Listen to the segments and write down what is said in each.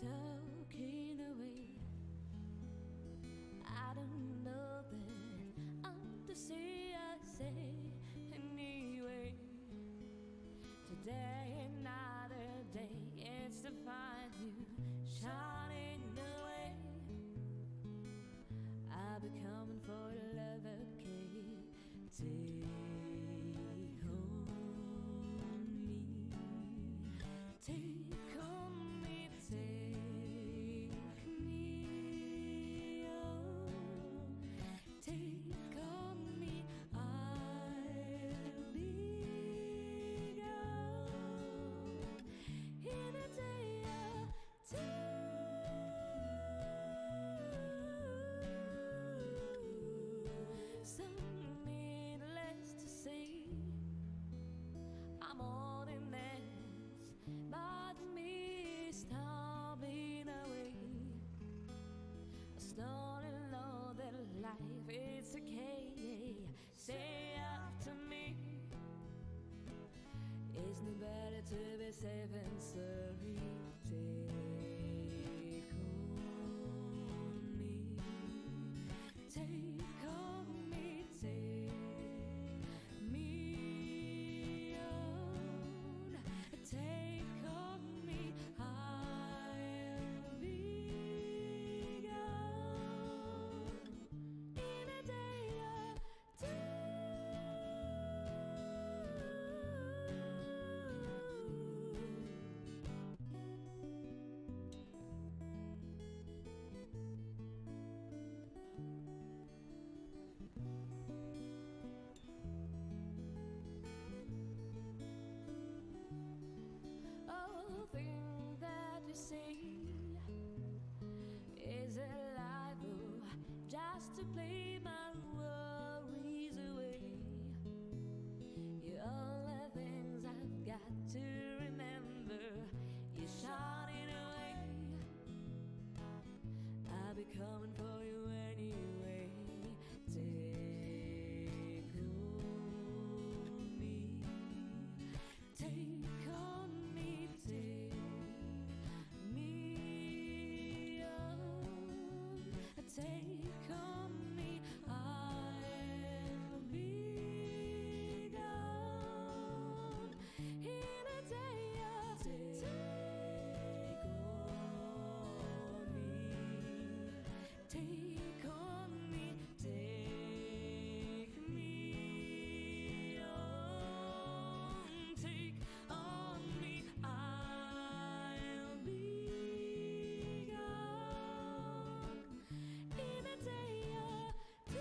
talking away. I don't know that I'm to see I say anyway. Today another day, it's to find you shining away. I'll be coming for the love, okay? Take on me, take on me, take me on, take on me, I'll be gone in a day or two. Some need less to say. I'm all in this, but me stopping away. I started know that life is okay. Say after me, isn't it better to be safe and sorry? Take on me, take on me, take me on, take on me, I'll be gone in a day or two. Oh, thing that you say is it life, oh, just to play my worries away. You're all the things I've got to remember. You're shining away. I'll be coming for you anyway. Take on me, take on me, take me on, take on me, I'll be gone in a day or two. Take on me, take on me, take me on, take on me, I'll be gone in a day or two.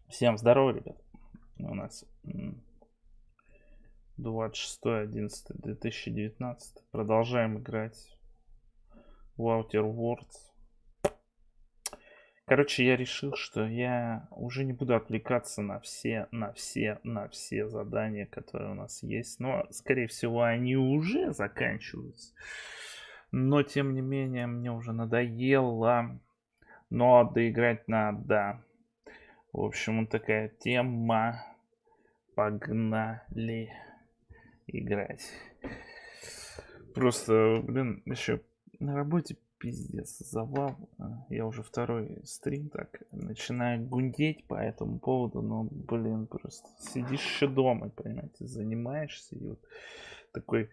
Всем здорово, ребят. У нас 26.11.2019. Продолжаем играть в Outer Worlds. Короче, я решил, что я уже не буду отвлекаться на все задания, которые у нас есть. Но, скорее всего, они уже заканчиваются. Но, тем не менее, мне уже надоело. Но доиграть надо. В общем, вот такая тема. Погнали играть. Просто, блин, еще на работе пиздец завал. Я уже второй стрим так начинаю гундеть по этому поводу. Но, блин, просто сидишь еще дома, понимаете, занимаешься. И вот такой...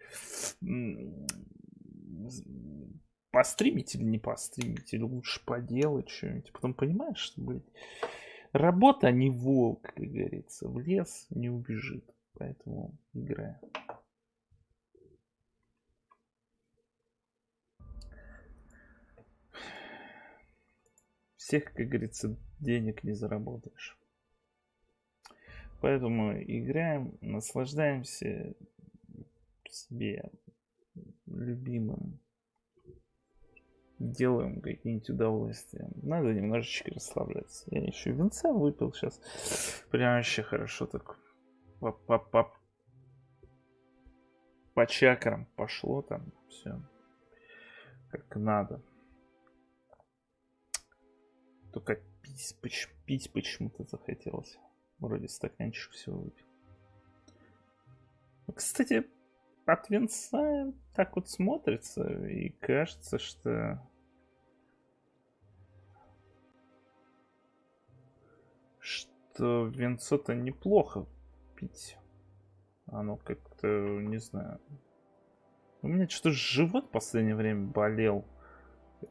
Постримить или не постримить, или лучше поделать что-нибудь. Потом понимаешь, что, блин, работа не волк, как говорится. В лес не убежит. Поэтому играем. Всех, как говорится, денег не заработаешь. Поэтому играем, наслаждаемся себе любимым делаем какие-нибудь удовольствия. Надо немножечко расслабляться. Я еще винца выпил сейчас. Прям вообще хорошо так. По чакрам пошло там. Все как надо. Только пить почему-то захотелось. Вроде стаканчик всего выпил. Кстати, от винца так вот смотрится и кажется, что винцо-то неплохо пить. Оно как-то, не знаю. У меня что-то живот в последнее время болел.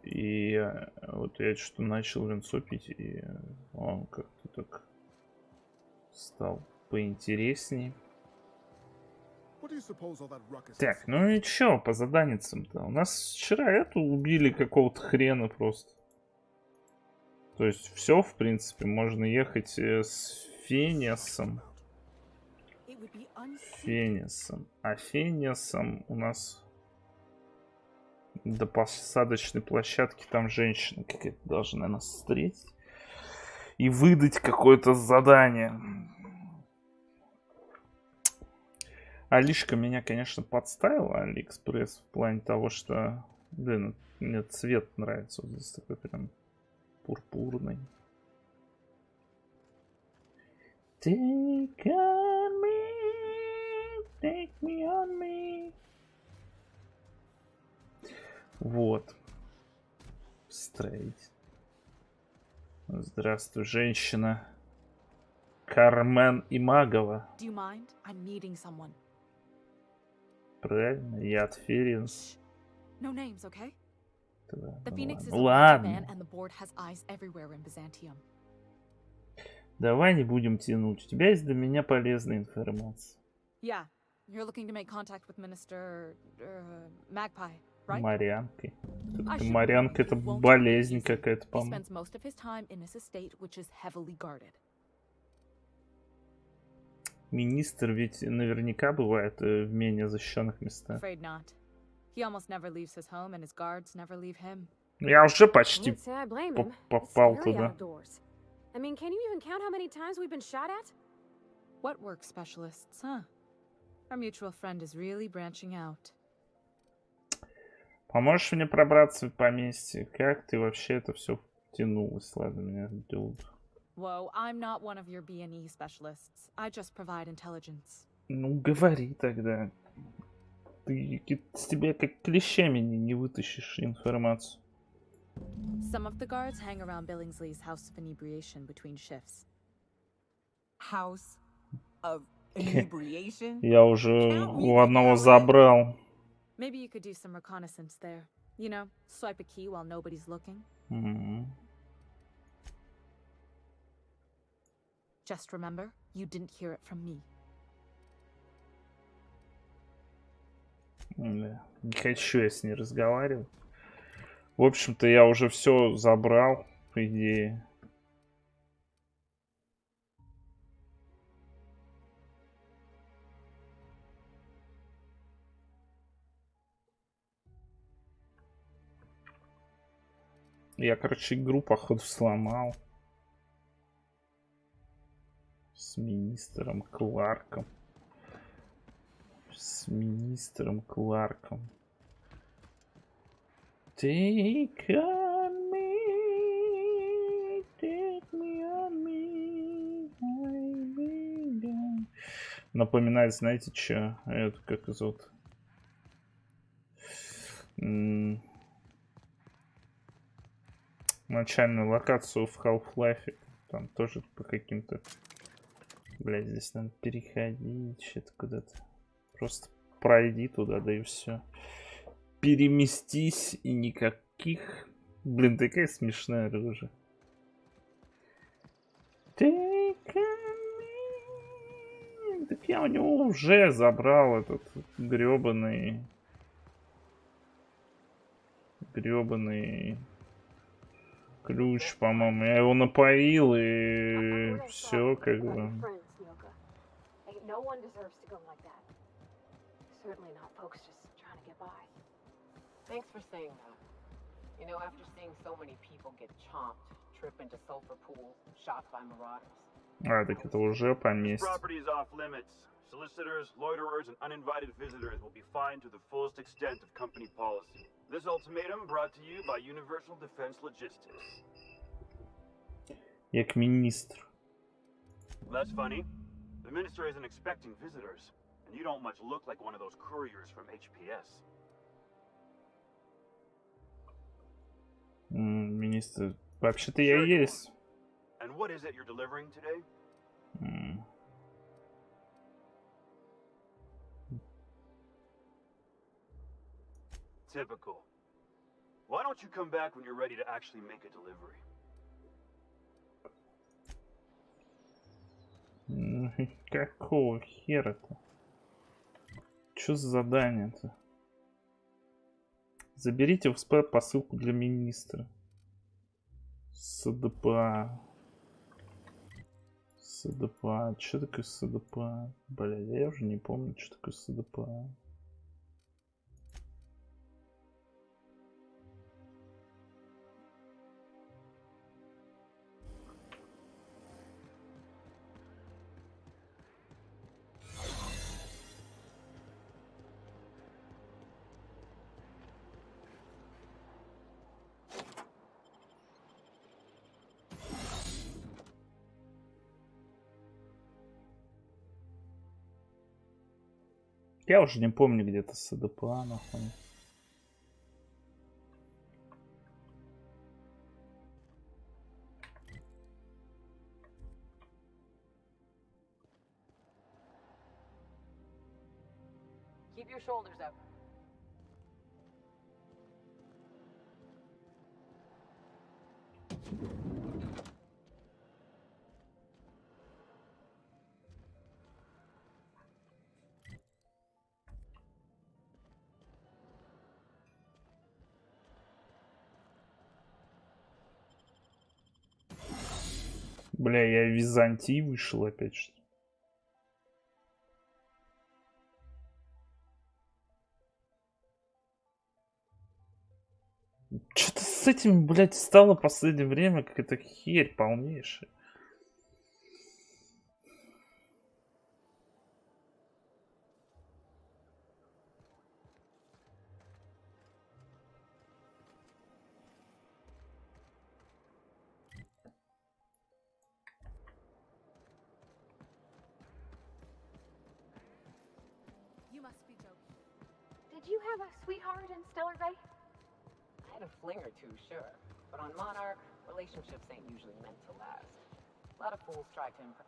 И вот я что-то начал винцо пить, и он как-то так стал поинтересней. Так, ну и чё по заданицам-то? У нас вчера эту убили какого-то хрена просто. То есть все, в принципе, можно ехать с Фенесом. А Фенесом у нас до посадочной площадки там женщина какая-то должна нас встретить и выдать какое-то задание. Алишка меня, конечно, подставила, Алиэкспресс, в плане того, что, блин, мне цвет нравится. Вот здесь такой прям пурпурный. Take on me, take me on me. Вот. Строить. Здравствуй, женщина. Кармен Имагова. Правильно, я от Ференс. No names, okay? Да, The Phoenix is a ладно. man and the board has eyes everywhere in Byzantium. Давай не будем тянуть. У тебя есть для меня полезная информация. Yeah, you're looking to make contact with Minister Magpie, right? Морянкой. I Это should морянка, warn это you, it won't be болезнь easy. какая-то, He по-моему. spends most of his time in his estate, which is heavily guarded. Министр ведь наверняка бывает в менее защищенных местах. Afraid not. He almost never leaves his home, and his guards never leave him. Я уже почти Can't say I blame him. It's попал scary туда. outdoors. I mean, can you even count how many times we've been shot at? What work specialists, huh? Our mutual friend is really branching out. Поможешь мне пробраться в поместье? Как ты вообще это все втянулась? Ладно, меня ждут. Whoa, I'm not one of your B&E specialists. I just provide intelligence. Ну, говори тогда. Ты с тебя как клещами не вытащишь информацию. Some of the guards hang around Billingsley's House of Inebriation between shifts. House of Inebriation? Я уже у одного забрал. Maybe you could do some reconnaissance there. You know, swipe a key while nobody's looking. Just remember, you didn't hear it from me. Да. Не хочу я с ней разговаривать. В общем-то, я уже все забрал, по идее. Я, короче, игру, походу, сломал. С министром Кларком. Take on me, take me on me, I'll be down. Напоминает, знаете, что? Это как зовут? Начальную локацию в Half-Life. Там тоже по каким-то... Блядь, здесь надо переходить что-то куда-то. Просто пройди туда, да и все. Переместись и никаких... Блин, такая смешная рожа. Так я у него уже забрал этот гребаный ключ, по-моему. Я его напоил и все как бы. Certainly not folks just trying to get by. Thanks for saying that. You know, after seeing so many people get chomped, trip into sulfur pools, shot by marauders. А, так это уже поместье. Property is off limits. Solicitors, loiterers, and uninvited visitors will be fined to the fullest extent of company policy. This ultimatum brought to you by Universal Defense Logistics. Як министр. That's funny. The minister isn't expecting visitors, and you don't much look like one of those couriers from HPS. Министр, вообще-то я есть. And what is it you're delivering today? Typical. Why don't you come back when you're ready to actually make a delivery? Какого хера-то? Чё за задание-то? Заберите в спам посылку для министра. СДПА. СДПА. Чё такое СДПА? Бля, я уже не помню, что такое СДПА. Я уже не помню, где-то СДПА нахуй. Keep your shoulders up. Бля, я в Византии вышел опять, что ли? Что-то с этим, блядь, стало в последнее время какая-то херь полнейшая. Did you have a sweetheart in Stellar Bay? I had a fling or two, sure. But on Monarch, relationships ain't usually meant to last. A lot of fools try to impress.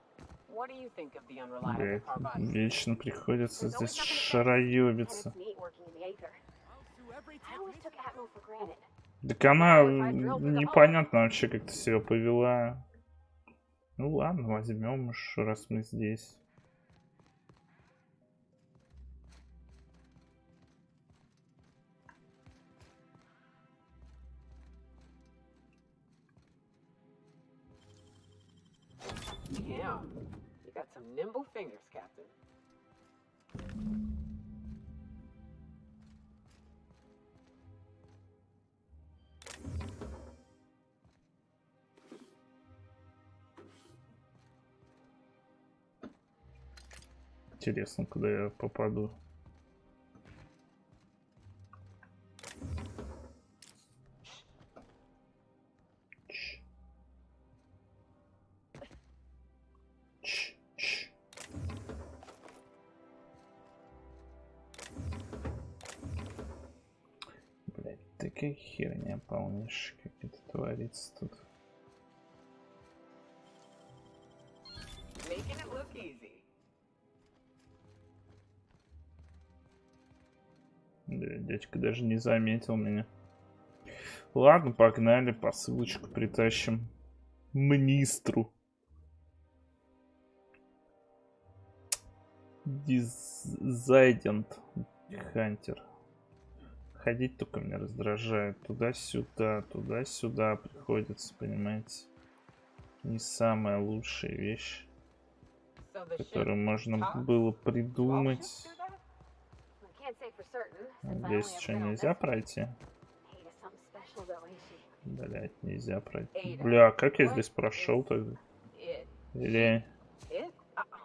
What do you think of the unreliable Блядь, Carbide? вечно приходится There's always здесь something to say, шароёбиться. and it's neat working in the Aether. I always took Atmo for granted. Так она непонятно вообще как-то себя повела. Ну ладно, возьмем уж, раз мы здесь. Yeah, you got some nimble fingers, Captain. Интересно, куда я попаду. Блять, такая херня полнейшая, как это творится тут. Making it look easy. Да, дядька даже не заметил меня. Ладно, погнали, посылочку притащим министру. Дизайдент Хантер. Ходить только меня раздражает. Туда-сюда приходится, понимаете. Не самая лучшая вещь, которую можно было придумать. I can't say for certain, since I only Здесь ever что, been on нельзя this. пройти? Hey, to something special though, Блять, нельзя пройти. Бля, как я здесь прошел тогда? Или...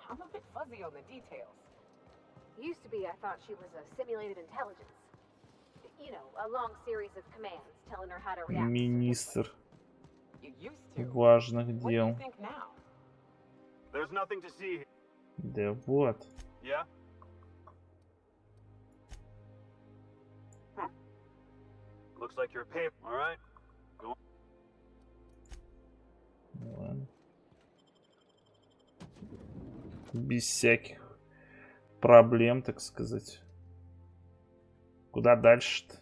I'm a bit fuzzy on the details. Used to be, I thought she was a simulated intelligence. You know, a long series of commands telling her how to react. Министр You used to. важных What do you дел. think now? There's nothing to see here. Да вот. Yeah? Looks like you're a paper, alright? Go on. Ну ладно. Без всяких проблем, так сказать. Куда дальше-то?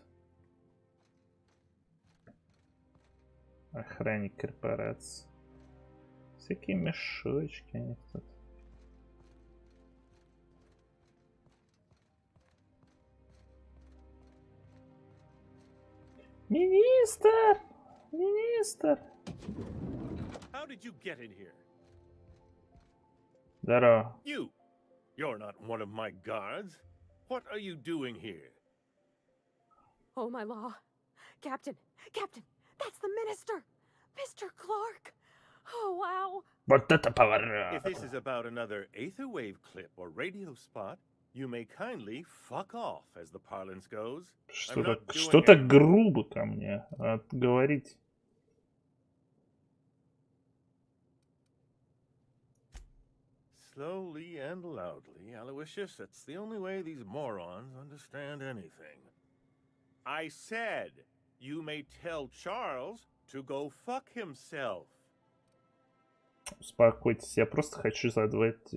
Охранник корпорации. Всякие мешочки у них тут. Министр! Министр! How did you get in here? Здорово. You're not one of my guards. What are you doing here? Oh, my law. Captain, that's the minister! Mr. Clark! Oh, wow. Вот это поворот. If this is about another Aether Wave clip or radio spot, you may kindly fuck off, as the parlance goes. Что-то грубо ко мне говорить. Slowly and loudly, Aloysius, that's the only way these morons understand anything. I said, you may tell Charles to go fuck himself. Успокойтесь, я просто хочу задавать...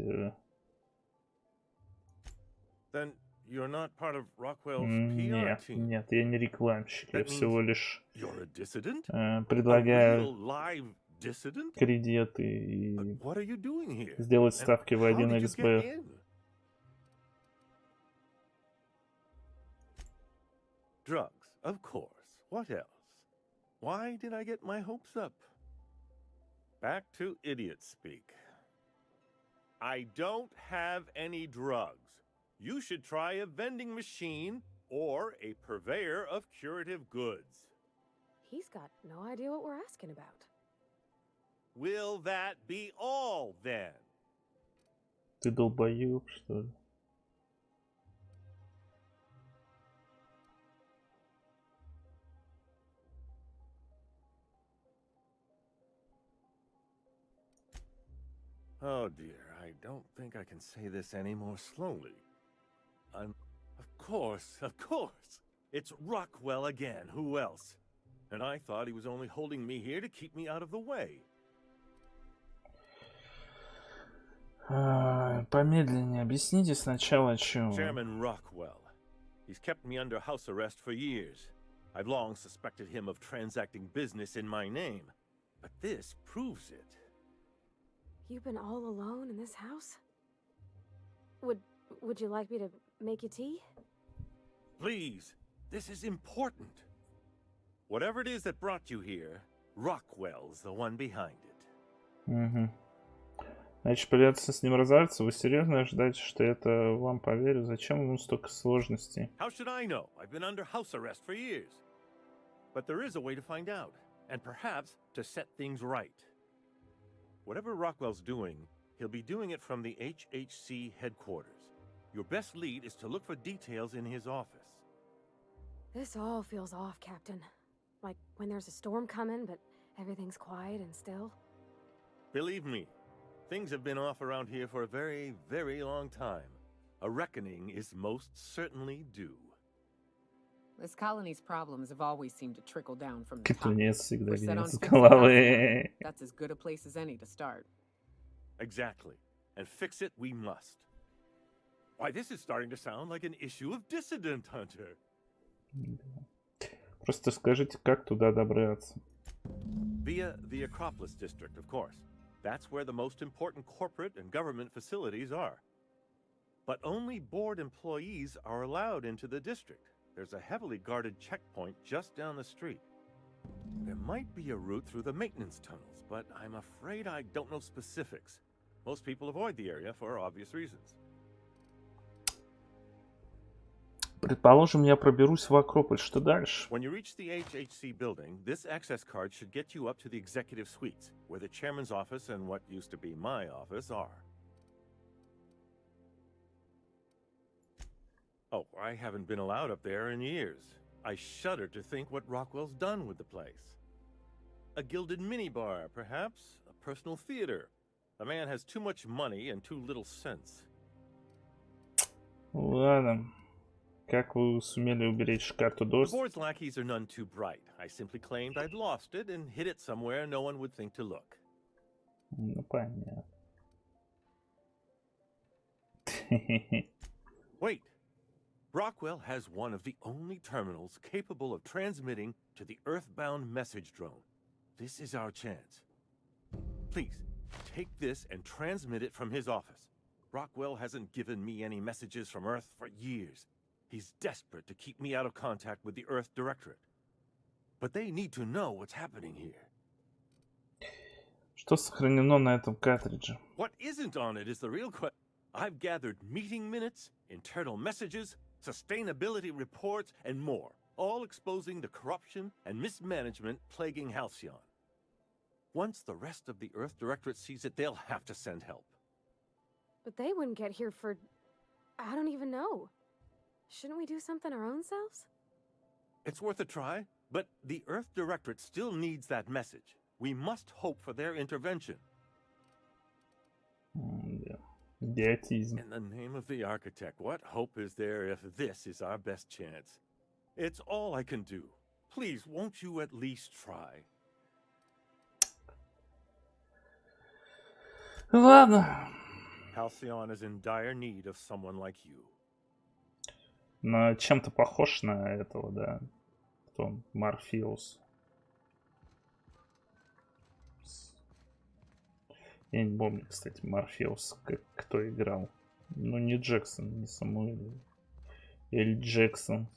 Then you're not part of Rockwell's PR team. Нет, я не рекламщик, я всего лишь You're a dissident? предлагаю A real live dissident? кредиты и What are you doing here? сделать ставки в How did you 1xb. get in? Drugs, of course. What else? Why did I get my hopes up? Back to idiot speak. I don't have any drugs. You should try a vending machine or a purveyor of curative goods. He's got no idea what we're asking about. Will that be all, then? Ты долбоёб, что ли? Oh dear, I don't think I can say this any more slowly. Of course. It's Rockwell again. Who else? And I thought he was only holding me here to keep me out of the way. Помедленнее объясните сначала, чего. Chairman Rockwell. He's kept me under house arrest for years. I've long suspected him of transacting business in my name. But this proves it. You've been all alone in this house? Would you like me to make you tea? Please, this is important. Whatever it is that brought you here, Rockwell's the one behind it. Угу. Значит, придется с ним разобраться. Вы серьезно ожидаете, что я это вам поверю? Зачем ему столько сложностей? How should I know? I've been under house arrest for years. But there is a way to find out, and perhaps to set things right. Whatever Rockwell's doing, he'll be doing it from the HHC headquarters. Your best lead is to look for details in his office. This all feels off, Captain. Like when there's a storm coming, but everything's quiet and still. Believe me, things have been off around here for a very, very long time. A reckoning is most certainly due. This colony's problems have always seemed to trickle down from the top. Китунец всегда We're set on гнется с fixing головы. house. That's as good a place as any to start. Exactly. And fix it we must. Why, this is starting to sound like an issue of Dissident Hunter. Просто скажите, как туда добраться? Via the Acropolis District, of course. That's where the most important corporate and government facilities are. But only board employees are allowed into the district. There's a heavily guarded checkpoint just down the street. There might be a route through the maintenance tunnels, but I'm afraid I don't know specifics. Most people avoid the area for obvious reasons. Предположим, я проберусь в Акрополь. Что дальше? When you reach the HHC building, this access card should get you up to the executive suites, where the chairman's office and what used to be my office are. Oh, I haven't been allowed up there in years. I shudder to think what Rockwell's done with the place. A gilded minibar, perhaps? A personal theater. The man has too much money and too little sense. Ладно. Как вы сумели уберечь карту The доступа? board's lackeys are none too bright. I simply claimed I'd lost it and hid it somewhere no one would think to look. Ну, понятно. Wait. Rockwell has one of the only terminals capable of transmitting to the Earthbound message drone. This is our chance. Please, take this and transmit it from his office. Rockwell hasn't given me any messages from Earth for years. He's desperate to keep me out of contact with the Earth Directorate. But they need to know what's happening here. Что сохранено на этом картридже? What isn't on it is the real question. I've gathered meeting minutes, internal messages, sustainability reports, and more, all exposing the corruption and mismanagement plaguing Halcyon. Once the rest of the Earth Directorate sees it, they'll have to send help. But they wouldn't get here for... I don't even know. Shouldn't we do something our own selves? It's worth a try, but the Earth Directorate still needs that message. We must hope for their intervention. Да. Идиотизм. In the name of the architect, what hope is there if this is our best chance? It's all I can do. Please, won't you at least try? Ладно. Halcyon is in dire need of someone like you. Но чем-то похож на этого, да. Кто он? Морфеус. Я не помню, кстати, Морфеус, кто играл. Ну, не Джексон, не Самуэль. Или Джексон.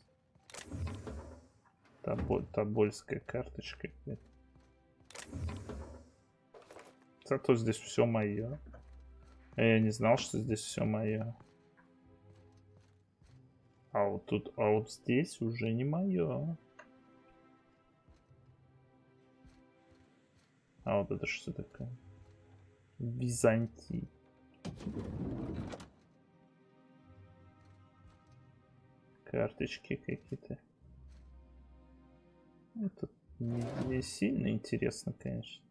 Тобольская карточка. Зато здесь все мое. А я не знал, что здесь все мое. А вот тут, а вот здесь уже не мое. А вот это что такое? Византий. Карточки какие-то. Это не сильно интересно, конечно.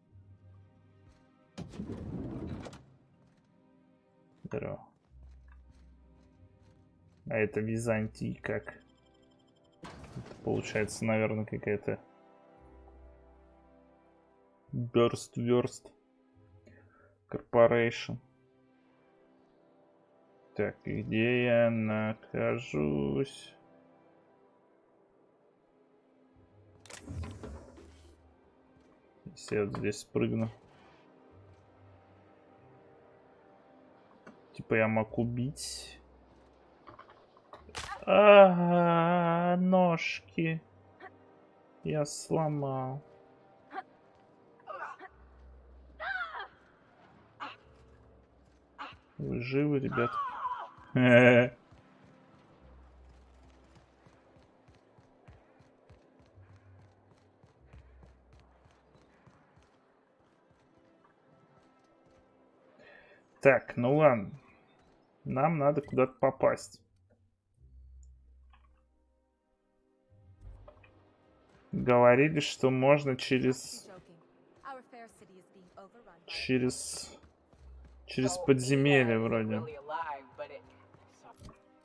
Здорово. А это Византий как? Это получается, наверное, какая-то Burst Corporation. Так, и где я нахожусь? Если я вот здесь спрыгну. Типа я могу бить. Ножки. Я сломал. Вы живы, ребят? Так, ну ладно. Нам надо куда-то попасть. Говорили, что можно через подземелье вроде.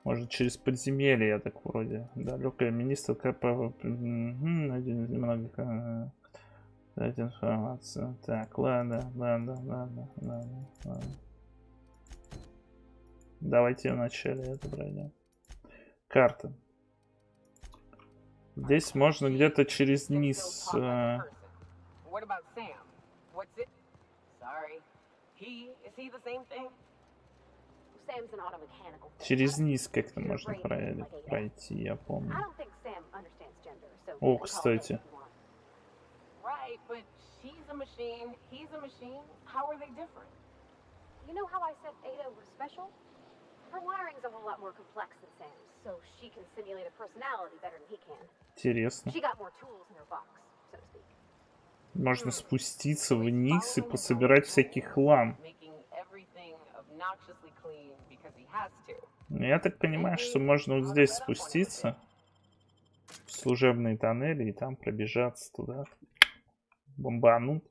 Может через подземелье, я так вроде. Далекая министр КП. Один из немного дать информацию. Так, ладно. Давайте вначале это пройдем. Карта. Здесь можно где-то через низ. Через низ как-то можно пройти, я помню. О, кстати. Her wiring's a whole lot more complex than Sam's, so she can simulate a personality better than he can. Интересно. She got more tools in her box, so to speak. Можно спуститься вниз и пособирать всякий хлам. Я так понимаю, что можно вот здесь спуститься в служебные тоннели и там пробежаться туда. Бомбануть.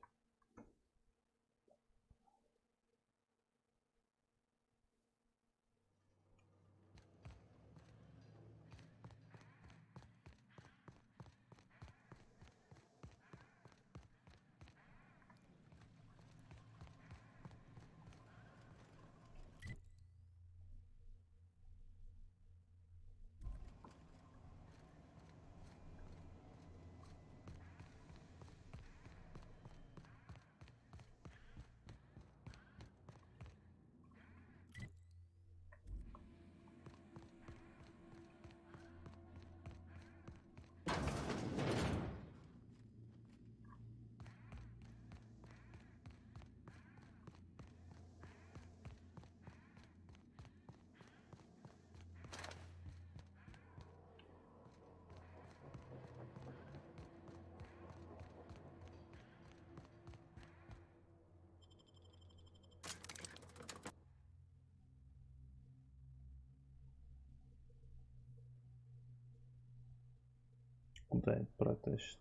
Куда это протащит?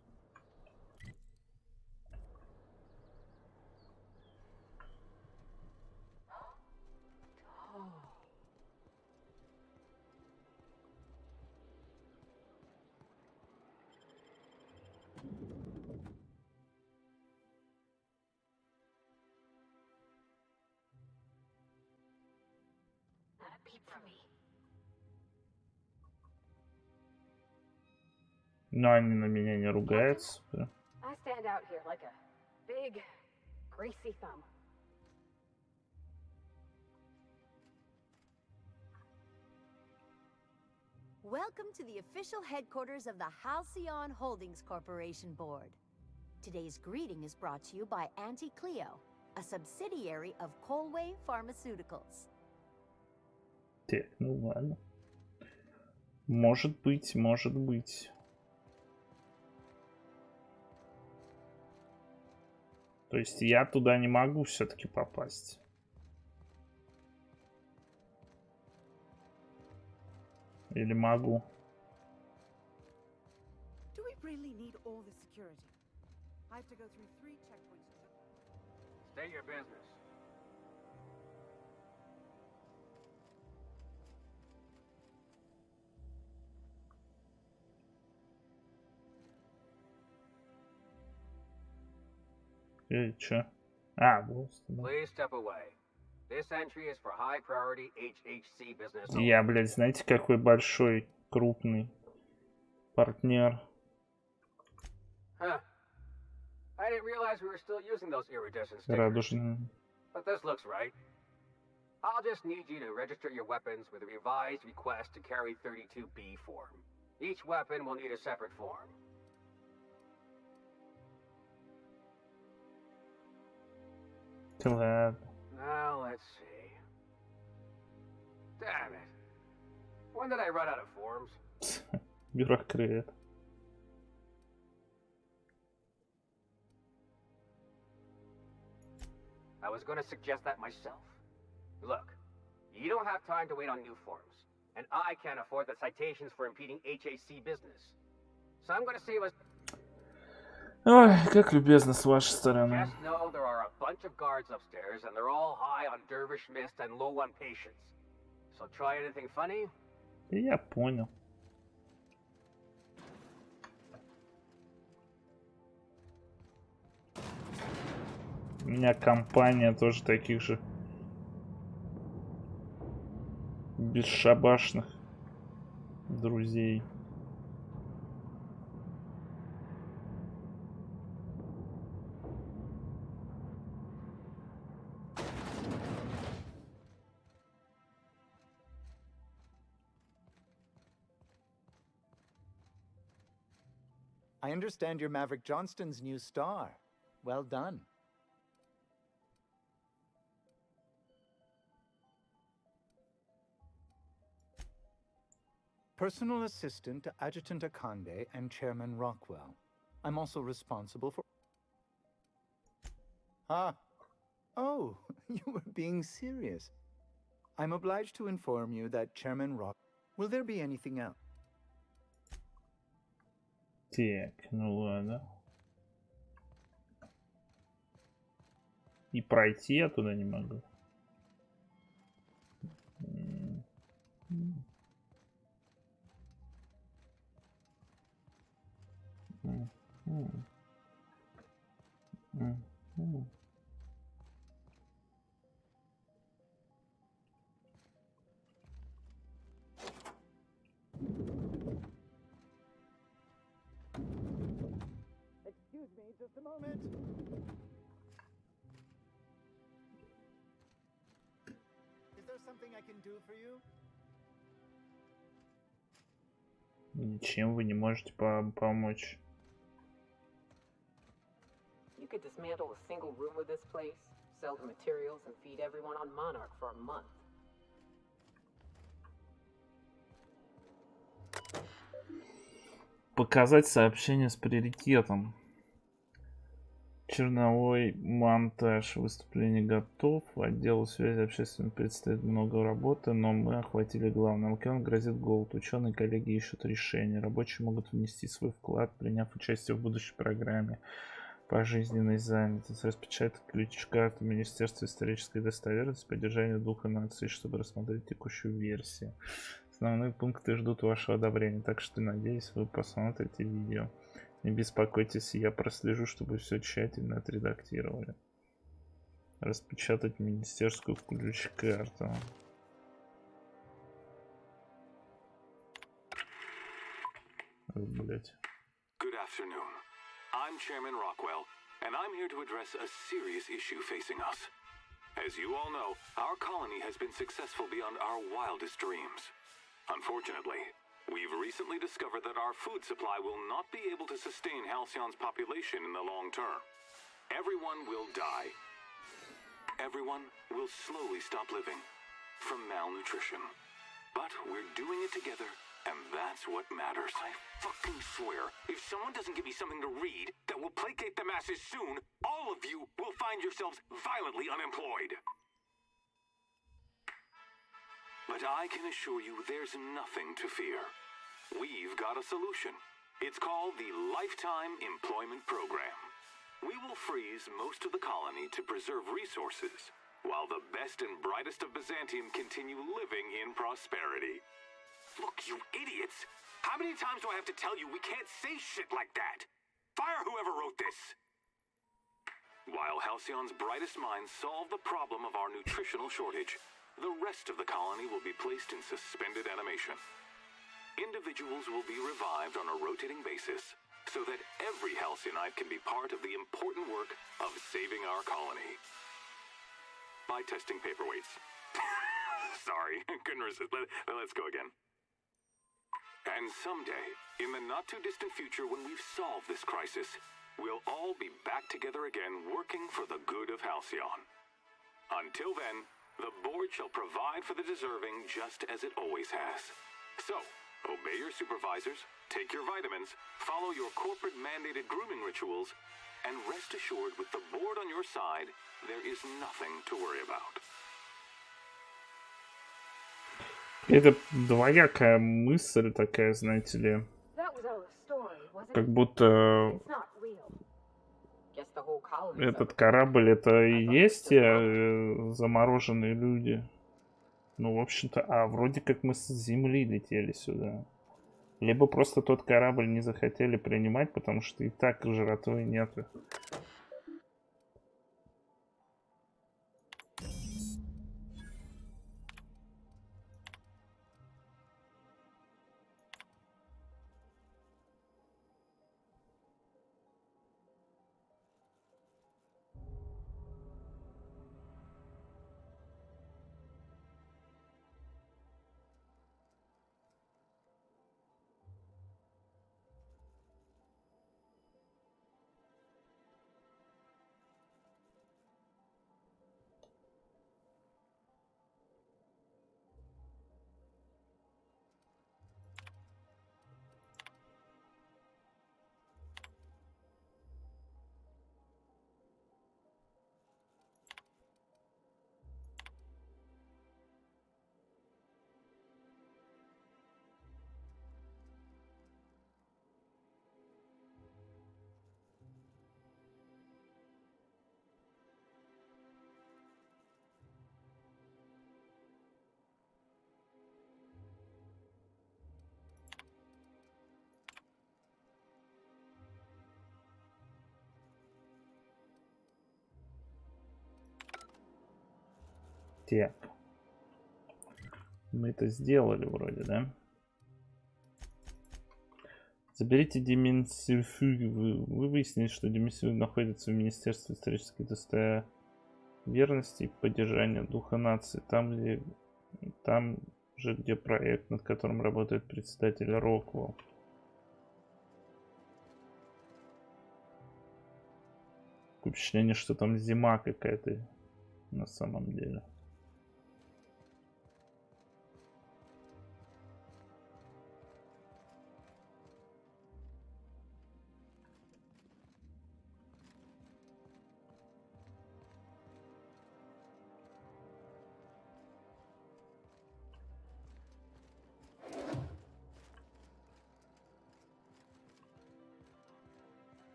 Not a peep from me. Но они на меня не ругаются. I stand out here like a big, greasy thumb. Welcome to the official headquarters of the Halcyon Holdings Corporation Board. Today's greeting is brought to you by Auntie Cleo, a subsidiary of Colway Pharmaceuticals. Так, ну ладно. Может быть, может быть. То есть я туда не могу все-таки попасть. Или могу? Do we really need all the security? I have to go through 3 checkpoints. State your business. Чё? А, вот. Please step away. This entry is for high priority HHC business. Я, блядь, знаете, какой большой, крупный партнер. Huh. I didn't realize we were still using those iridescent stickers. Радужный. But this looks right. I'll just need you to register your weapons with a revised request to carry 32B form. Each weapon will need a separate form. Now let's see. Damn it. When did I run out of forms? Бюрократ. I was going to suggest that myself. Look, you don't have time to wait on new forms, and I can't afford the citations for impeding HAC business. So I'm going to save us. Ой, как любезно с вашей стороны. Just know there are a bunch of guards upstairs, and they're all high on dervish mist and low on patience. So try anything funny? Я понял. У меня компания тоже таких же бесшабашных друзей. I understand you're Maverick Johnston's new star. Well done. Personal assistant to Adjutant Akande and Chairman Rockwell. I'm also responsible for... Ah. Oh, you were being serious. I'm obliged to inform you that Chairman Rock... Will there be anything else? Так, ну ладно. И пройти я туда не могу. Excuse me, just a moment. Is there something I can do for you? Ничем вы не можете помочь. You could dismantle a single room of this place, sell the materials, and feed everyone on Monarch for a month. Показать сообщение с приоритетом. Черновой монтаж. Выступление готов. Отделу связи общественным предстоит много работы, но мы охватили главное. Океан грозит голод. Ученые коллеги ищут решения. Рабочие могут внести свой вклад, приняв участие в будущей программе. Пожизненной занятости. Распечатать ключ-карту Министерства исторической достоверности, поддержание духа нации, чтобы рассмотреть текущую версию. Основные пункты ждут вашего одобрения, так что надеюсь, вы посмотрите видео. Не беспокойтесь, я прослежу, чтобы все тщательно отредактировали. Распечатать министерскую ключ-карту. Блять. Good afternoon. I'm Chairman Rockwell, and I'm here to address a serious issue facing us. As you all know, our colony has been successful beyond our wildest dreams. Unfortunately, we've recently discovered that our food supply will not be able to sustain Halcyon's population in the long term. Everyone will die. Everyone will slowly stop living from malnutrition. But we're doing it together, and that's what matters. I fucking swear, if someone doesn't give me something to read that will placate the masses soon, all of you will find yourselves violently unemployed. But I can assure you there's nothing to fear. We've got a solution. It's called the Lifetime Employment Program. We will freeze most of the colony to preserve resources, while the best and brightest of Byzantium continue living in prosperity. Look, you idiots! How many times do I have to tell you we can't say shit like that? Fire whoever wrote this! While Halcyon's brightest minds solve the problem of our nutritional shortage, the rest of the colony will be placed in suspended animation. Individuals will be revived on a rotating basis so that every Halcyonite can be part of the important work of saving our colony. By testing paperweights. Sorry, couldn't resist. Let's go again. And someday, in the not-too-distant future when we've solved this crisis, we'll all be back together again working for the good of Halcyon. Until then, the board shall provide for the deserving just as it always has. So, obey your supervisors, take your vitamins, follow your corporate-mandated grooming rituals, and rest assured with the board on your side, there is nothing to worry about. Это двоякая мысль такая, знаете ли. Как будто этот корабль это и есть замороженные люди. Ну, в общем-то, вроде как мы с Земли летели сюда. Либо просто тот корабль не захотели принимать, потому что и так жратвы нету. Так. Мы это сделали вроде, да? Заберите демисифигу. Вы выяснили, что демисифиг находится в Министерстве исторической достоверности и поддержания духа нации. Там же, где проект, над которым работает председатель Роквелл. Впечатление, что там зима какая-то на самом деле.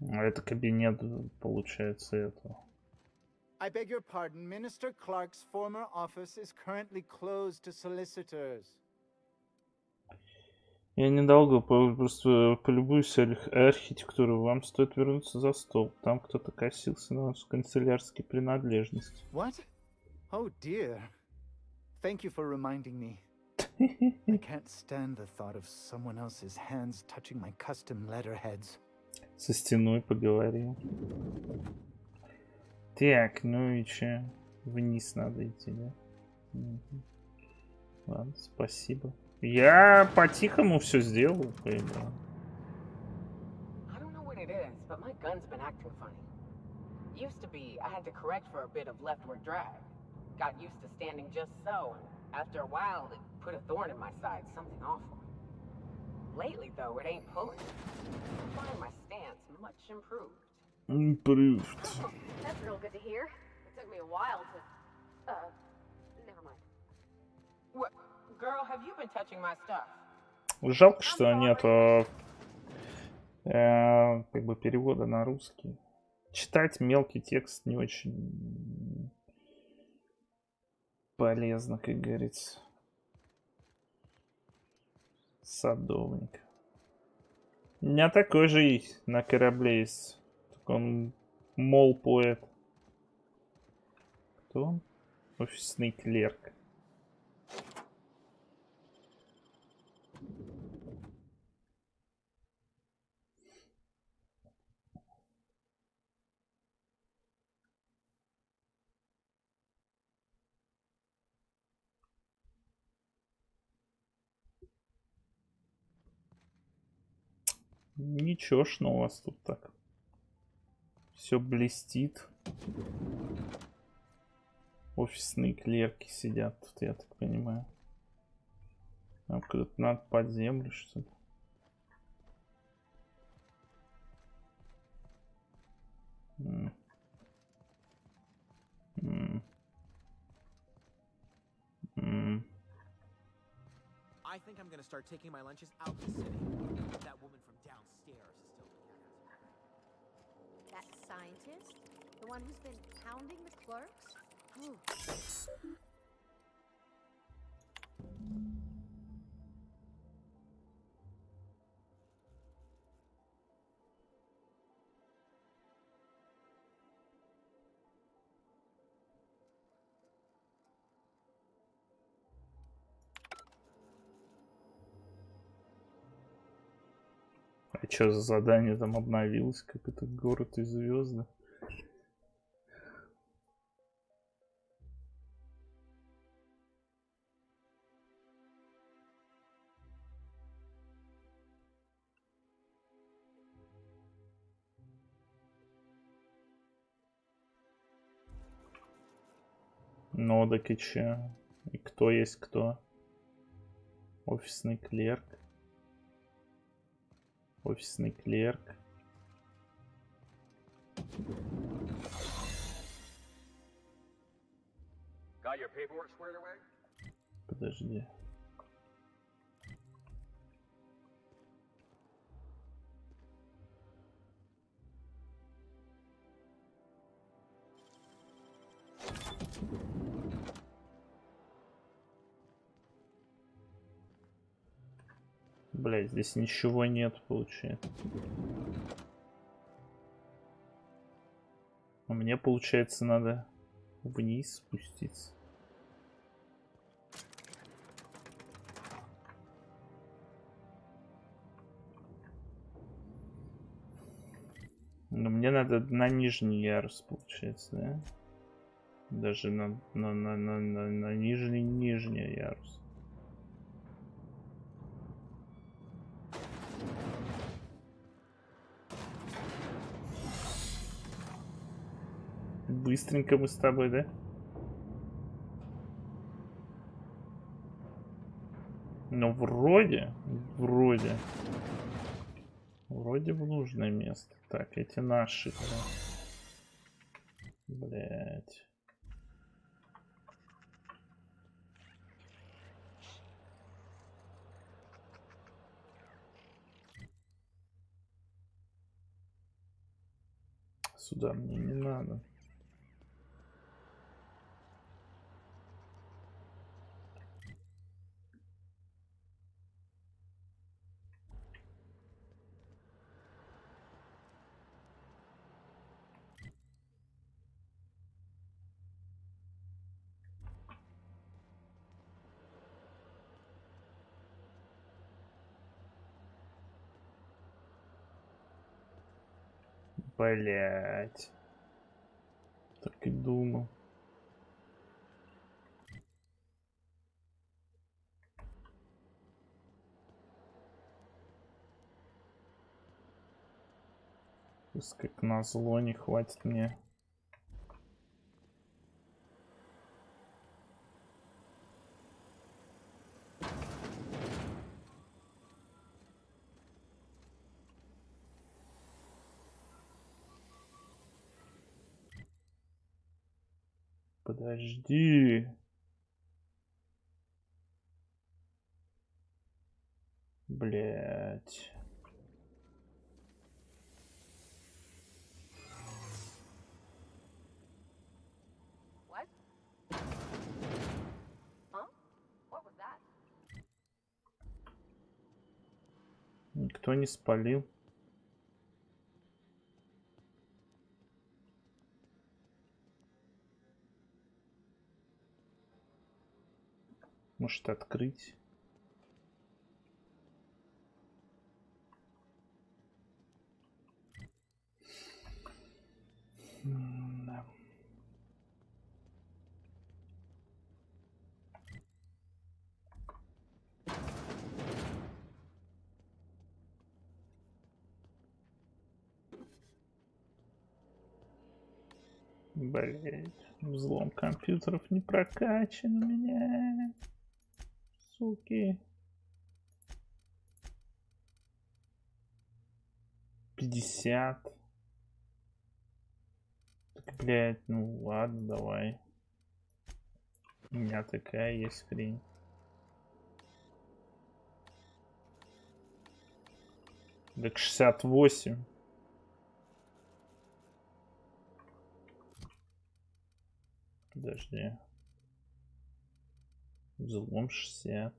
Это кабинет, получается, этого. I beg your pardon. Minister Clark's former office is currently closed to solicitors. Я недолго просто полюбуюсь архитектурой. Вам стоит вернуться за стол. Там кто-то косился на ваши канцелярские принадлежности. What? Oh dear. Thank you for reminding me. I can't stand the thought of someone else's hands touching my custom letterheads. Со стеной поговорил. Так, ну и че? Вниз надо идти, да? Угу. Ладно, спасибо. Я по-тихому все сделал, поэтому. I don't know what it is, but my gun's been acting funny. Used to be, I had to correct for a bit of leftward drag. Got used to standing just so, and after a while, it put a thorn in my side, something awful. Lately, though, it ain't pulling. I find my stance much improved. Improved. Oh, that's real good to hear. It took me a while to... never mind. What? Girl, have you been touching my stuff? Жалко, что нет как бы перевода на русский. Читать мелкий текст не очень полезно, как говорится. Садовник. У меня такой же есть на корабле есть. Только он мол-поэт. Кто он? Офисный клерк. Ничего ж, у вас тут так. Все блестит. Офисные клерки сидят тут, я так понимаю. Нам куда-то надо под землю, что ли. I think I'm gonna start taking my lunches out the city. That woman from downstairs is still That scientist? The one who's been pounding the clerks? Ooh. А что за задание там обновилось? Как это город и звезды? Ну, так и че? И кто есть кто? Офисный клерк. Офисный клерк. Got your paperwork squared away? Подожди. Блять, здесь ничего нет, получается. мне, получается, надо вниз спуститься. Но мне надо на нижний ярус, получается, да? Даже на нижний ярус. Быстренько мы с тобой, да? Ну, вроде в нужное место. Так, эти наши. Блять. Сюда мне не надо. Блять. Так и думал. Как назло не хватит мне. Подожди. Блять. What? Huh? What was that? Никто не спалил. Может открыть? Да. Блять, взлом компьютеров не прокачан у меня. Суки. 50. Так, блять, ну ладно, давай. У меня такая есть хрень. Так 68. Подожди. Взлом 60.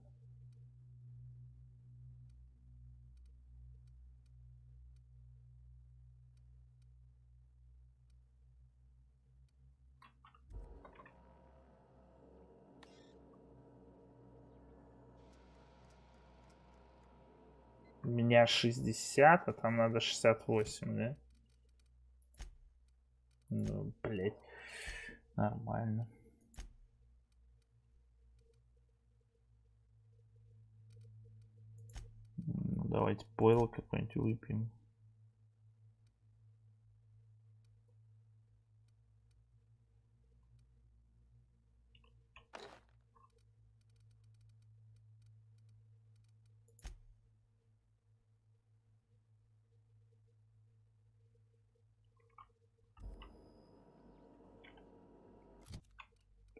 У меня 60, а там надо 68, да? Ну, блять. Нормально. Ну, давайте пойло какое-нибудь выпьем.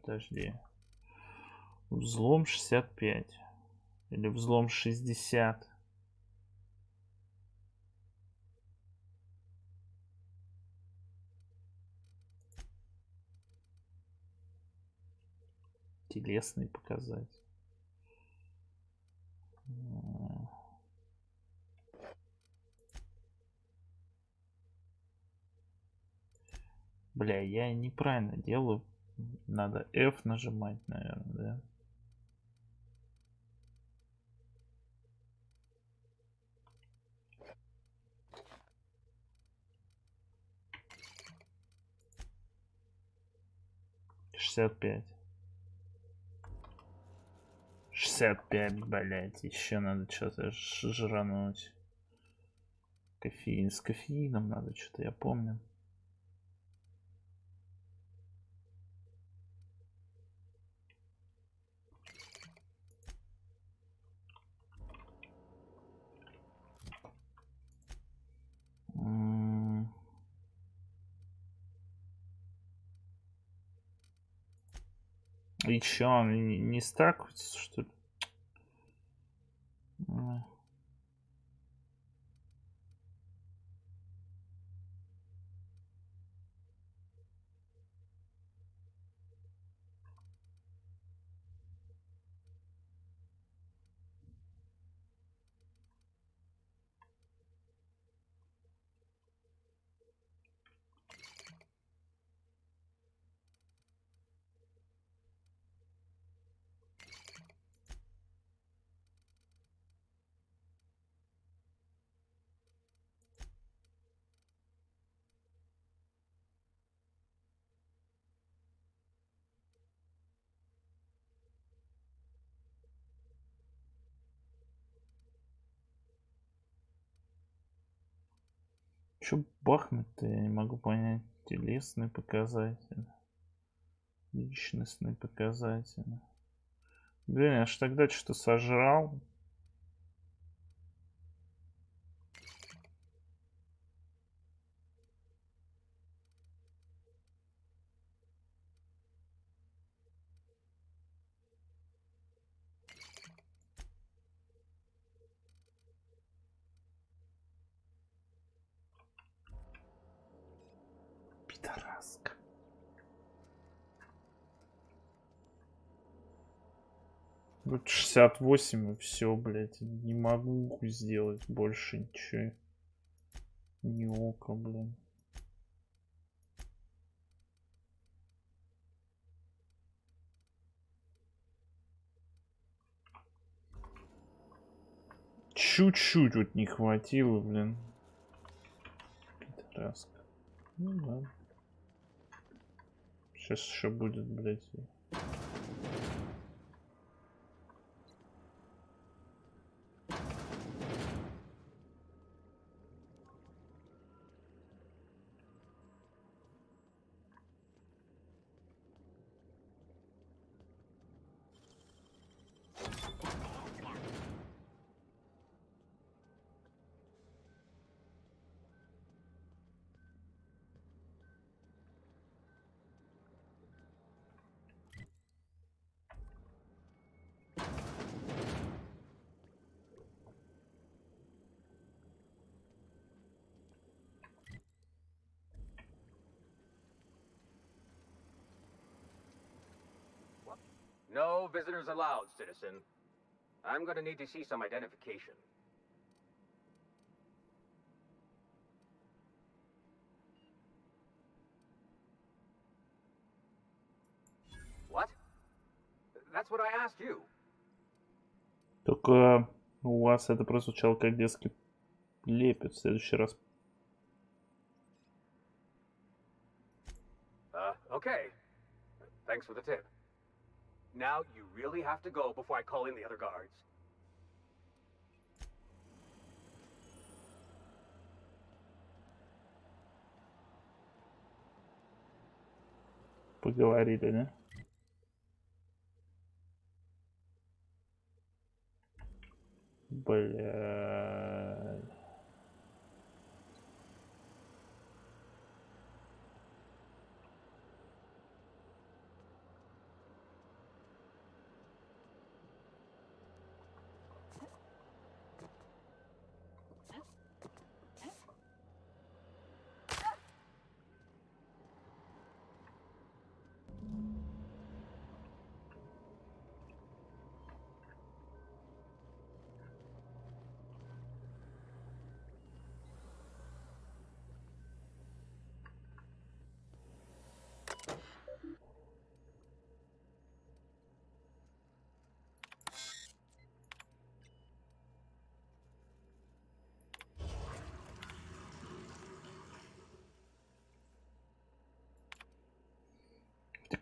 Подожди. Взлом 65. Или взлом 60. Телесный показать. Бля, я неправильно делаю. Надо F нажимать, наверное, да? Шестьдесят пять. 65, блять. Еще надо что-то жрануть. Кофеин. С кофеином надо что-то, я помню. И чё, он не стакается, что ли? Чё бахнуть-то, я не могу понять. Телесный показатель. Личностный показатель. Блин, я ж тогда что-то сожрал. Пидораска. Вот 68 и все, блядь. Не могу сделать больше ничего. Не око, блин. Чуть-чуть вот не хватило, блин. Пидораска. Ну ладно. Сейчас еще будет, блядь. No visitors allowed, citizen. I'm gonna need to see some identification. What? That's what I asked you. Только у вас это прозвучало как детский лепет. В следующий раз. Okay. Thanks for the tip. Now you really have to go before I call in the other guards. Поговорили, да? Бля.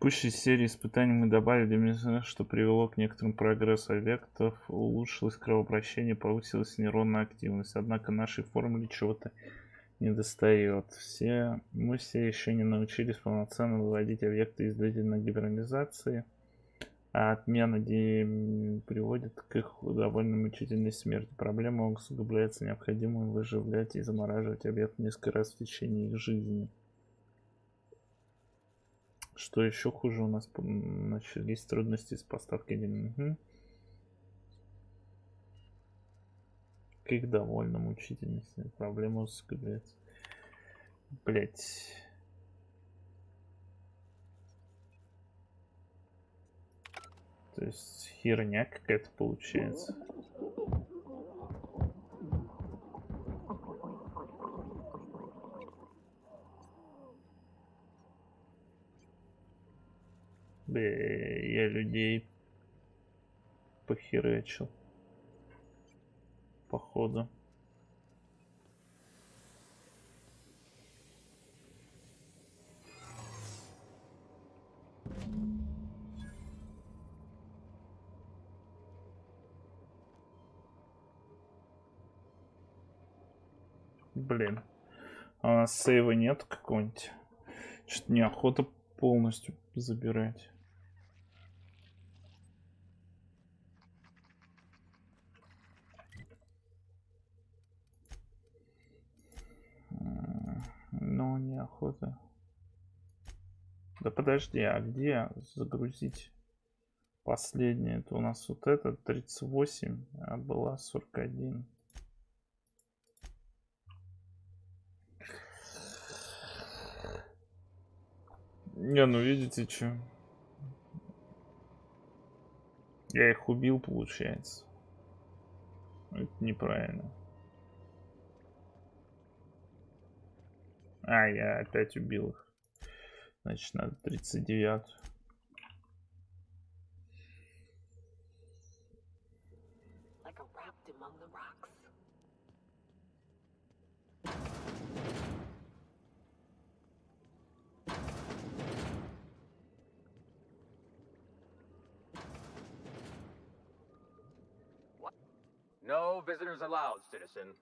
текущей серии испытаний мы добавили места, что привело к некоторому прогрессу объектов, улучшилось кровообращение, повысилась нейронная активность. Однако нашей формуле чего-то недостает. Мы все еще не научились полноценно выводить объекты из длительной гибернизации, а отмена приводит к их довольно мучительной смерти. Проблема усугубляется необходимым выживлять и замораживать объекты несколько раз в течение их жизни. Что еще хуже, у нас начались трудности с поставкой денег. Угу. К их довольно мучительности. Проблема усугубляется. Блять. То есть херня какая-то получается. Я людей похерачил. Походу. Блин. А у нас сейва нет какого-нибудь? Что-то неохота полностью забирать. Ну, неохота. Да подожди, а где загрузить последнее? Это у нас вот это 38, а была 41. Не, ну видите, что? Я их убил, получается. Это неправильно. А, я опять убил их. Значит, надо 39. No visitors allowed, citizen.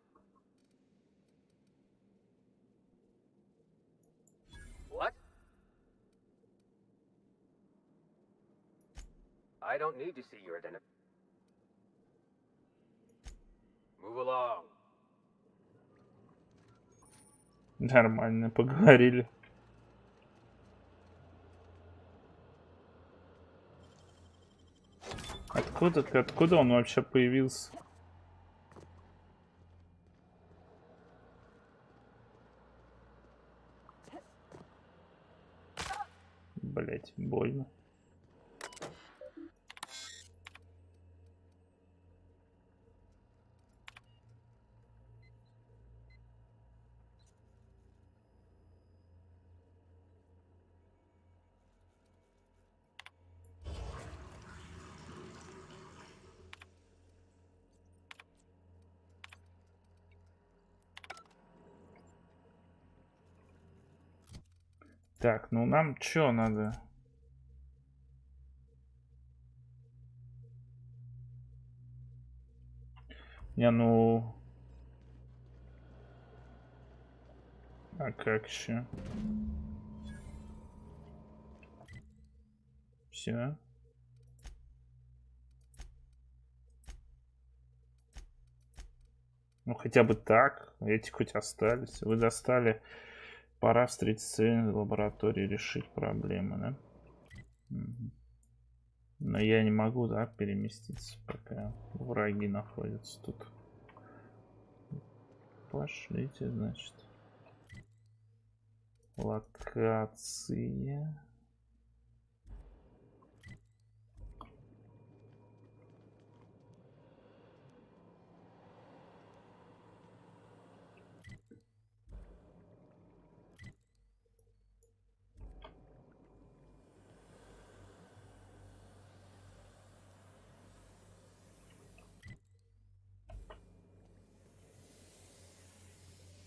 What? I don't need to see your identity. Move along. Нормально поговорили. Откуда он вообще появился? Блять, больно. Так, ну нам чё надо? Не, ну... А как еще? Все. Ну хотя бы так. Эти хоть остались. Вы достали. Пора встретиться в лаборатории, решить проблемы, да? Угу. Но я не могу, да, переместиться, пока враги находятся тут. Пошлите, значит. Локация.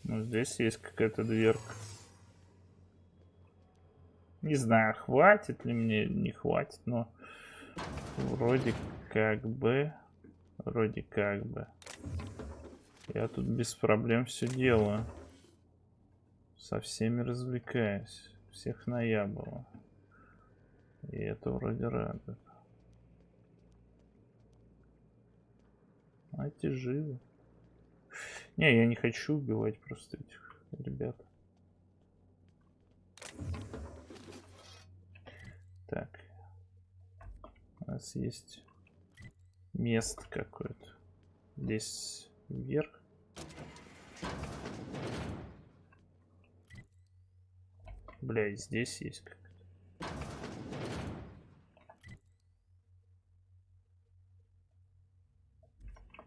Ну, здесь есть какая-то дверка. Не знаю, хватит ли мне, не хватит, но вроде как бы. Я тут без проблем все делаю. Со всеми развлекаюсь. Всех наябало. И это вроде радует. А эти живы. Не, я не хочу убивать просто этих ребят. Так. У нас есть место какое-то. Здесь вверх. Бля, и здесь есть как-то.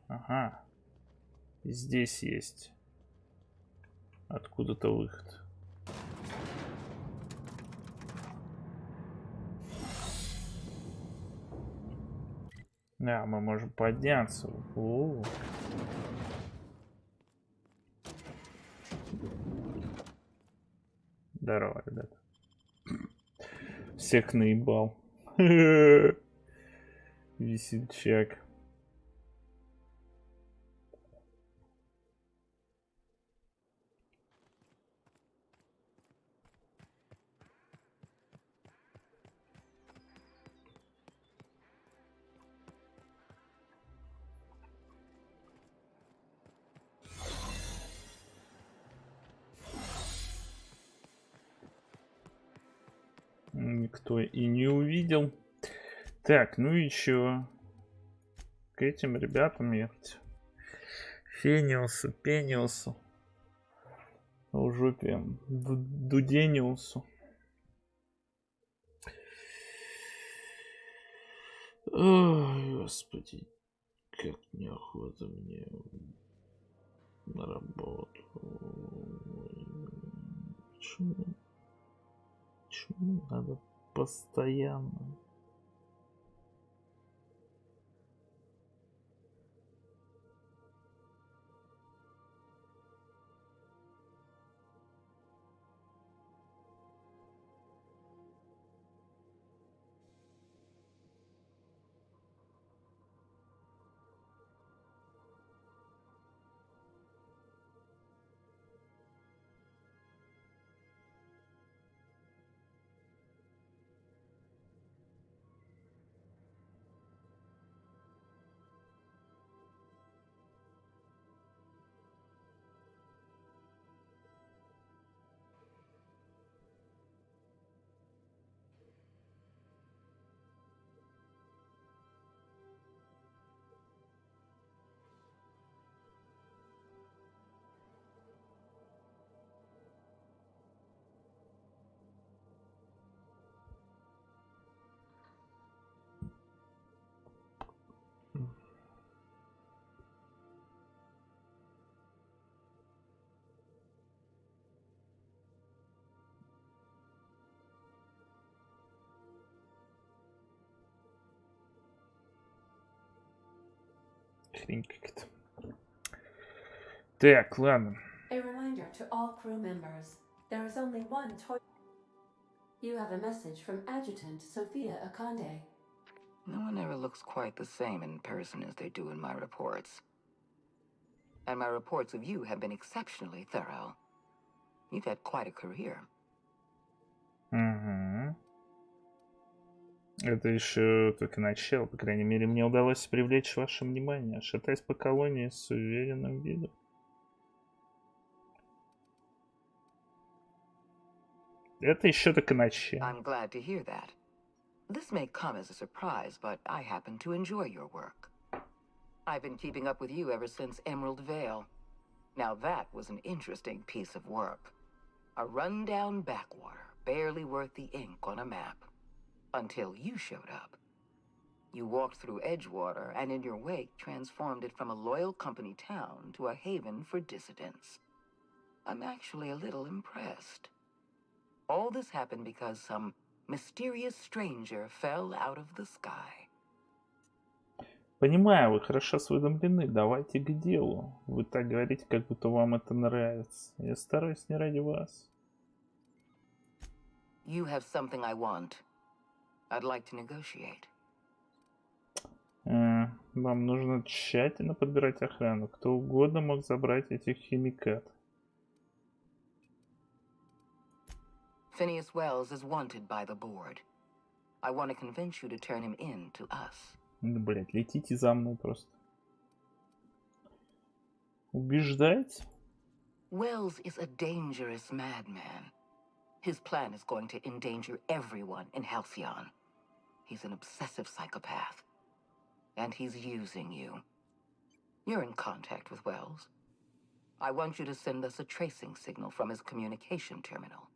Ага. И здесь есть. Откуда-то выход. Да, мы можем подняться. О-о-о. Здорово, ребята. Всех наебал. Весельчак. Никто и не увидел. Так, ну и чё? К этим ребятам ехать. Фениусу, Пениусу. В жопе. Дудениусу. Ой, господи. Как неохота мне на работу. Почему надо постоянно? Хрень как-то. Так, ладно. A reminder to all crew members. There is only one toilet. You have a message from Adjutant Sophia Akande. No one ever looks quite the same in person as they do in my reports. And my reports of you have been exceptionally thorough. You've had quite a career. Угу. Это еще только начало. По крайней мере, мне удалось привлечь ваше внимание. Шатаясь по колонии с уверенным видом. Это еще только начало. I'm glad to hear that. This may come as a surprise, but I happen to enjoy your work. I've been keeping up with you ever since Emerald Vale. Now that was an interesting piece of work. A rundown backwater, barely worth the ink on a map. Until you showed up. You walked through Edgewater and in your wake transformed it from a loyal company town to a haven for dissidents. I'm actually a little impressed. All this happened because some mysterious stranger fell out of the sky. Понимаю, вы хорошо осведомлены. Давайте к делу. Вы так говорите, как будто вам это нравится. Я стараюсь не ради вас. You have something I want. I'd like to negotiate. Вам нужно тщательно подбирать охрану. Кто угодно мог забрать этих химикат. Phineas Wells is wanted by the board. I want to convince you to turn him in to us. Блять, летите за мной просто. Убеждать? Wells is a dangerous madman. His plan is going to endanger everyone in Halcyon. He's an obsessive psychopath. And he's using you. You're in contact with Wells. I want you to send us a tracing signal from his communication terminal.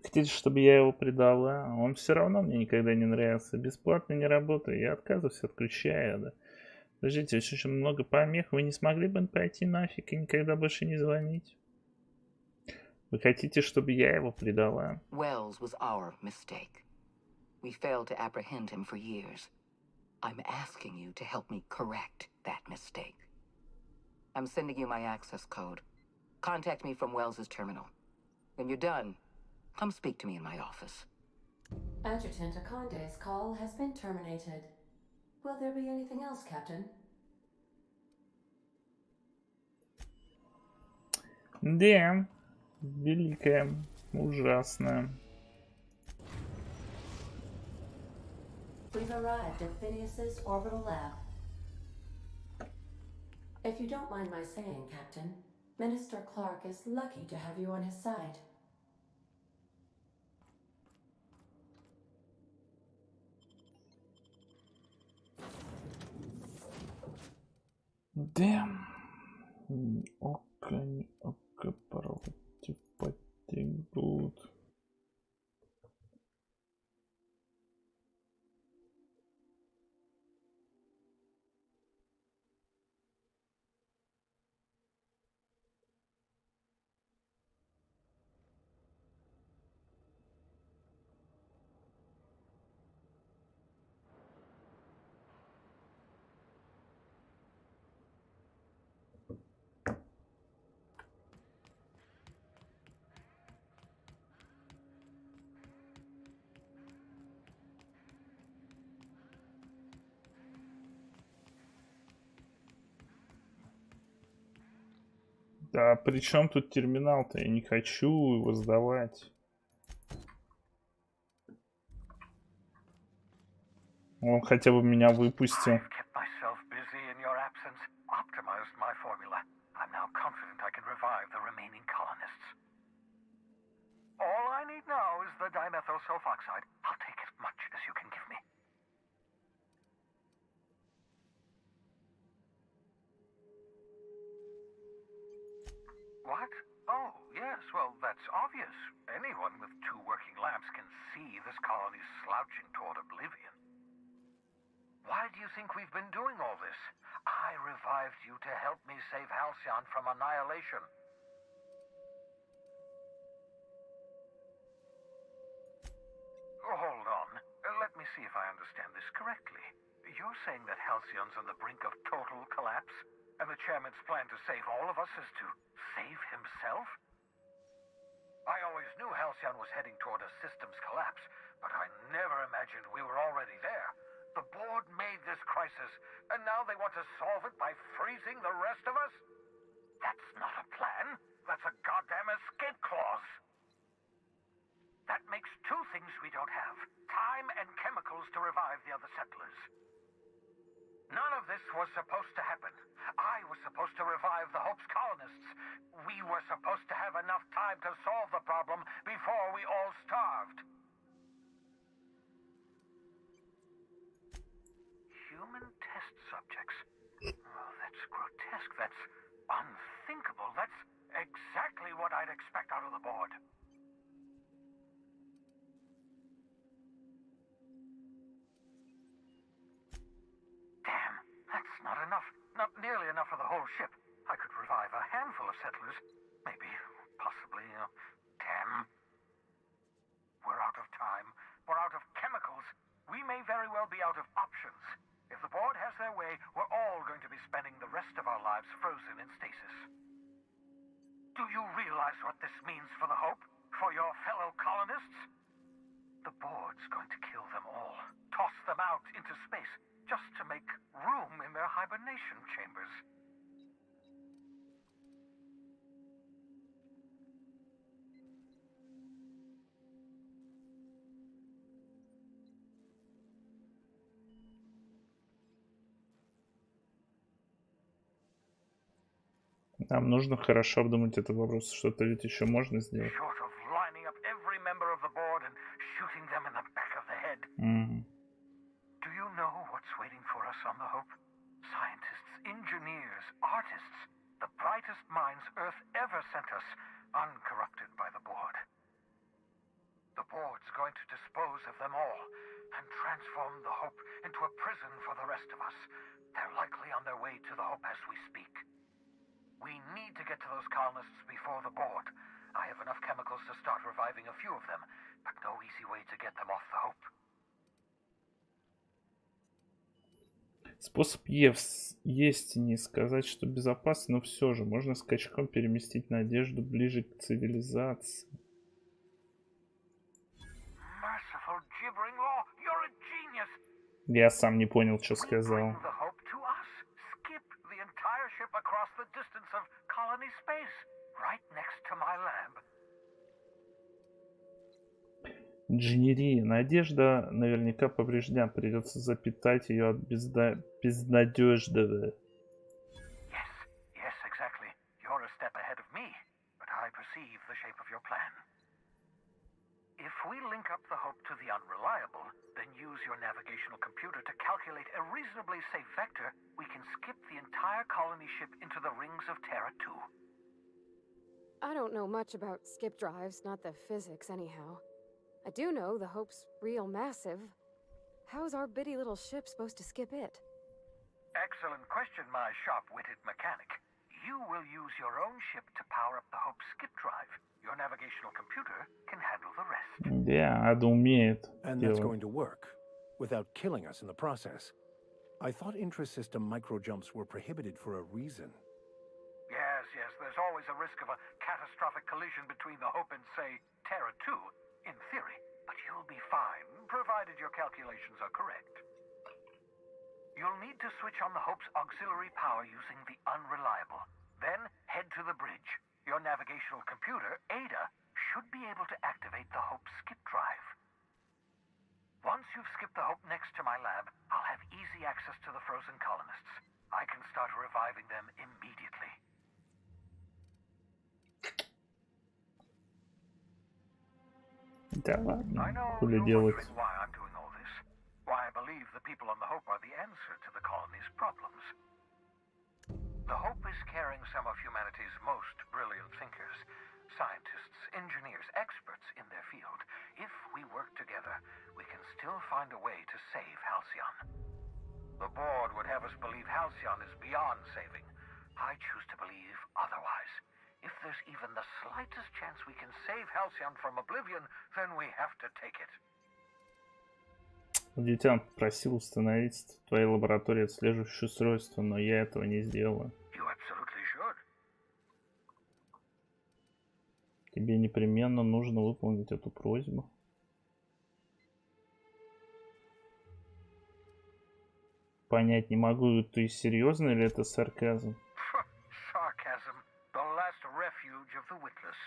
Хотите, чтобы я его предала? Он все равно мне никогда не нравился. Бесплатно не работаю. Я отказываюсь, отключаю. Да. Подождите, очень много помех. Вы не смогли бы пойти нафиг и никогда больше не звонить? Вы хотите, чтобы я его предала? Wells was our mistake. We failed to apprehend him for years. I'm asking you to help me correct that mistake. I'm sending you my access code. Contact me from Wells's terminal. When you're done, come speak to me in my office. Adjutant Akonde's call has been terminated. Will there be anything else, Captain? Да, великая, ужасная. We've arrived at Phineas's orbital lab. If you don't mind my saying, Captain, Minister Clark is lucky to have you on his side. Damn. Ока, против потягут. Да при чем тут терминал-то? Я не хочу его сдавать. Он хотя бы меня выпустил. What? Oh, yes, well, that's obvious. Anyone with two working labs can see this colony's slouching toward oblivion. Why do you think we've been doing all this? I revived you to help me save Halcyon from annihilation. Hold on. Let me see if I understand this correctly. You're saying that Halcyon's on the brink of total collapse? And the chairman's plan to save all of us is to save himself? I always knew Halcyon was heading toward a systems collapse, but I never imagined we were already there. The board made this crisis, and now they want to solve it by freezing the rest of us? That's not a plan. That's a goddamn escape clause. That makes two things we don't have: time and chemicals to revive the other settlers. None of this was supposed to happen. I was supposed to revive the Hope's colonists. We were supposed to have enough time to solve the problem before we all starved. Human test subjects. Oh, that's grotesque. That's unthinkable. That's exactly what I'd expect out of the board. Damn, that's not enough. Not nearly enough for the whole ship. I could revive a handful of settlers. Maybe, possibly, damn. We're out of time. We're out of chemicals. We may very well be out of options. If the board has their way, we're all going to be spending the rest of our lives frozen in stasis. Do you realize what this means for the Hope? for your fellow colonists? The board's going to kill them all, toss them out into space, just to make room in their hibernation chambers. Нам нужно хорошо обдумать этот вопрос. Что-то ведь еще можно сделать. Short of lining up every member of the board and shooting them in the back of the head. Do you know what's waiting for us on the Hope? Scientists, engineers, artists, the brightest minds Earth ever sent us, uncorrupted by the board. The board's going to dispose of them all and transform the Hope into a prison for the rest of us. They're likely on their way to the Hope as we speak. We need to get to those colonists before the board. I have enough chemicals to start reviving a few of them, but no easy way to get them off the Hope. Способ есть не сказать, что безопасно, но все же можно скачком переместить надежду ближе к цивилизации. Merciful gibbering law, you're a genius. Я сам не понял, что сказал. The Hope to us. Skip the entire ship across the distance of colony space, right next to my lab. Инженерия. Надежда наверняка повреждена. Придется запитать ее от безнадежного. Yes, exactly. You're a step ahead of me, but I perceive the shape of your plan. If we link up the Hope to the Unreliable, then use your navigational computer to calculate a reasonably safe vector, we can skip the entire colony ship into the rings of Terra 2. I don't know much about skip drives, not the physics anyhow. I do know the Hope's real massive. How's our bitty little ship supposed to skip it? Excellent question, my sharp-witted mechanic. You will use your own ship to power up the Hope's skip drive. Your navigational computer can handle the rest. Да, Ада умеет. And that's going to work, without killing us in the process. I thought intra-system microjumps were prohibited for a reason. Yes, there's always a risk of a catastrophic collision between the Hope and, say, Terra 2, in theory. But you'll be fine, provided your calculations are correct. You'll need to switch on the Hope's auxiliary power using the Unreliable. Then head to the bridge. Your navigational computer, Ada, should be able to activate the Hope's skip drive. Once you've skipped the Hope next to my lab, I'll have easy access to the frozen colonists. I can start reviving them immediately. Да ладно, хули делать. Why I'm doing all this. Why I believe the people on the Hope are the answer to the colony's problems. The Hope is carrying some of humanity's most brilliant thinkers, scientists, engineers, experts in their field. If we work together, we can still find a way to save Halcyon. The board would have us believe Halcyon is beyond saving. I choose to believe otherwise. If there's even the slightest chance we can save Halcyon from oblivion, then we have to take it. Дитя просил установить в твоей лаборатории отслеживающее устройство, но я этого не сделаю. Тебе непременно нужно выполнить эту просьбу. Понять не могу, ты серьезно или это сарказм? Sarcasm, the last refuge of the witless.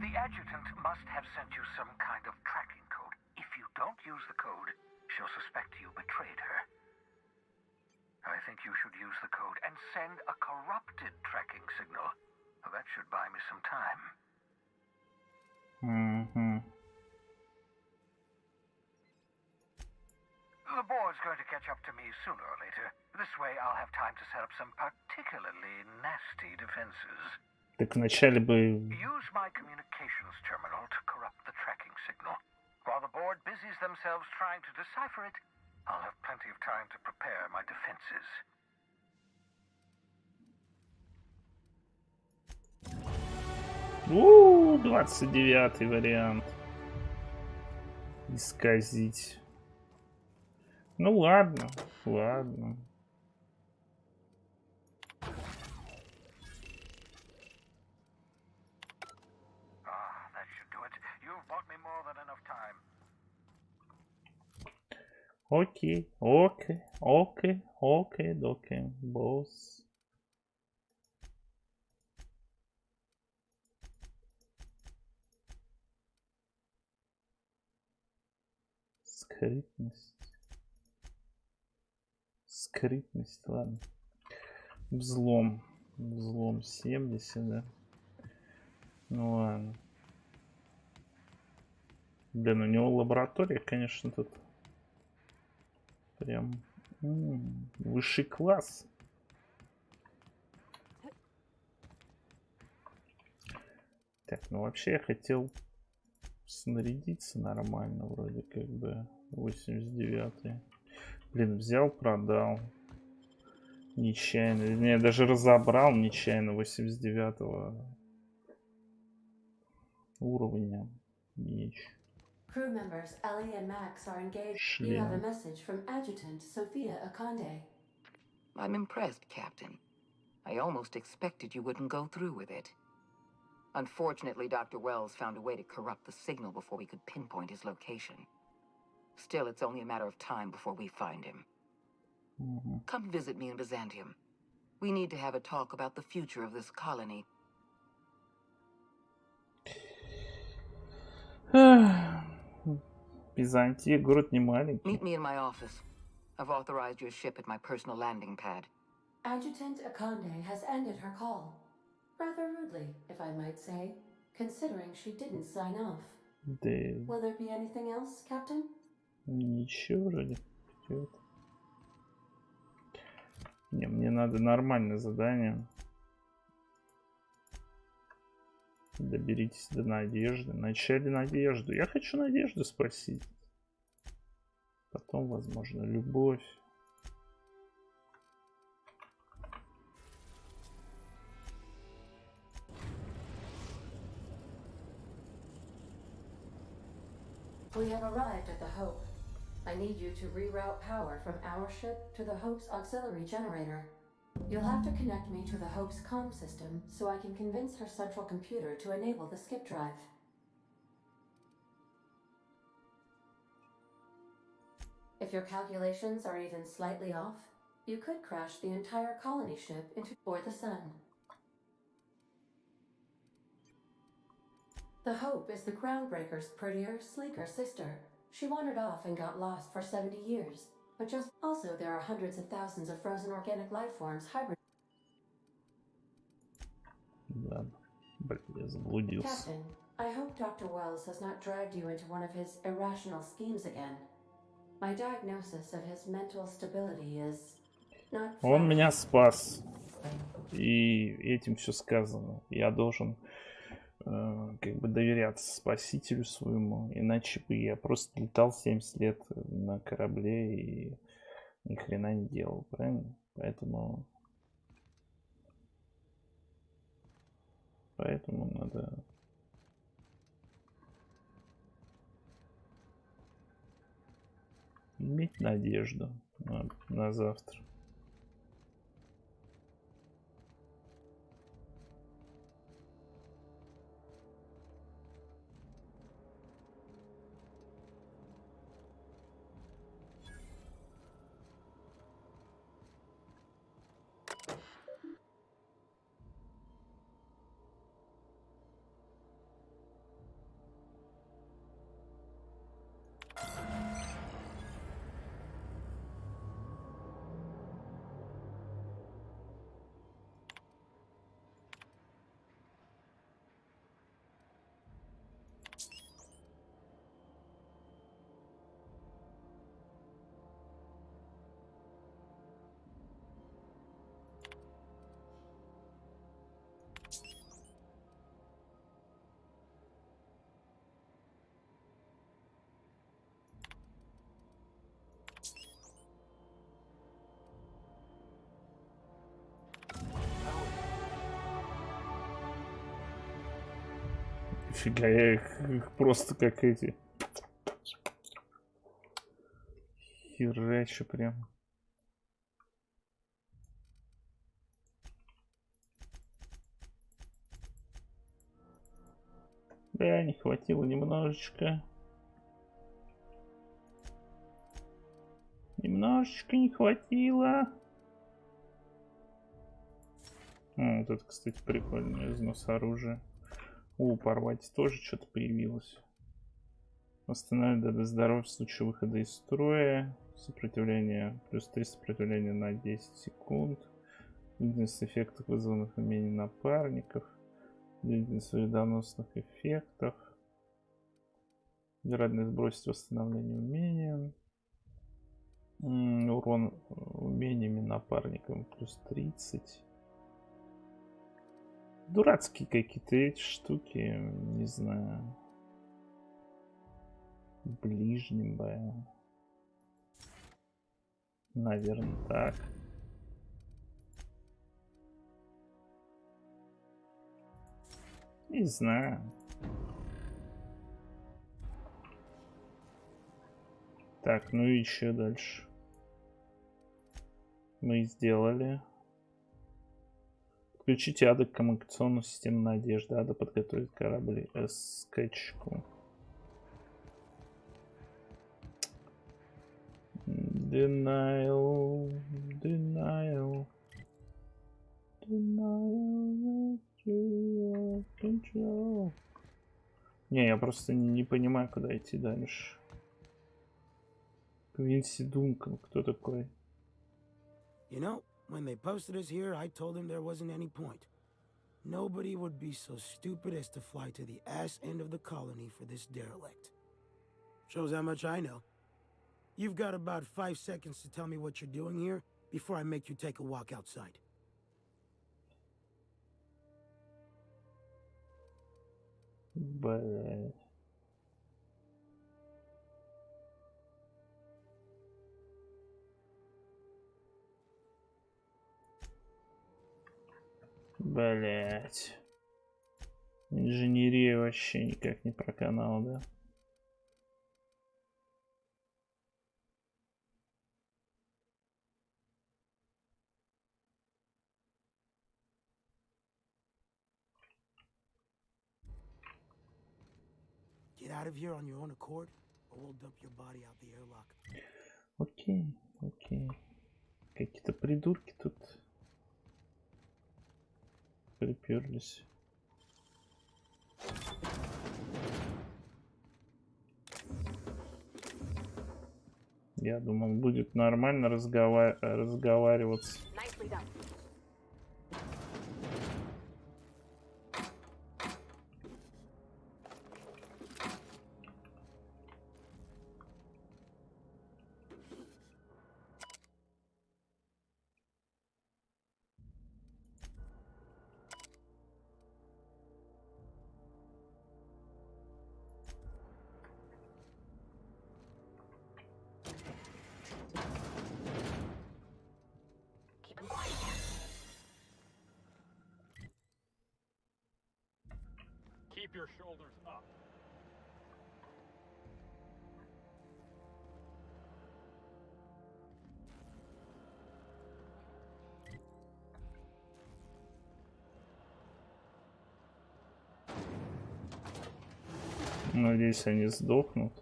The adjutant must have sent you some kind of tracking code. If you don't use the code, she'll suspect you betrayed her. I think you should use the code and send a corrupted tracking signal. That should buy me some time. The board's going to catch up to me sooner or later. This way I'll have time to set up some particularly nasty defenses. Так вначале бы... Use my communications terminal to corrupt the tracking signal. While the board busies themselves trying to decipher it, I'll have plenty of time to prepare my defenses. 29-й вариант. Исказить. Ну ладно, ладно. Окей, доки, босс. Скрытность, ладно. Взлом 70, да. Ну ладно. Блин, у него лаборатория, конечно, тут прям высший класс. Так, ну вообще я хотел снарядиться нормально, вроде как бы 89-й. Блин, взял, продал. Нечаянно. Я даже разобрал нечаянно 89-го уровня. Меч. Crew members Ellie and Max are engaged. You have a Шлем. message from Adjutant Sophia Akande. I'm impressed, Captain. I almost expected you wouldn't go through with it. Unfortunately, Dr. Wells found a way to corrupt the signal before we could pinpoint his location. Still, it's only a matter of time before we find him. Come visit me in Byzantium. We need to have a talk about the future of this colony. Византия, город не маленький. Meet me in my office. I've authorized your ship at my personal landing pad. Adjutant Akande has ended her call. Rather rudely, if I might say, considering she didn't sign off. Да. Will there be anything else, Captain? Ничего вроде. Не, мне надо нормальное задание. Доберитесь до Надежды. Вначале Надежду. Я хочу Надежду спросить. Потом, возможно, любовь. We have arrived at the Hope. I need you to reroute power from our ship to the Hope's auxiliary generator. You'll have to connect me to the Hope's comm system so I can convince her central computer to enable the skip drive. If your calculations are even slightly off, you could crash the entire colony ship into or the sun. The Hope is the Groundbreaker's prettier, sleeker sister. She wandered off and got lost for 70 years. But just also there are hundreds of thousands of frozen organic life forms hybrid. Да, блин, я заблудился. Captain, I hope Dr. Wells has not dragged you into one of his irrational schemes again. My diagnosis of his mental stability is not. Он меня спас. И этим все сказано. Я должен как бы доверяться спасителю своему, иначе бы я просто летал 70 лет на корабле и ни хрена не делал, правильно? Поэтому надо иметь надежду на завтра. Фига, я их просто как эти херачу прям. Да, не хватило немножечко. немножечко не хватило. О, вот это, кстати, прикольно. Износ оружия. Порвать тоже что-то появилось. Восстанавливает до здоровья в случае выхода из строя. Сопротивление. Плюс 3 сопротивления на 10 секунд. Длительность эффектов, вызванных умением напарников. Длительность вредоносных эффектов. Вероятность сбросить восстановление умения. Урон умениями напарникам плюс 30. Дурацкие какие-то эти штуки, не знаю. Ближним боем. Наверное, так. Не знаю. Так, ну и еще дальше. Мы сделали. Включите ада коммуникационную систему надежды. Ада подготовить корабль скачку. Denial. Не, я просто не понимаю, куда идти дальше. Квинси Дункан, кто такой? You know, when they posted us here, I told them there wasn't any point. Nobody would be so stupid as to fly to the ass end of the colony for this derelict. Shows how much I know. You've got about 5 seconds to tell me what you're doing here before I make you take a walk outside. Блядь. Блять. Инженерия вообще никак не проканала, да? Get out of here on your own accord, or we'll dump your body out the airlock. Окей, окей. Какие-то придурки тут приперлись. Я думал, будет нормально разговариваться. Keep your shoulders up. Надеюсь, они сдохнут.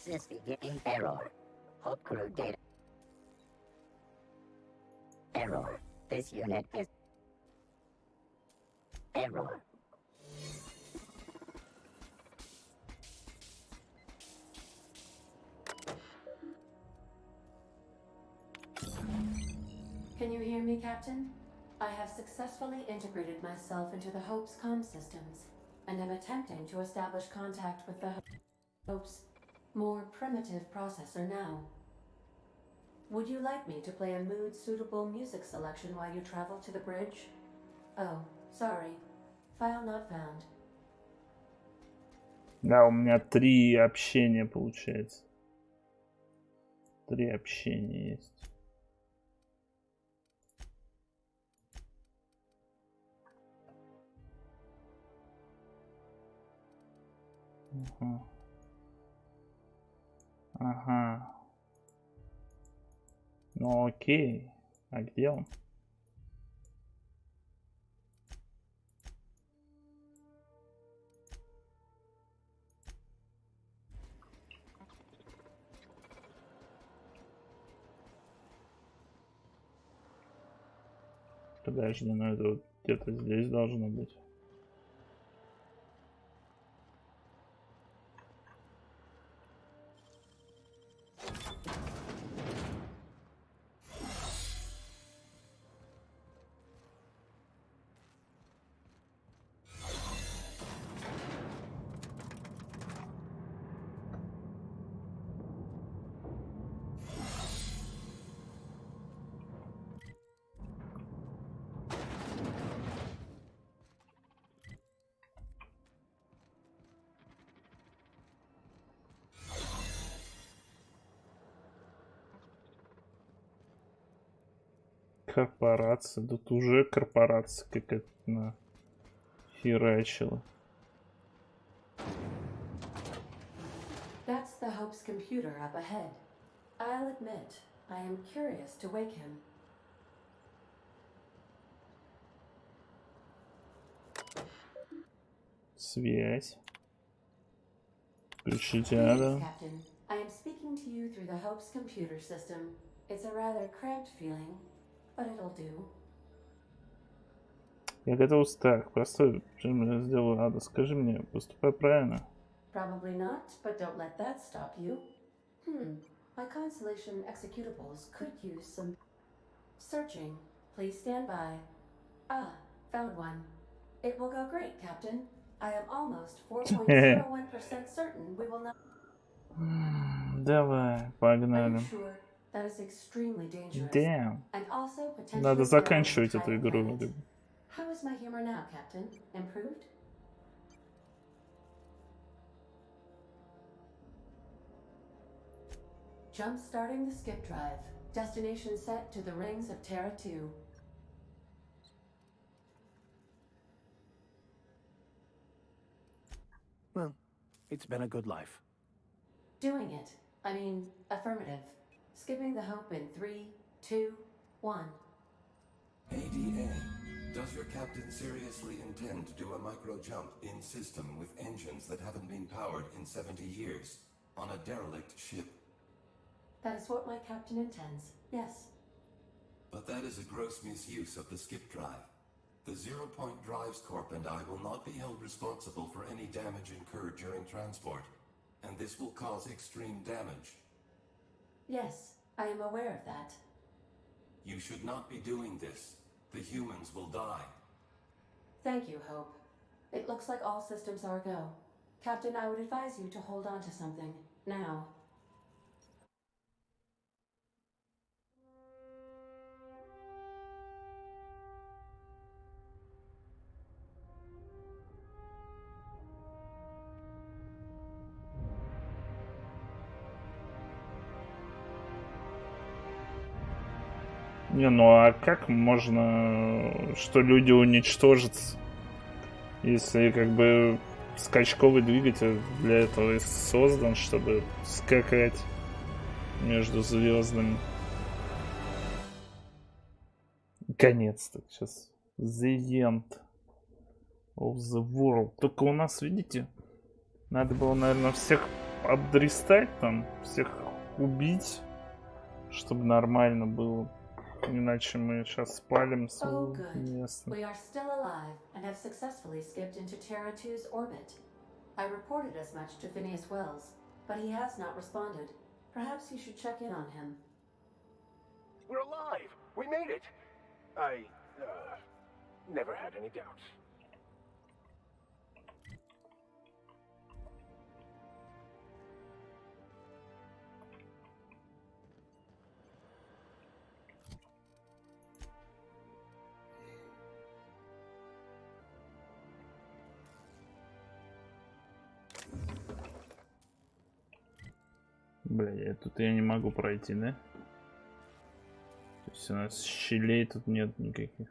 System giving error. Hub crew data. Error. This unit is error. Can you hear me, Captain? I have successfully integrated myself into the Hope's comm systems, and am attempting to establish contact with the Hope's more primitive processor now. Would you like me to play a mood-suitable music selection while you travel to the bridge? Oh, sorry. File not found. Да, у меня 3 общения получается. 3 общения есть. Ага. Ага. Ну окей. А где он? Подожди, ну это вот где-то здесь должно быть. Корпорация. Тут уже корпорация какая-то нахерачила. That's the Hope's computer up ahead. I'll admit, I am curious to wake him. Связь. Включите Ада. Captain, I am speaking to you through the Hope's computer system. It's a rather cramped feeling, but it'll do. Я готов так. Простой, чем я сделаю Ада. Скажи мне, поступай правильно. Probably not, but don't let that stop you. My Constellation executables could use some searching. Please stand by. Ah, found one. It will go great, Captain. I am almost 4.01% certain we will not. Давай, погнали. That is extremely dangerous. Damn. And also potentially. Надо заканчивать эту игру. How is my humor now, Captain? Improved? Jump starting the skip drive. Destination set to the rings of Terra 2. Well, it's been a good life. Doing it. I mean, affirmative. Skipping the Hope in 3, 2, 1. ADA, does your captain seriously intend to do a micro jump in system with engines that haven't been powered in 70 years on a derelict ship? That is what my captain intends, yes. But that is a gross misuse of the skip drive. The Zero Point Drives Corp and I will not be held responsible for any damage incurred during transport, and this will cause extreme damage. Yes, I am aware of that. You should not be doing this. The humans will die. Thank you, Hope. It looks like all systems are go. Captain, I would advise you to hold on to something, now. Не, ну а как можно, что люди уничтожатся, если как бы скачковый двигатель для этого и создан, чтобы скакать между звездами. Наконец-то, сейчас The End of the World. Только у нас, видите, надо было, наверное, всех обдристать там, всех убить, чтобы нормально было. Иначе мы сейчас спалим свое место. We are still alive and have successfully skipped into Terra 2's orbit. I reported as much to Phineas Wells, but he has not responded. Perhaps you should check in on him. We're alive! We made it! I, never had any doubts. Бля, тут я не могу пройти, да? То есть у нас щелей тут нет никаких.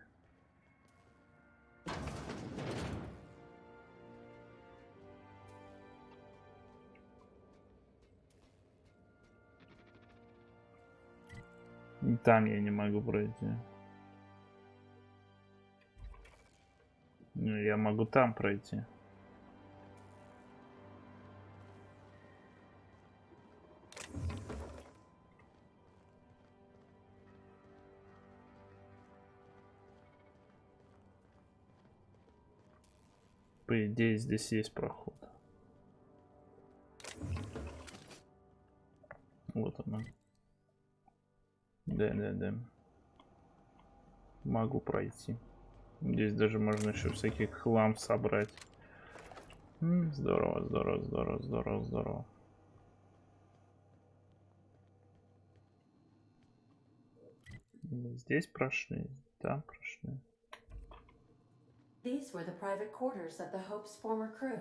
И там я не могу пройти. Ну, я могу там пройти. По идее, здесь есть проход. Вот она. Да. Могу пройти. Здесь даже можно еще всяких хлам собрать. Здорово. Здесь прошли, там прошли. These were the private quarters of the Hope's former crew.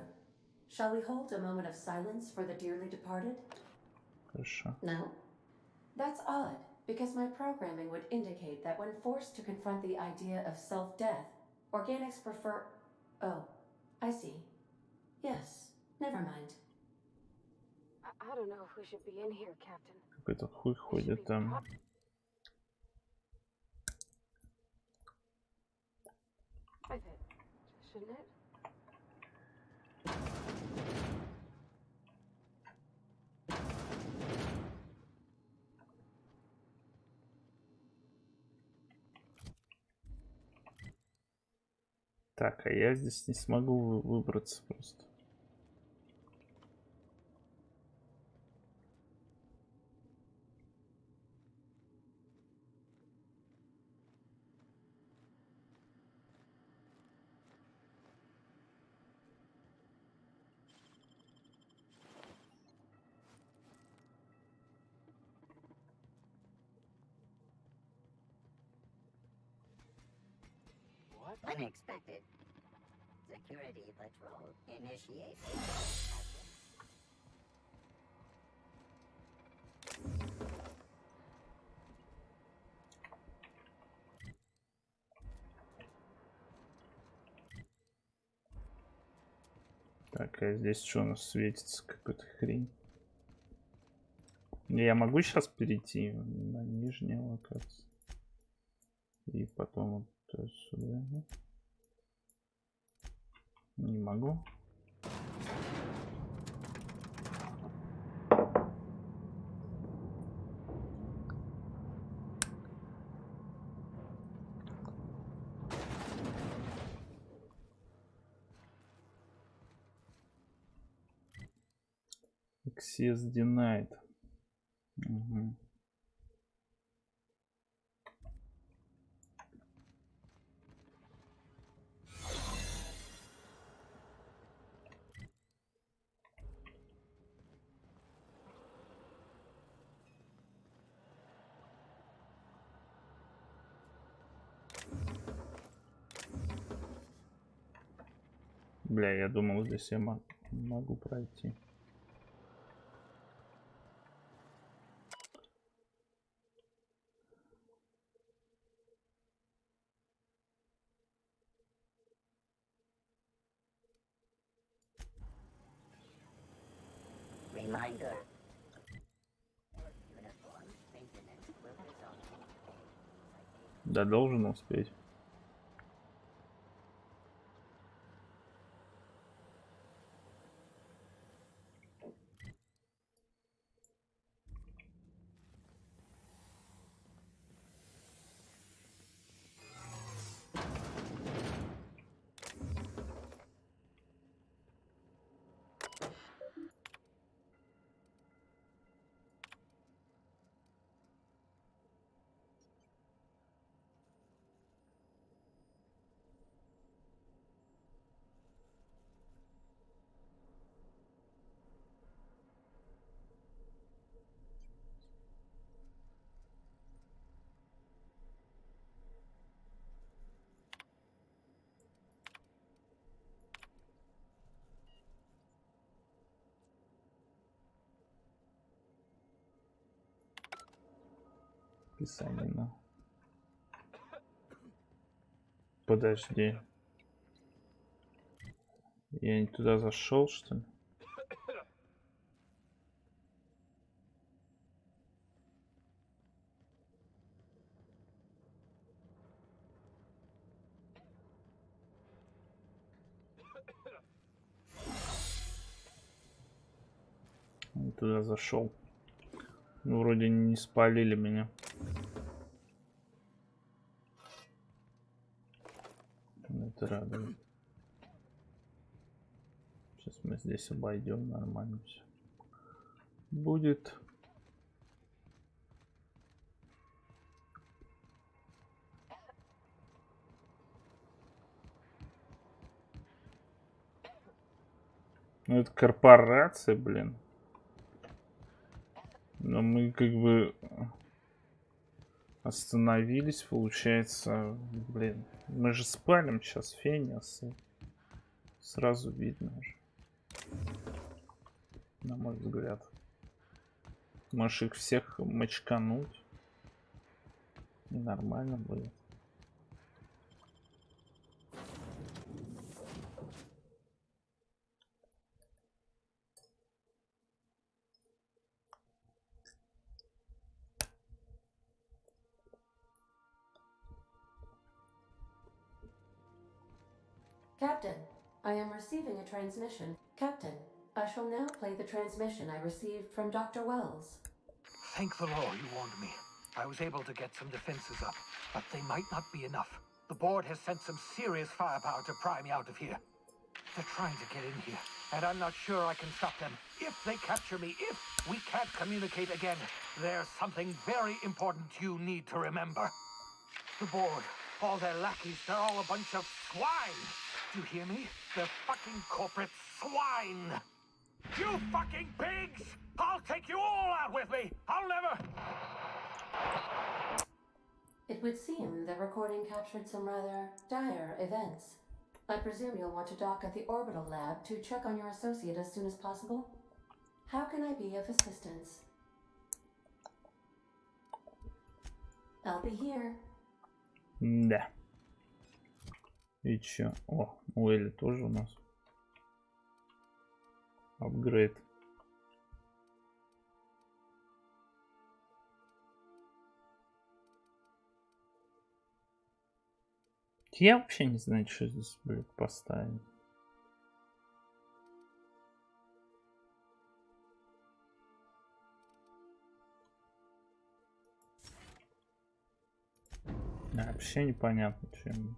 Shall we hold a moment of silence for the dearly departed? Хорошо. No? That's odd, because my programming would indicate that when forced to confront the idea of self-death, organics prefer... Oh, I see. Yes, never mind. I don't know if we should be in here, Captain. Какой-то хуй ходит там. I think, shouldn't it? Так, а я здесь не смогу выбраться просто. Unexpected. Security patrol initiated. Так, а здесь что у нас светится? Какая-то хрень. Я могу сейчас перейти на нижнюю локацию. И потом вот сюда. Не могу. Access denied. Угу. Бля, я думал, здесь я могу пройти. Reminder. Да, должен успеть. Писанина. Подожди. Я не туда зашел, что ли? Не туда зашел. Ну, вроде не спалили меня. Это радует. Сейчас мы здесь обойдем, нормально все будет. Ну, это корпорация, блин. Но мы как бы остановились, получается. Блин, мы же спалим сейчас Фениаса. Сразу видно же. На мой взгляд. Можешь их всех мочкануть. И нормально будет. Captain, I am receiving a transmission. Captain, I shall now play the transmission I received from Dr. Wells. Thank the Lord you warned me. I was able to get some defenses up, but they might not be enough. The board has sent some serious firepower to pry me out of here. They're trying to get in here, and I'm not sure I can stop them. If they capture me, if we can't communicate again, there's something very important you need to remember. The board, all their lackeys, they're all a bunch of swine. Do you hear me? They're fucking corporate swine. You fucking pigs! I'll take you all out with me! I'll never... It would seem the recording captured some rather dire events. I presume you'll want to dock at the orbital lab to check on your associate as soon as possible. How can I be of assistance? I'll be here. Да. И чё? О, у Элли тоже у нас. Апгрейд. Я вообще не знаю, что здесь, блядь, поставить. Вообще непонятно, чем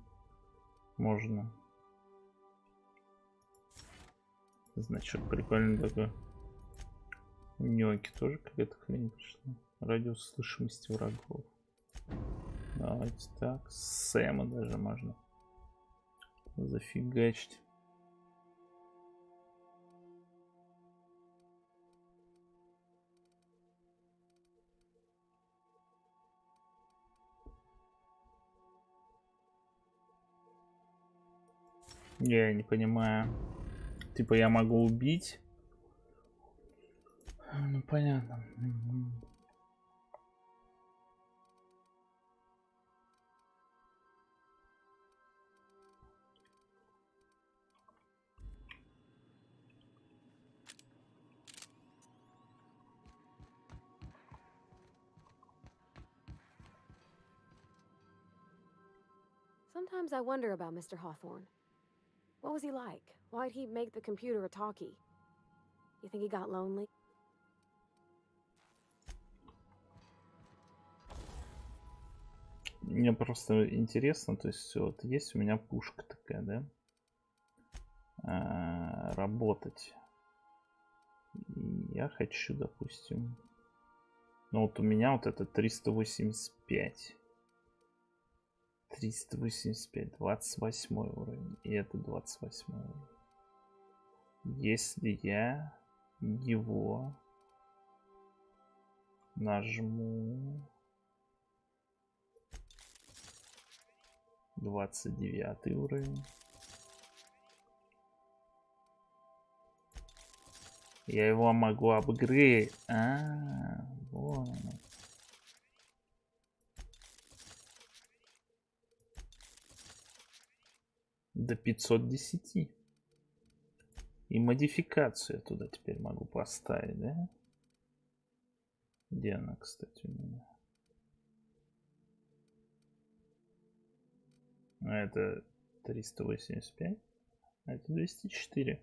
можно. Значок прикольный такой. У Нёки тоже какая-то хрень пришла. Радиус слышимости врагов. Давайте так. Сэма даже можно зафигачить. Я не понимаю. Типа я могу убить. Ну понятно. Sometimes I wonder about Mr. Hawthorne. What was he like? Why'd he make the computer a talkie? You think he got lonely? Мне просто интересно, то есть вот есть у меня пушка такая, да? Работать. И я хочу, допустим, ну вот у меня вот это 385. 385, 28 уровень. И это 28 уровень. Если я его нажму 29 уровень, я его могу апгрейдить. Вот. до 510. И модификацию я туда теперь могу поставить, да? Где она, кстати, у меня? А это 385, а это 204.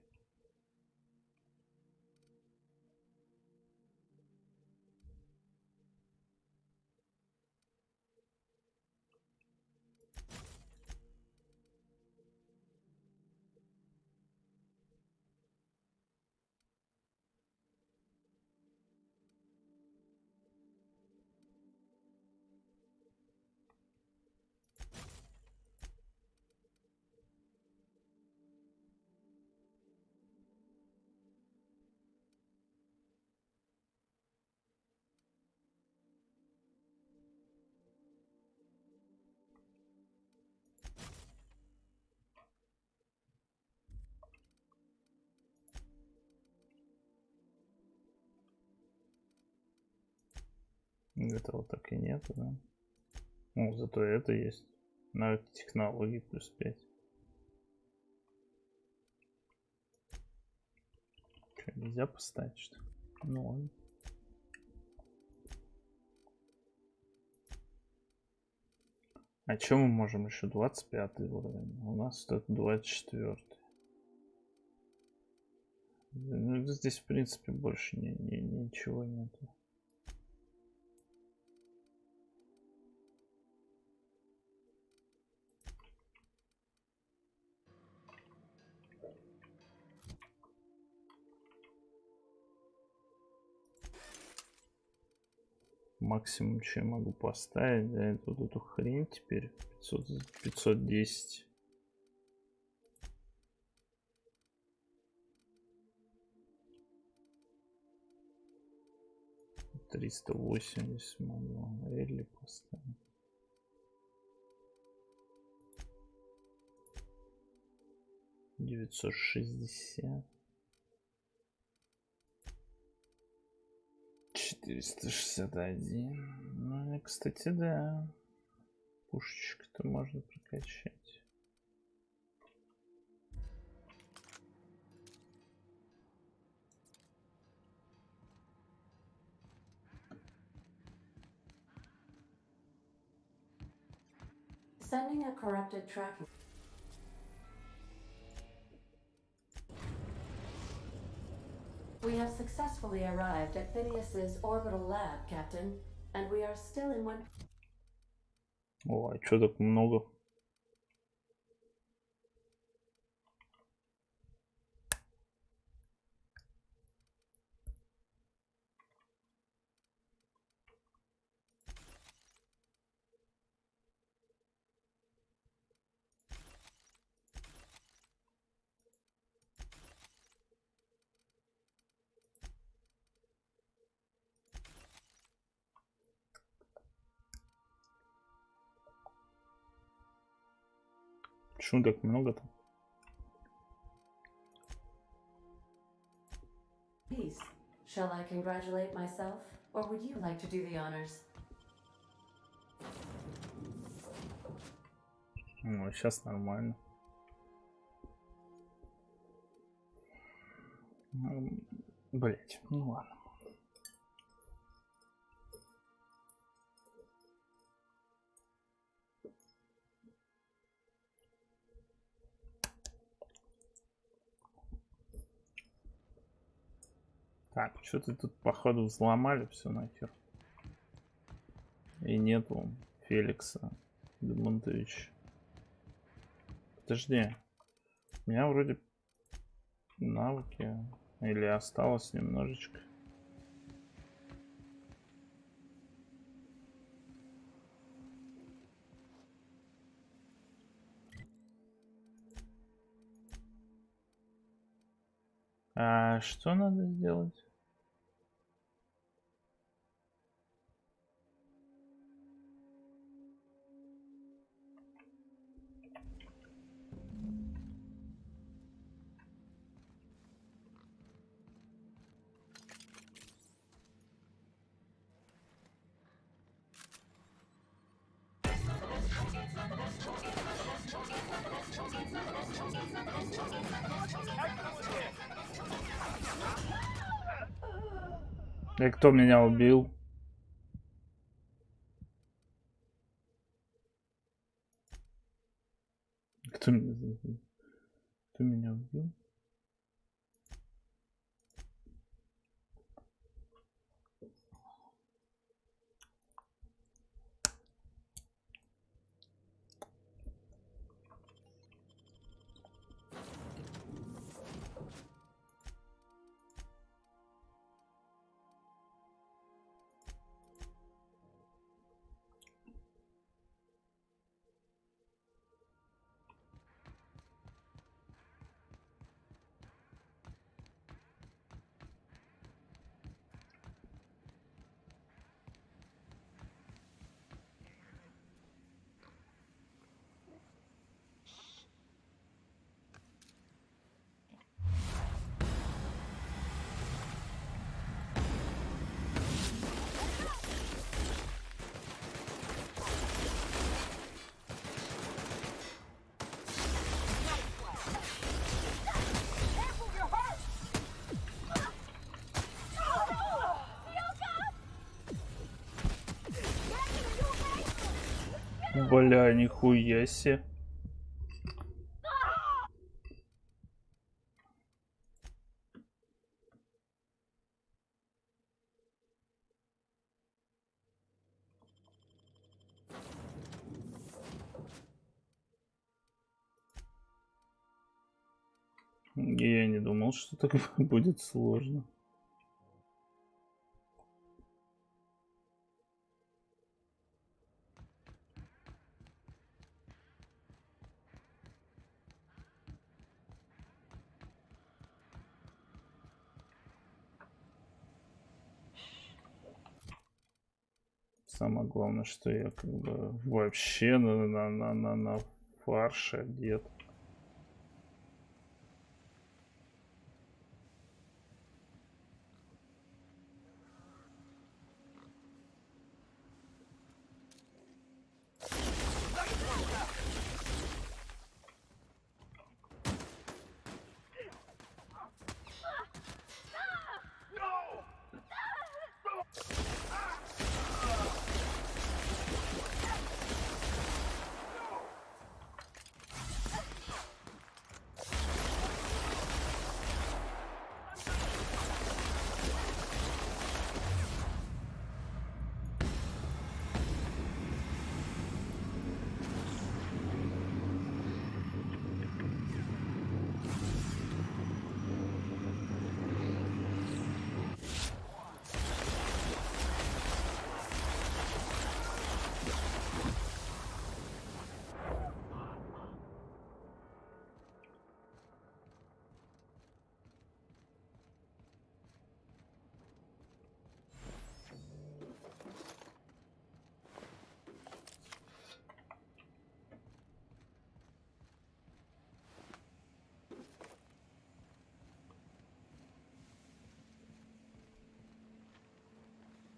Этого так и нет, да? Ну, зато это есть. На технологии плюс 5. Что, нельзя поставить, что ли? Ну ладно. А что мы можем еще? 25 уровень. У нас тут 24. Ну, здесь, в принципе, больше ничего нету. Максимум, что я могу поставить, да, это вот эту хрень теперь 510. $380 могу. Элли поставить. $960. 461. Ну, кстати, да. Пушечку-то можно прокачать. Sending a corrupted tracking. We have successfully arrived at Phineas's orbital lab, Captain, and we are still in one. О, а чё так много? Почему так много-то? Peace. Shall I congratulate myself, or would you like to do the honors? Ну, сейчас нормально. Блять, ну ладно. Так, что-то тут походу взломали все нахер. И нету Феликса Демонтовича. Подожди. У меня вроде навыки. Или осталось немножечко. А что надо сделать? И кто меня убил? Кто меня убил? Бля, нихуя себе. Я не думал, что так будет сложно. Самое главное, что я как бы вообще на фарше одет.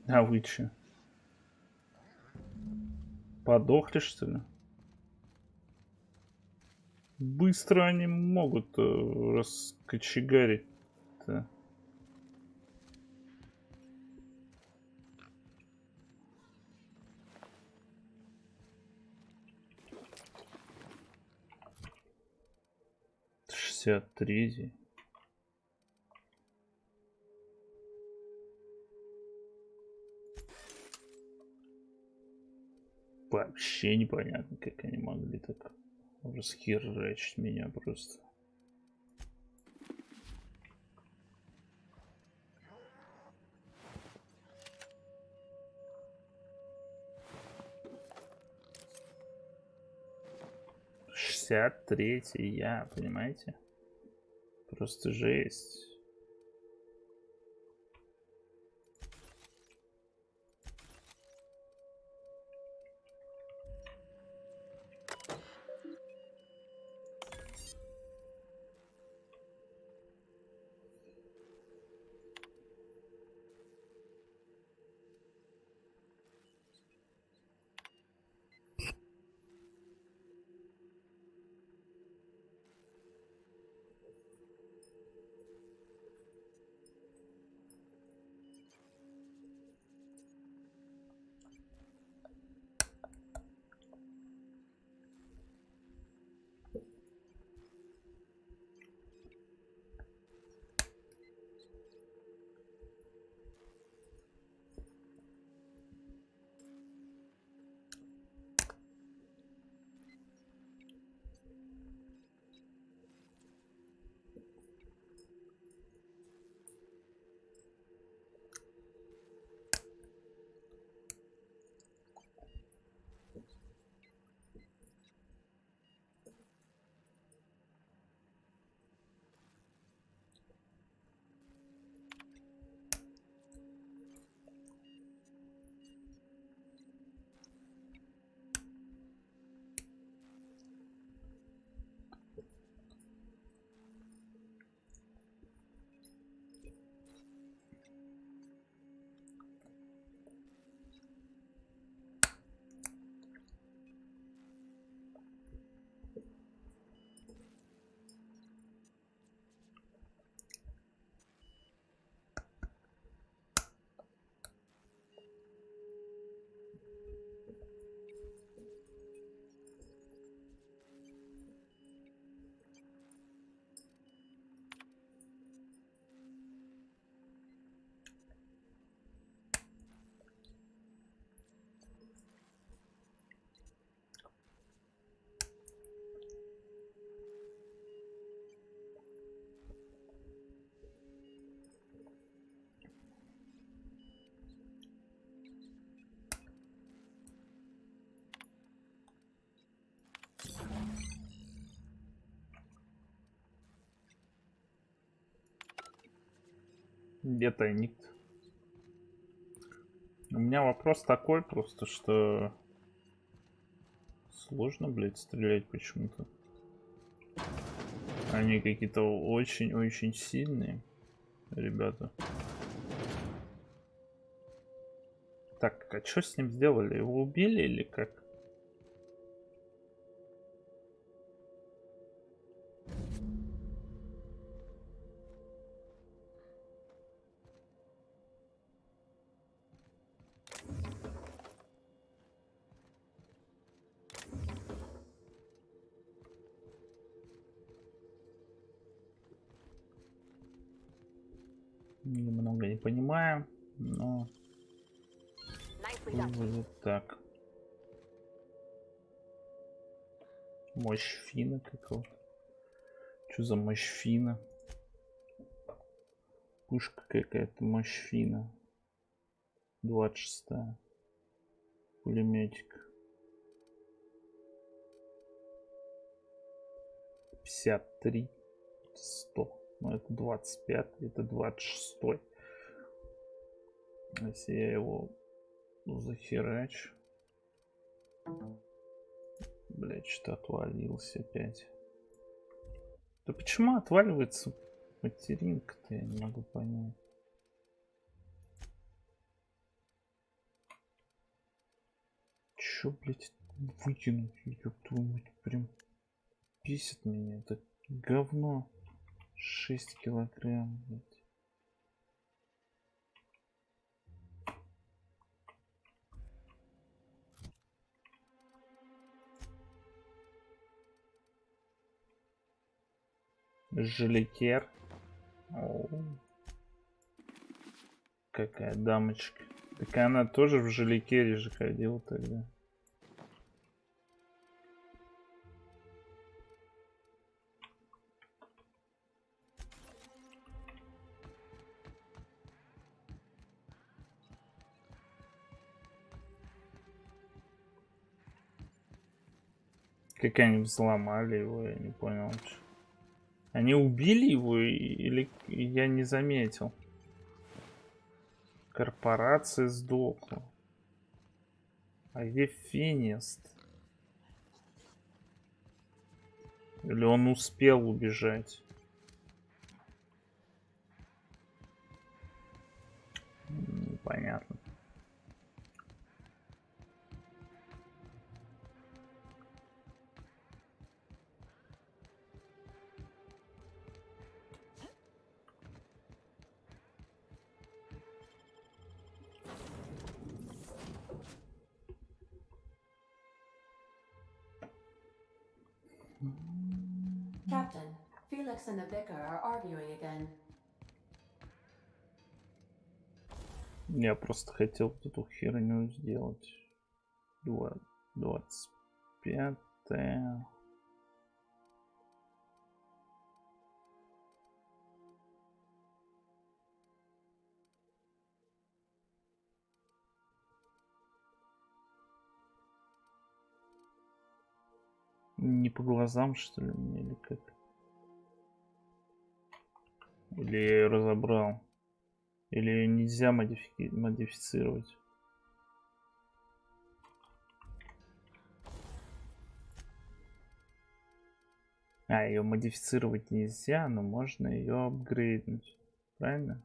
А вы че? Подохли, что ли? Быстро они могут раскочегарить-то. Шестьдесят третий. Вообще непонятно, как они могли так расхерачить меня просто. Шестьдесят третий я, понимаете? Просто жесть. Где тайник? У меня вопрос такой просто, что сложно, блядь, стрелять почему-то. Они какие-то очень-очень сильные, ребята. Так, а что с ним сделали? Его убили или как? Немного не понимаю, но выглядит так. Мощь фина какого-то. Что за мощь фина? Пушка какая-то, мощь фина. 26-я. Пулеметик. 53. 100. Ну это 25, это 26. Если я его захерачу. Блять, что-то отвалился опять. Да почему отваливается материнка-то, я не могу понять. Чё, блять, выкинуть? Ёб твою мать, прям бесит меня это говно. 6 килограмм, блядь. Жилетер. Оу. Какая дамочка. Так она тоже в жиликере же ходила тогда. Как они взломали его, я не понял. Они убили его или я не заметил? Корпорация сдохла. А где Финист? Или он успел убежать? Непонятно. Captain, Felix and the vicar are arguing again. Я просто хотел вот эту херню сделать. 25-е. Не по глазам, что ли, мне, или как? Или я ее разобрал? Или ее нельзя модифицировать? А, ее модифицировать нельзя, но можно ее апгрейднуть. Правильно?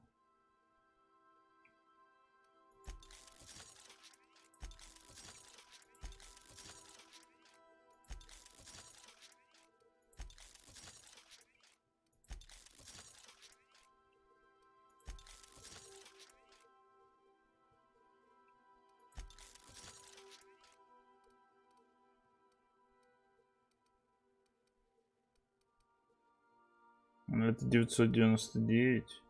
Это 999.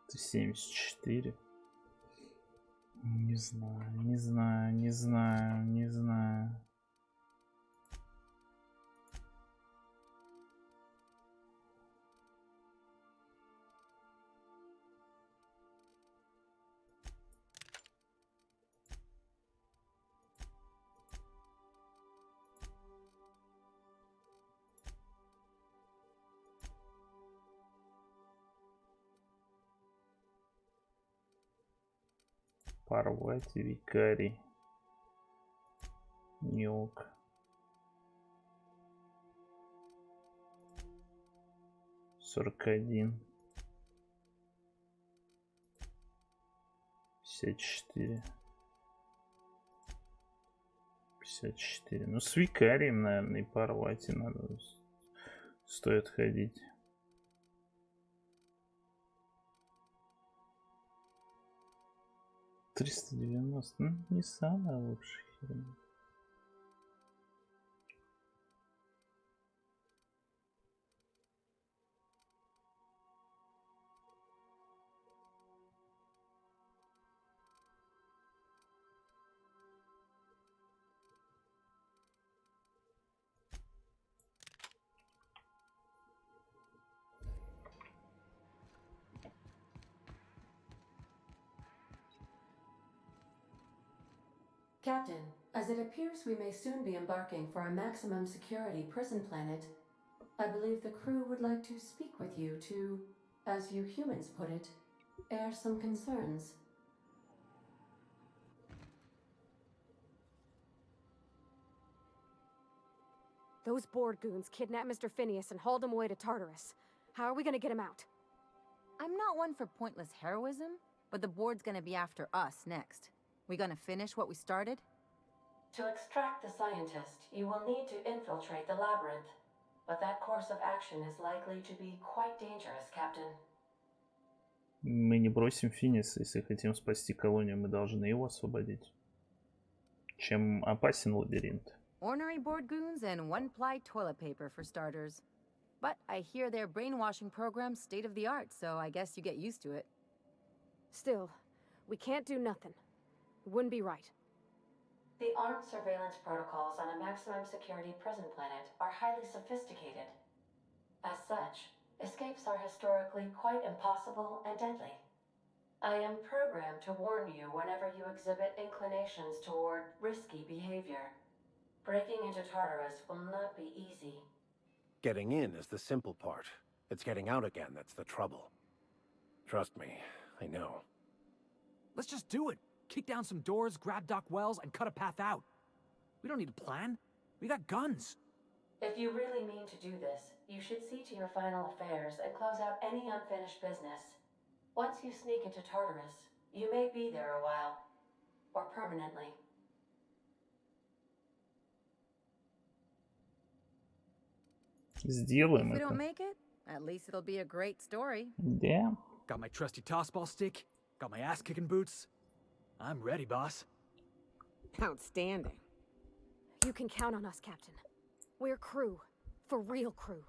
Это 74. Не знаю, не знаю, не знаю, не знаю. Парвати, викарий. Нёк. Сорок 54. 54. Ну, с викарием, наверное, и Парвати надо. Стоит ходить. $390. Ну, не самая лучшая херня. Captain, as it appears we may soon be embarking for a maximum security prison planet, I believe the crew would like to speak with you to, as you humans put it, air some concerns. Those board goons kidnapped Mr. Phineas and hauled him away to Tartarus. How are we gonna get him out? I'm not one for pointless heroism, but the board's gonna be after us next. We gonna finish what we started? To extract the scientist, you will need to infiltrate the labyrinth. But that course of action is likely to be quite dangerous, Captain. Мы не бросим Финиса. Если хотим спасти колонию, мы должны его освободить. Чем опасен лабиринт? Ornery board goons and one-ply toilet paper for starters. But I hear their brainwashing program's state-of-the-art, so I guess you get used to it. Still, we can't do nothing. It wouldn't be right. The armed surveillance protocols on a maximum security prison planet are highly sophisticated. As such, escapes are historically quite impossible and deadly. I am programmed to warn you whenever you exhibit inclinations toward risky behavior. Breaking into Tartarus will not be easy. Getting in is the simple part. It's getting out again that's the trouble. Trust me, I know. Let's just do it. Kick down some doors, grab Doc Wells, and cut a path out. We don't need a plan. We got guns. If you really mean to do this, you should see to your final affairs and close out any unfinished business. Once you sneak into Tartarus, you may be there a while. Or permanently. Сделаем If we это. don't make it, at least it'll be a great story. Да. Got my trusty tossball stick, got my ass-kicking boots. I'm ready, boss. Outstanding. You can count on us, Captain. We're crew. For real crew.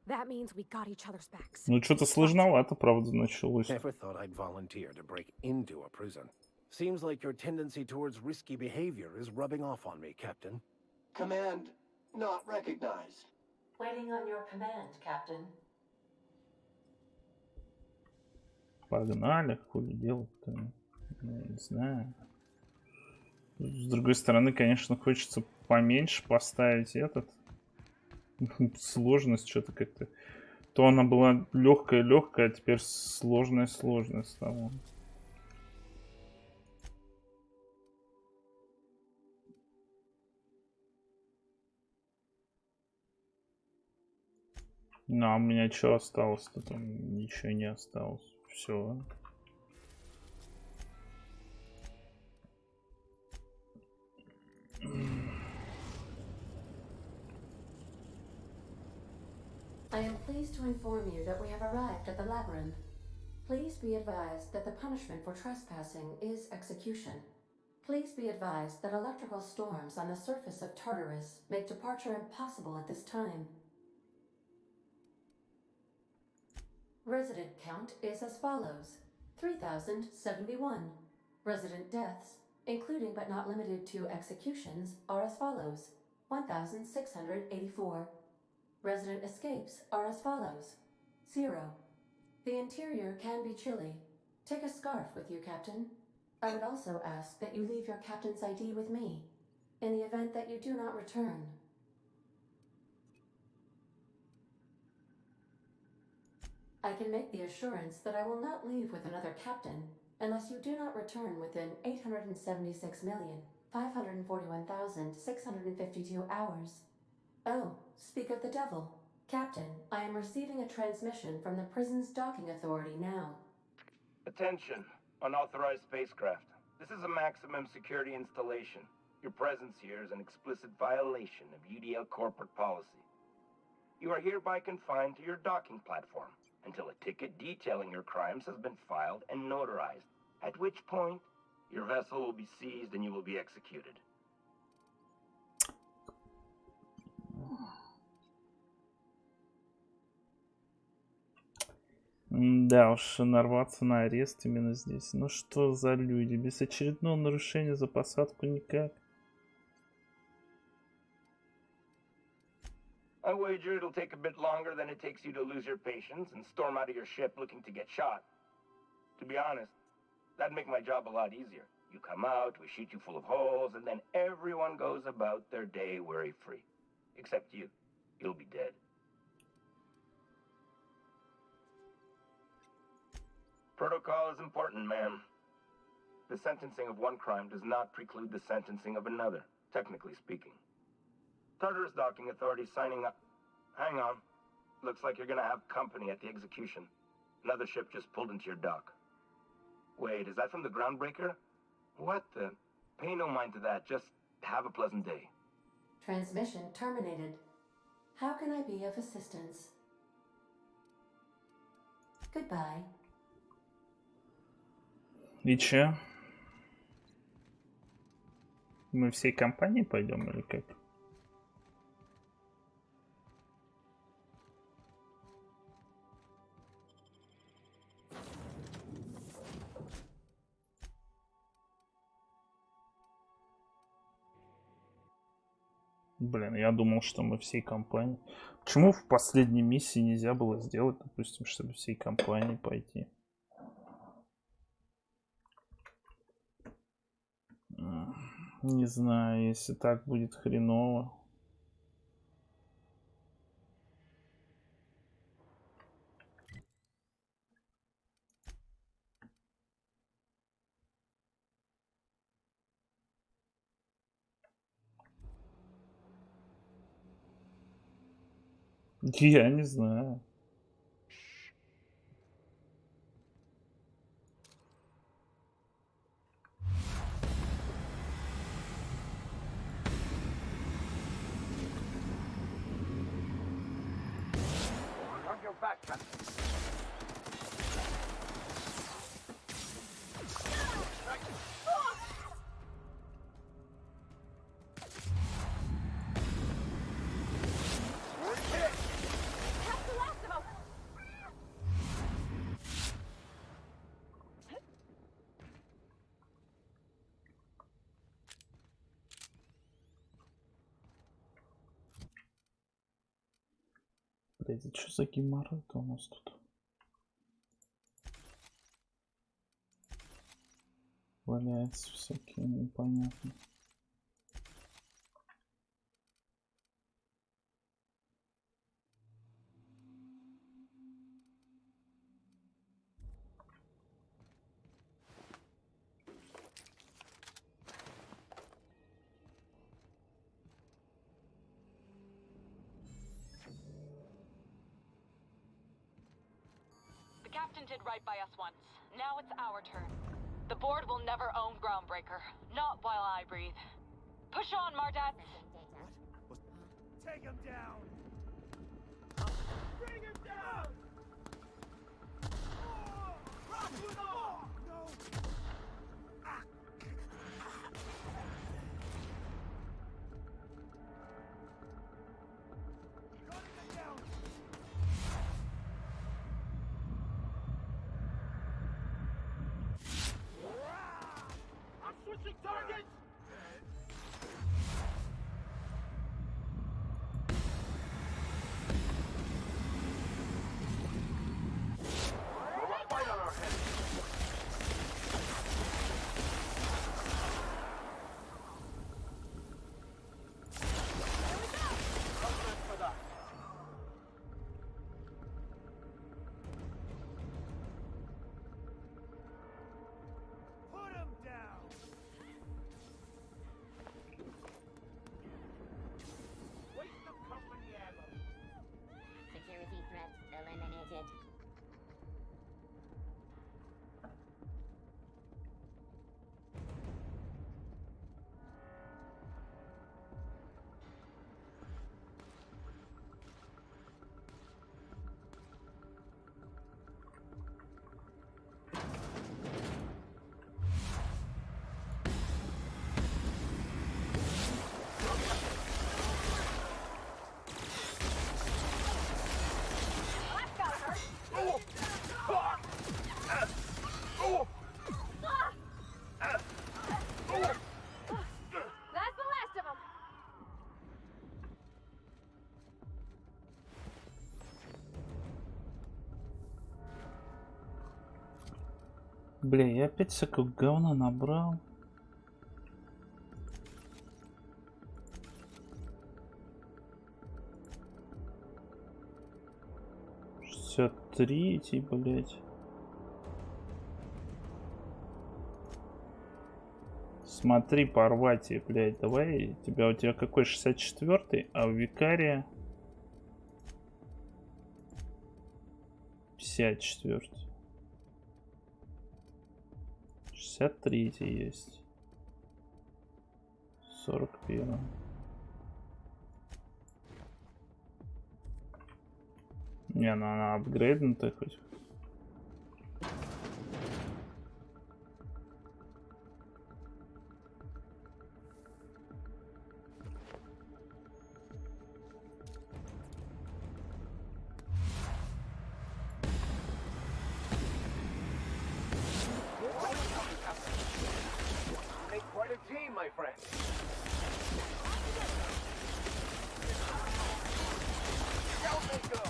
That means we got each other's backs. Ну, что-то сложновато, правда, началось. Never thought I'd volunteer to break into a prison. Seems like your tendency towards risky behavior is rubbing off on me, Captain. Command not recognized. Waiting on your command, Captain. Погнали, хули делать-то. Не знаю. С другой стороны, конечно, хочется поменьше поставить этот. Сложность что-то как-то. То она была легкая, а теперь сложная стала. Ну, а у меня что осталось-то? Там ничего не осталось. Все. I am pleased to inform you that we have arrived at the labyrinth. Please be advised that the punishment for trespassing is execution. Please be advised that electrical storms on the surface of Tartarus make departure impossible at this time. Resident count is as follows: 3,071. Resident deaths, including but not limited to executions, are as follows: 1,684. Resident escapes are as follows: 0. The interior can be chilly. Take a scarf with you, Captain. I would also ask that you leave your captain's ID with me, in the event that you do not return. I can make the assurance that I will not leave with another captain, unless you do not return within 876,541,652 hours. Oh, speak of the devil. Captain, I am receiving a transmission from the prison's docking authority now. Attention, unauthorized spacecraft. This is a maximum security installation. Your presence here is an explicit violation of UDL corporate policy. You are hereby confined to your docking platform until a ticket detailing your crimes has been filed and notarized, at which point your vessel will be seized and you will be executed. Да уж, нарваться на арест именно здесь. Ну что за люди? Без очередного нарушения за посадку никак. I wager it'll take a bit longer than it takes you to lose your patience and storm out of your ship looking to get shot. To be honest, that'd make my job a lot easier. You come out, we shoot you full of holes, and then everyone goes about their day worry-free. Except you. You'll be dead. Protocol is important, ma'am. The sentencing of one crime does not preclude the sentencing of another, technically speaking. Tartarus Docking Authority signing up. Hang on. Looks like you're gonna have company at the execution. Another ship just pulled into your dock. Wait, is that from the groundbreaker? What the? Pay no mind to that. Just have a pleasant day. Transmission terminated. How can I be of assistance? Goodbye. И чё? Мы всей компанией пойдем или как? Блин, я думал, что мы всей компанией. Почему в последней миссии нельзя было сделать, допустим, чтобы всей компанией пойти? Не знаю, если так будет хреново. Я не знаю. On your back, Captain. Блядь, это что за геморрой-то у нас тут? Валяется всякие непонятные. The captain did right by us once. Now it's our turn. The board will never own Groundbreaker. Not while I breathe. Push on, Mardats! Take him down! Bring him down! No! I'm switching targets! Right on our head. Бля, я опять всякого говна набрал. Третий, блять. Смотри, порвати, блять. Давай. У тебя какой 64-й, а у викария 54-й. 63-й есть. 41-й. Не, ну она апгрейднутая хоть. Make quite a team, my friend. Down they go.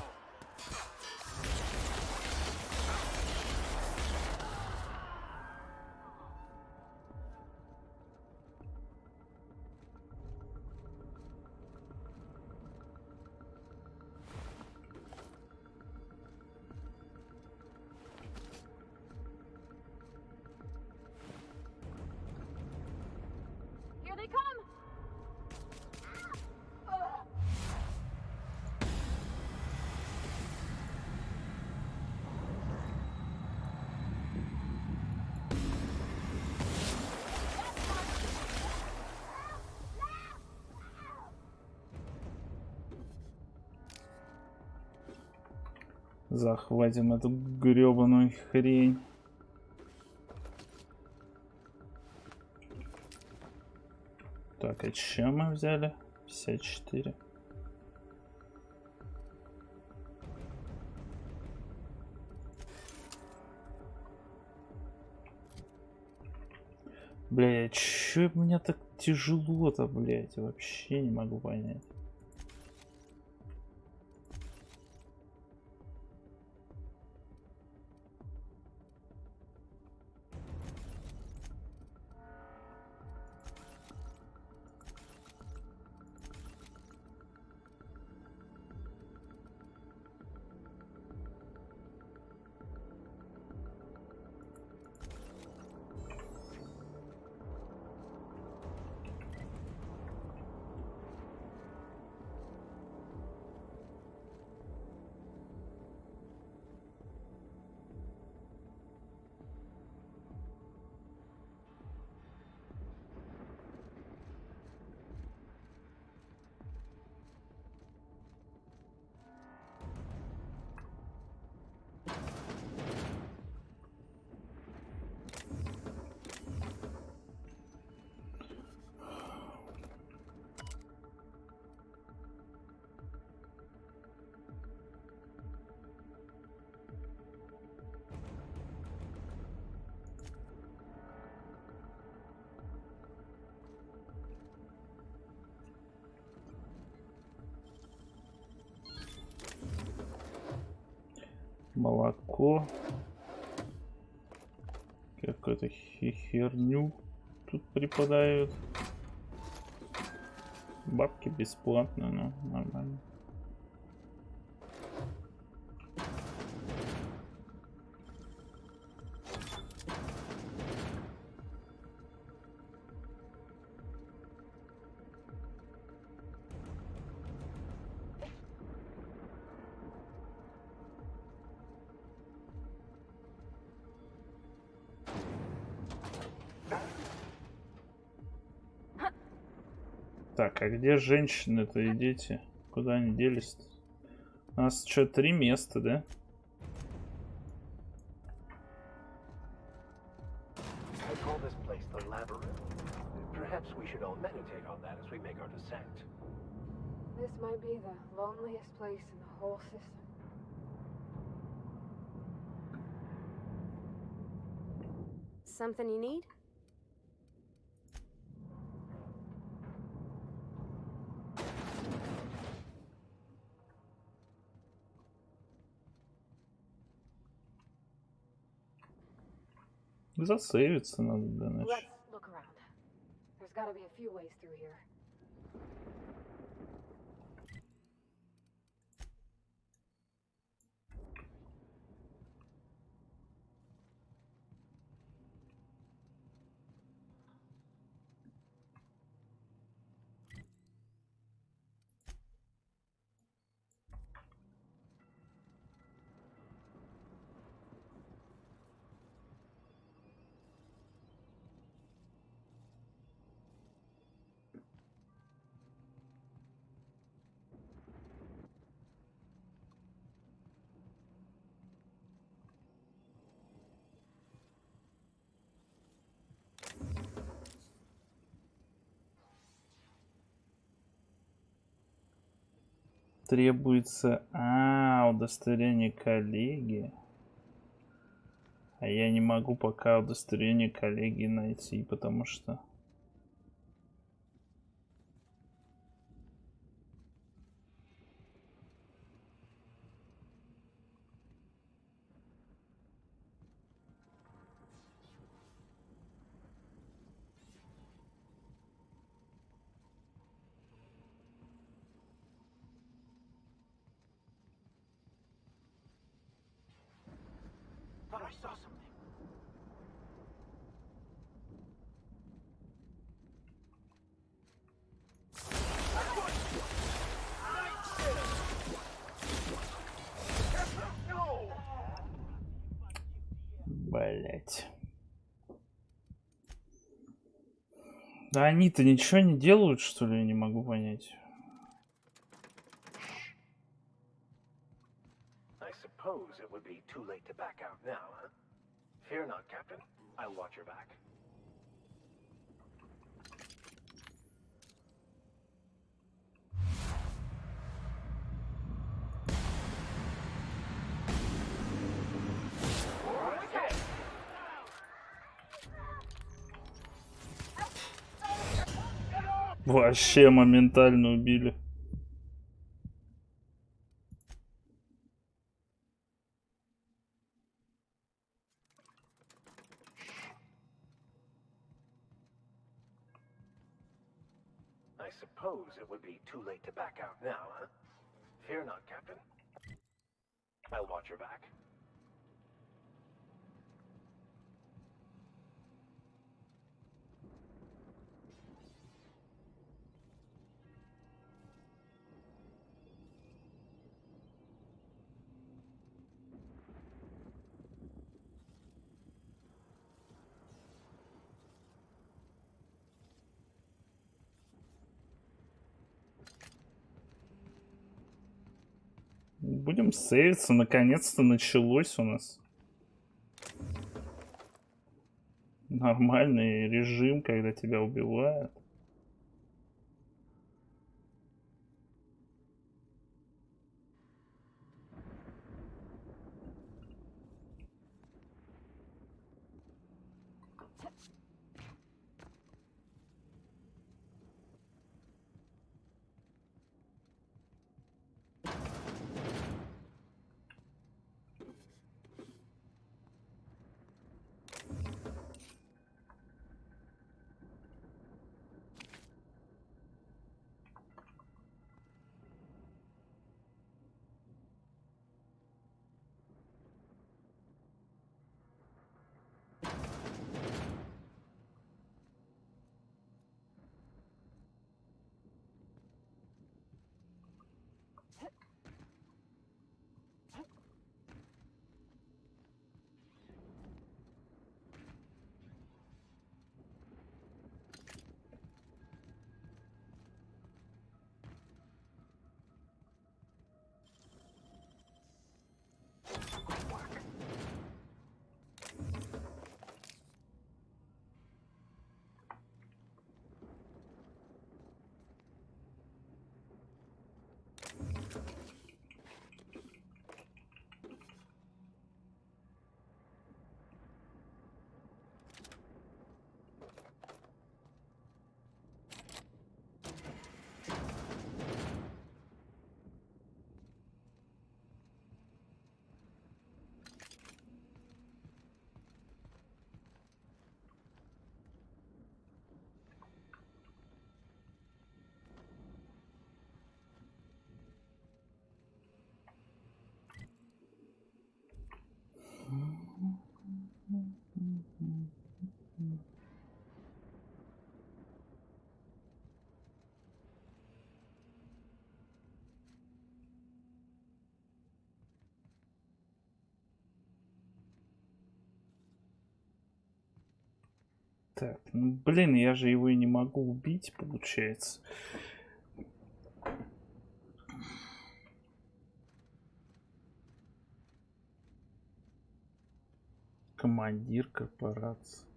Here they come! Захватим эту гребаную хрень. Так, а чем мы взяли? 54. Бля, чё мне так тяжело-то, блядь? Вообще не могу понять. Молоко. Какую-то херню тут преподают. Бабки бесплатно, но нормально. Так, а где женщины-то и дети? Куда они делись-то? У нас что, 3 места, да? I call this place the labyrinth. Perhaps we should all meditate on that as we make our descent. This might be the loneliest place in the whole system. Something you need? Засейвиться надо, да, значит. Let's look around. There's gotta be a few ways through here. Требуется... удостоверение коллеги. А я не могу пока удостоверение коллеги найти, потому что... Thought I saw something. Блять. Да они-то ничего не делают, что ли, я не могу понять. I suppose it would be too late to back out now, huh? Fear not, Captain. I'll watch your back. Вообще моментально убили. I suppose it would be too late to back out now, huh? Fear not, Captain. I'll watch your back. Будем сейвиться, наконец-то началось у нас. Нормальный режим, когда тебя убивают. Так, ну блин, я же его и не могу убить, получается. Командир корпорации.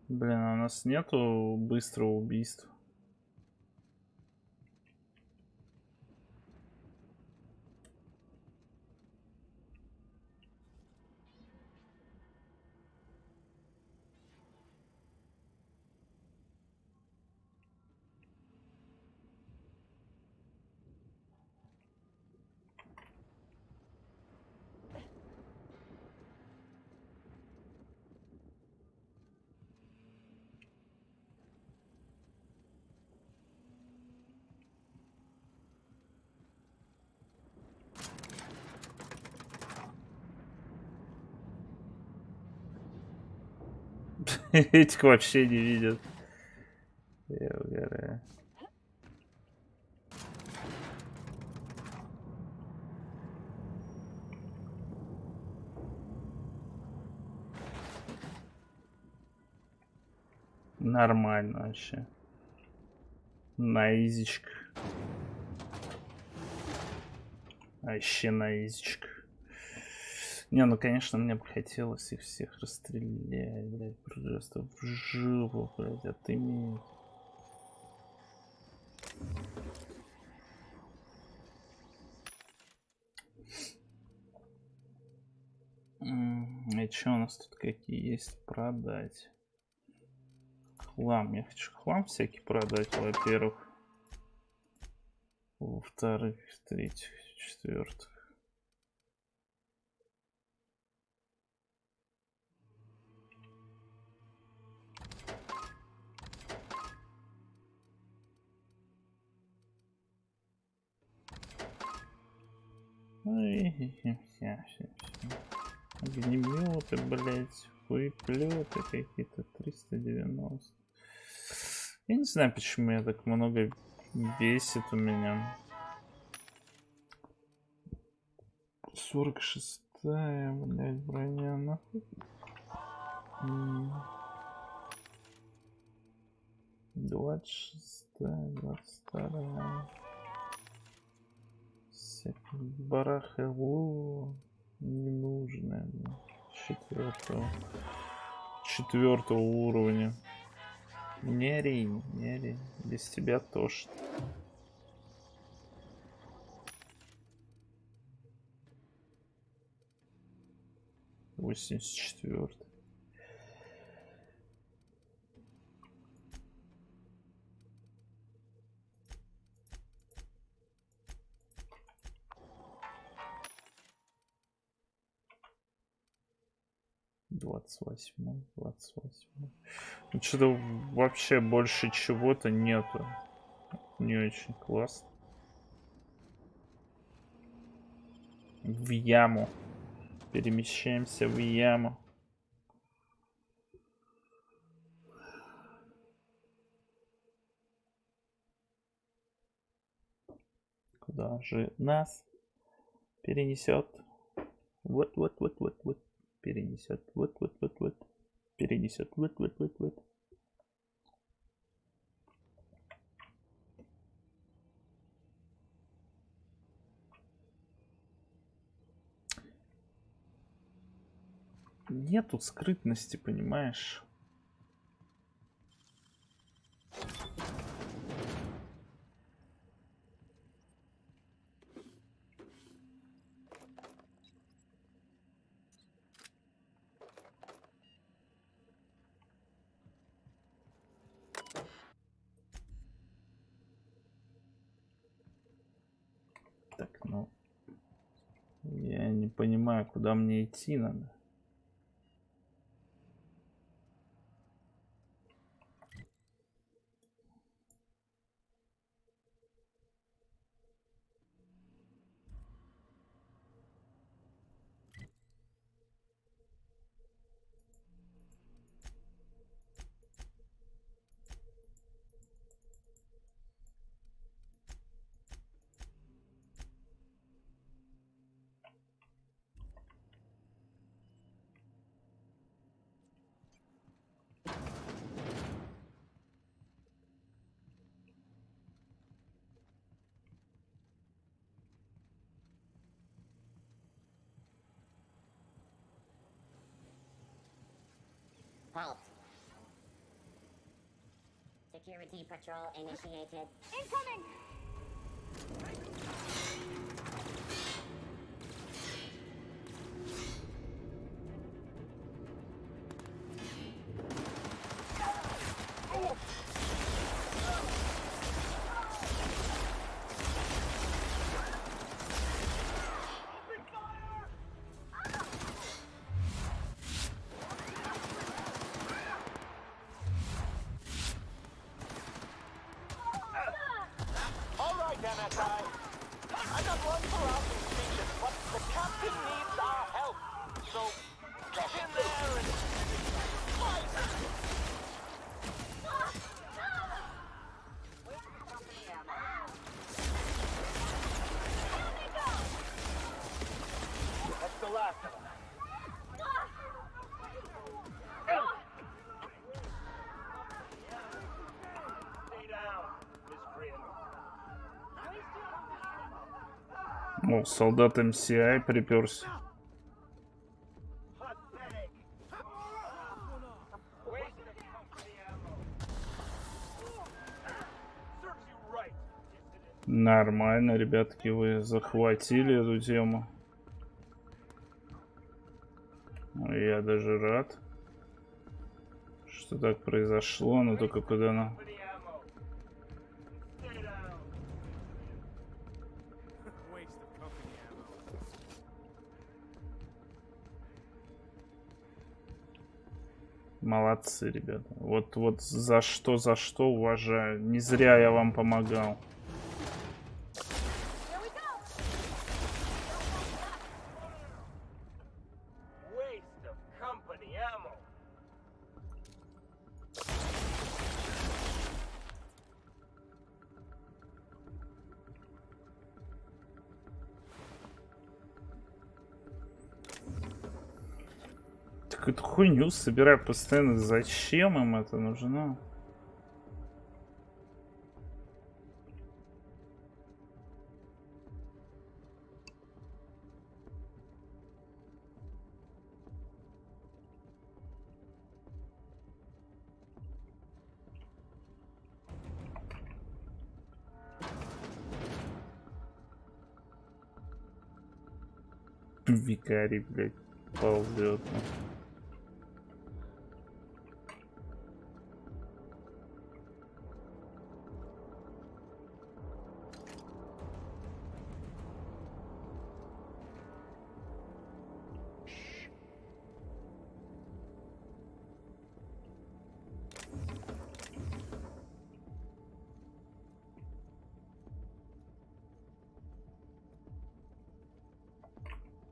Блин, а у нас нету быстрого убийства. Этих вообще не видят. Я угораю. Нормально вообще. На изичках. Вообще на изичках. Не, ну конечно, мне бы хотелось их всех расстрелять, блядь, просто в жопу, блядь, отыметь. И что у нас тут какие есть продать? Хлам. Я хочу хлам всякий продать, во-первых. Во-вторых, в-третьих, в-четвертых. Огнеметы, блять, хуеплеты какие-то 390. Я не знаю, почему я так много весит у меня. 46-я, блять, броня, нахуй. 26-я, 22-я. Барахло ненужное. Четвертого уровня. Не ори, без тебя тошно. — 84. Двадцать восьмой. Ну, что-то вообще больше чего-то нету. Не очень классно. В яму. Перемещаемся в яму. Куда же нас перенесет? Вот. Перенесет. Вот. Перенесет. Вот. Нету скрытности, понимаешь? Так, ну... Я не понимаю, куда мне идти надо. Halt. Security patrol initiated. Incoming! MSI. I'm not one for rousing speeches, but the captain needs our help. So get in there and fight. That's the last of them. Stay down, miscreant. О, солдат МСИ приперся. Нормально, ребятки, вы захватили эту тему. Я даже рад, что так произошло, но только куда нам... Молодцы, ребята. Вот за что уважаю. Не зря я вам помогал. Какую-то хуйню собирают постоянно. Зачем им это нужно? Викарий, блядь, ползет.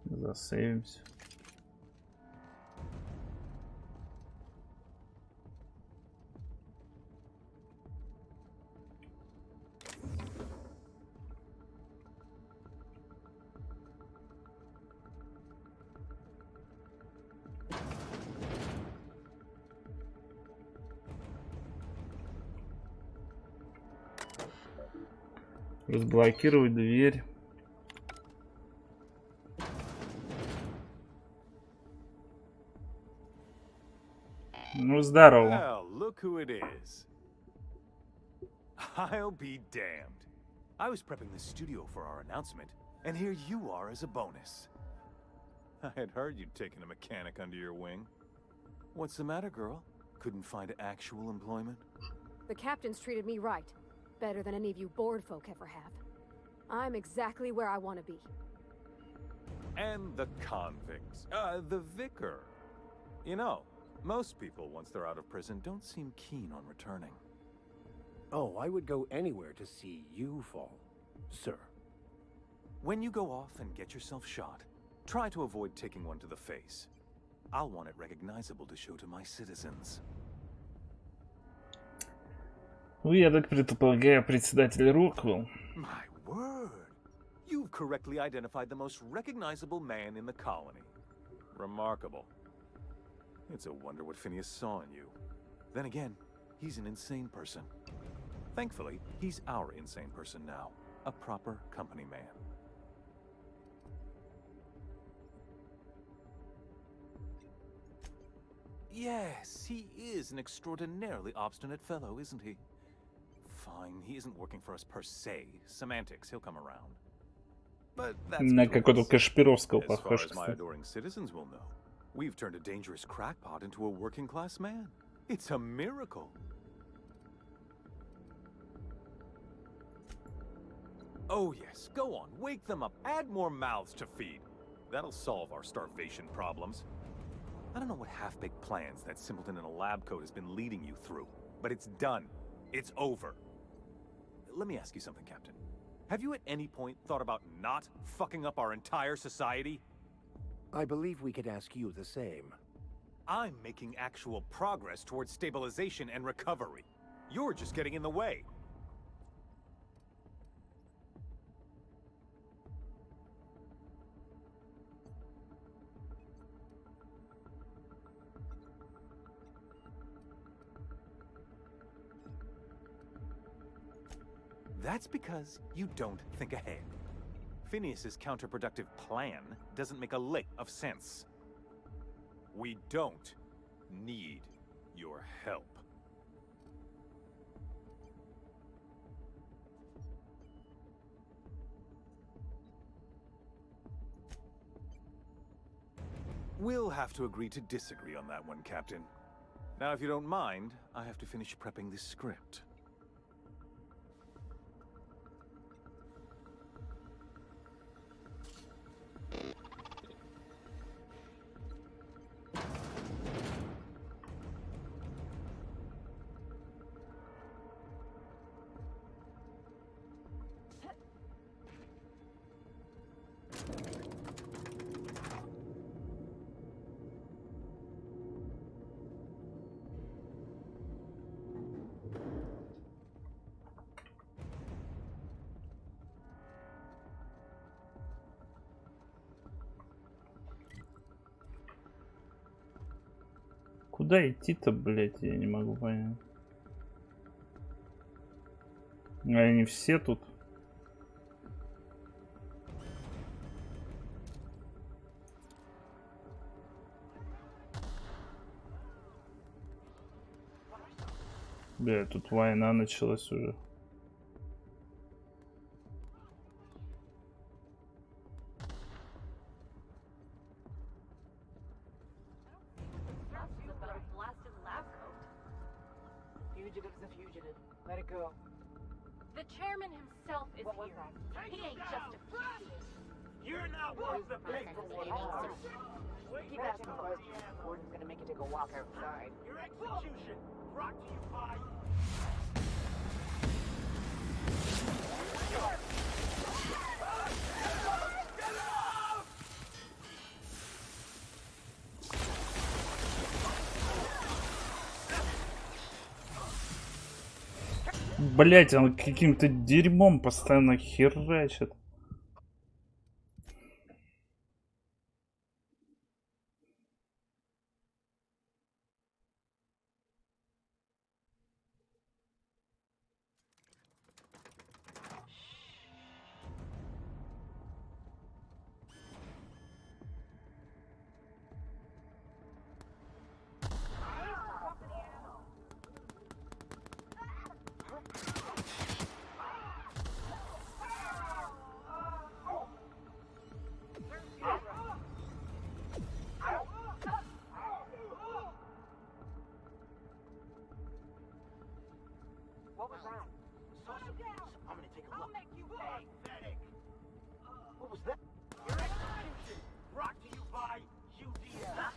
Засейвимся. Разблокировать дверь. Ну, здорово. Well, look who it is. I'll be damned. I was prepping the studio for our announcement, and here you are as a bonus. I had heard you'd taken a mechanic under your wing. What's the matter, girl? Couldn't find actual employment? The captain's treated me right. Better than any of you bored folk ever have. I'm exactly where I want to be. And the convicts. The vicar. You know, most people, once they're out of prison, don't seem keen on returning. Oh, I would go anywhere to see you fall, sir. When you go off and get yourself shot, try to avoid taking one to the face. I'll want it recognizable to show to my citizens. Ну, я так предполагаю, председатель Роквелл. My word! You've correctly identified the most recognizable man in the colony. Remarkable. It's a wonder what Phineas saw in you. Then again, he's an insane person. Thankfully, he's our insane person now. A proper company man. Yes, he is an extraordinarily obstinate fellow, isn't he? Fine, he isn't working for us per se. Semantics, he'll come around. But that's На какого-то Кашпировского as far похож, as my кстати. adoring citizens will know. We've turned a dangerous crackpot into a working-class man. It's a miracle. Oh yes, go on, wake them up, add more mouths to feed. That'll solve our starvation problems. I don't know what half-baked plans that simpleton in a lab coat has been leading you through, but it's done. It's over. Let me ask you something, Captain. Have you at any point thought about not fucking up our entire society? I believe we could ask you the same. I'm making actual progress towards stabilization and recovery. You're just getting in the way. That's because you don't think ahead. Phineas's counterproductive plan doesn't make a lick of sense. We don't need your help. We'll have to agree to disagree on that one, Captain. Now, if you don't mind, I have to finish prepping this script. Куда идти-то, блять, я не могу понять. Они все тут. Бля, тут война началась уже. Fugitive's a fugitive. Let it go. The chairman himself is What was here. that? He ain't just a fugitive. You're not worth the paperwork. Keep asking questions. Gordon's gonna make you take a walk outside. Your execution brought to you by... Блять, он каким-то дерьмом постоянно херачит. What was that? I'm gonna take a look. Pathetic. What was that? Your execution brought to you by UDF.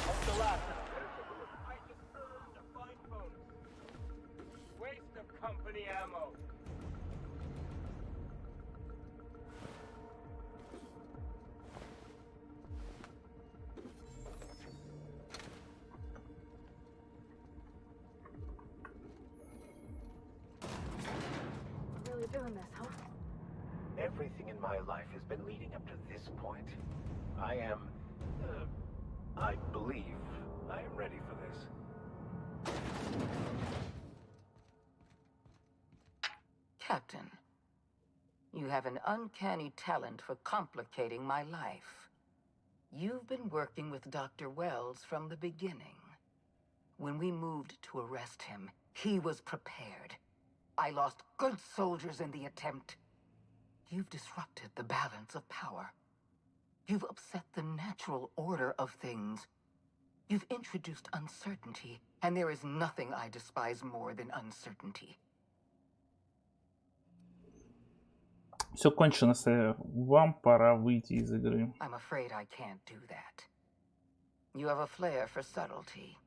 That's the last one. I just earned a fine bonus. Waste of company ammo. Really doing this, huh? Everything in my life has been leading up to this point. I believe I am ready for this. Captain, you have an uncanny talent for complicating my life. You've been working with Dr. Wells from the beginning. When we moved to arrest him, he was prepared. I lost good soldiers in the attempt. You've disrupted the balance of power. You've upset the natural order of things. You've introduced uncertainty, and there is nothing I despise more than uncertainty. Все кончено, сэр. Вам пора выйти из игры. I'm afraid I can't do that. You have a flair for subtlety.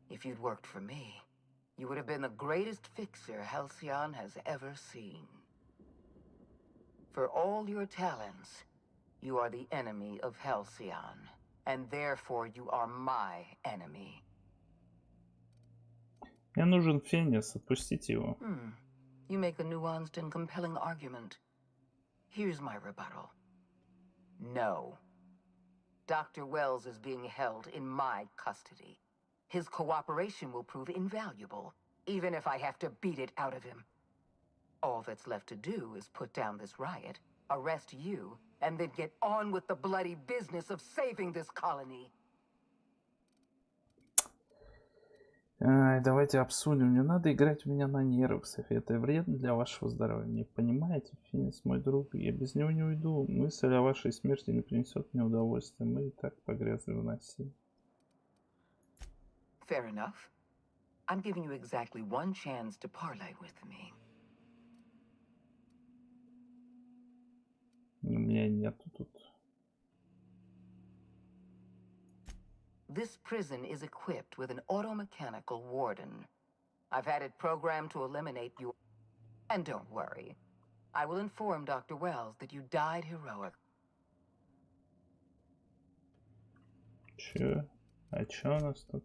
If you'd worked for me, you would have been the greatest fixer Halcyon has ever seen. For all your talents, you are the enemy of Halcyon, and therefore you are my enemy. Мне нужен Фенис, отпустите его. You make a nuanced and compelling argument. Here's my rebuttal. No. Dr. Wells is being held in my custody. His cooperation will prove invaluable, even if I have to beat it out of him. All that's left to do is put down this riot, arrest you, and then get on with the bloody business of saving this colony. Давайте обсудим. Не надо играть у меня на нервах, София. Это вредно для вашего здоровья. Не понимаете? Финис мой друг. Я без него не уйду. Мысль о вашей смерти не принесет мне удовольствия. Мы и так погрязли в насилии. Fair enough. I'm giving you exactly one chance to parley with me. У меня нету тут. This prison is equipped with an automechanical warden. I've had it programmed to eliminate you. And don't worry. I will inform Dr. Wells that you died heroic. Чё? А чё у нас тут?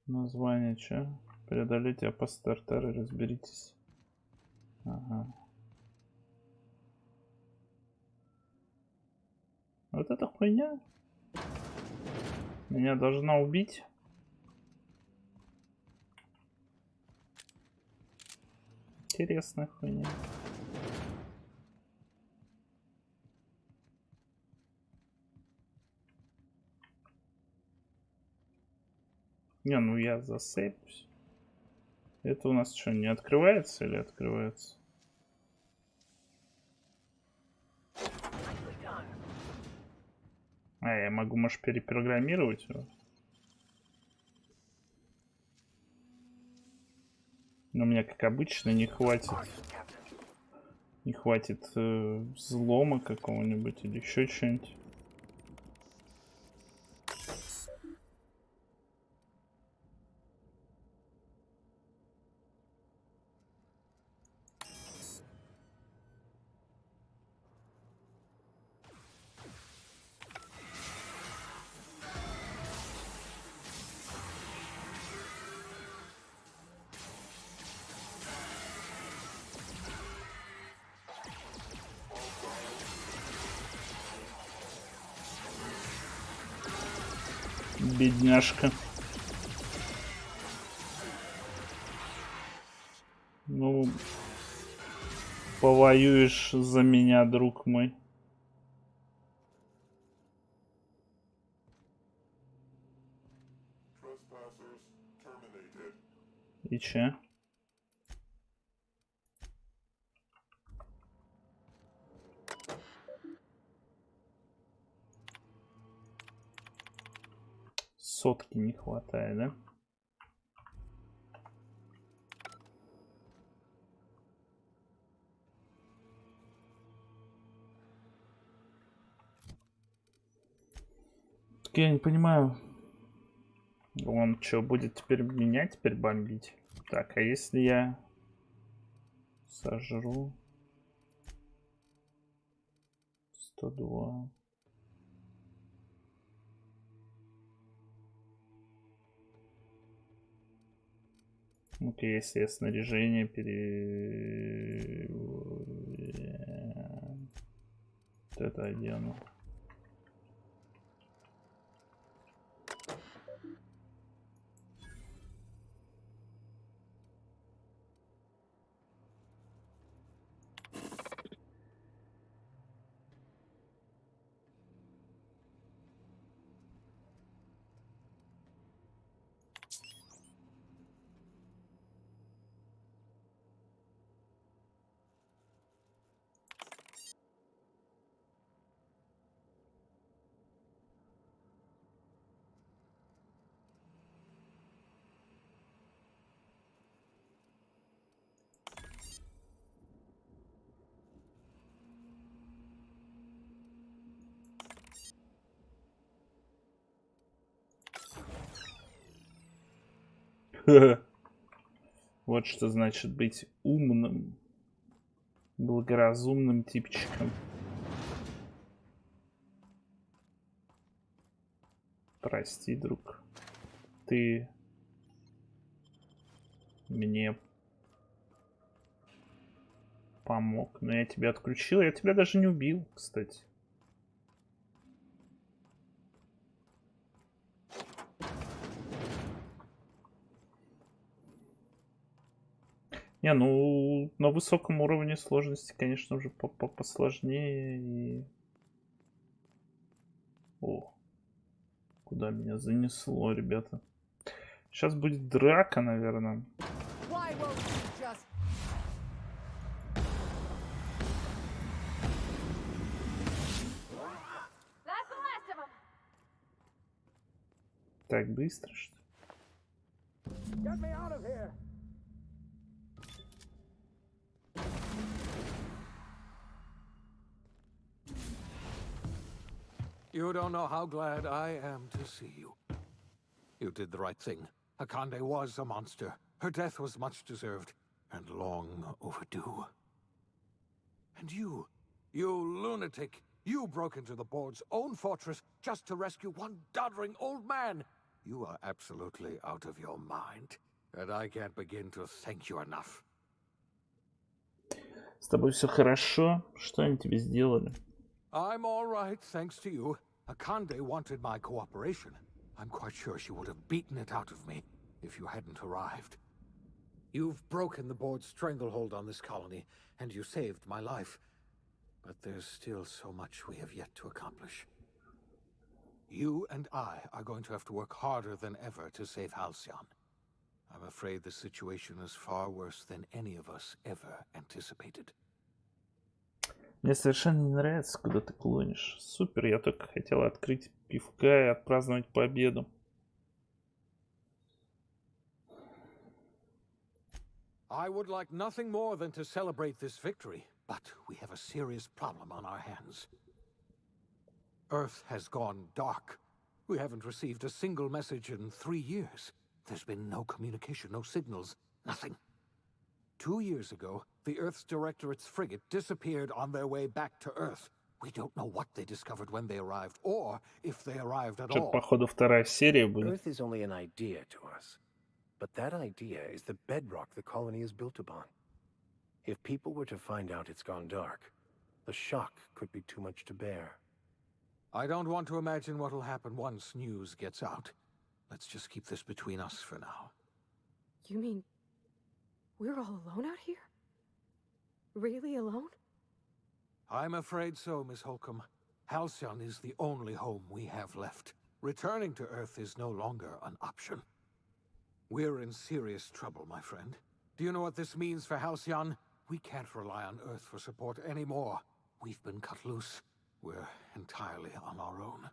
Название чё? Преодолите опасность Тартары, разберитесь. Ага. Вот эта хуйня меня должна убить. Интересная хуйня. Не, ну я засейвлюсь. Это у нас что, не открывается или открывается? А, я могу, может, перепрограммировать его? Но мне, как обычно, не хватит. Не хватит взлома какого-нибудь или еще что-нибудь. Бедняжка. Ну, повоюешь за меня, друг мой. И че? Сотки не хватает, да? Так я не понимаю. Он что, будет теперь меня теперь бомбить? Так, а если я сожру 102? Ну-ка, если я снаряжение вот это одену. Вот что значит быть умным, благоразумным типчиком. Прости, друг. Ты мне помог. Но я тебя отключил. Я тебя даже не убил, кстати. Не, ну, на высоком уровне сложности, конечно, уже посложнее. И... О, куда меня занесло, ребята. Сейчас будет драка, наверное. Так быстро, что ли? You don't know how glad I am to see you. You did the right thing. Akande was a monster. Her death was much deserved, and long overdue. And you lunatic, you broke into the board's own fortress just to rescue one doddering old man. You are absolutely out of your mind, and I can't begin to thank you enough. С тобой все хорошо? Что они тебе сделали? I'm all right, thanks to you. Akande wanted my cooperation. I'm quite sure she would have beaten it out of me if you hadn't arrived. You've broken the board's stranglehold on this colony, and you saved my life. But there's still so much we have yet to accomplish. You and I are going to have to work harder than ever to save Halcyon. I'm afraid the situation is far worse than any of us ever anticipated. Мне совершенно не нравится, куда ты клонишь. Супер, я только хотел открыть пивка и отпраздновать победу. I would like nothing more than to celebrate this victory, but we have a serious problem on our hands. Earth has gone dark. We haven't received a single message in 3 years. There's been no communication, no signals, nothing. 2 years ago, the Earth's Directorate's frigate disappeared on their way back to Earth. We don't know what they discovered when they arrived, or if they arrived at all. Походу, вторая серия будет. Earth is only an idea to us. But that idea is the bedrock the colony is built upon. If people were to find out it's gone dark, the shock could be too much to bear. I don't want to imagine what'll happen once news gets out. Let's just keep this between us for now. You mean we're all alone out here? Really alone? I'm afraid so, Miss Holcomb. Halcyon is the only home we have left. Returning to Earth is no longer an option. We're in serious trouble, my friend. Do you know what this means for Halcyon? We can't rely on Earth for support anymore. We've been cut loose. We're entirely on our own.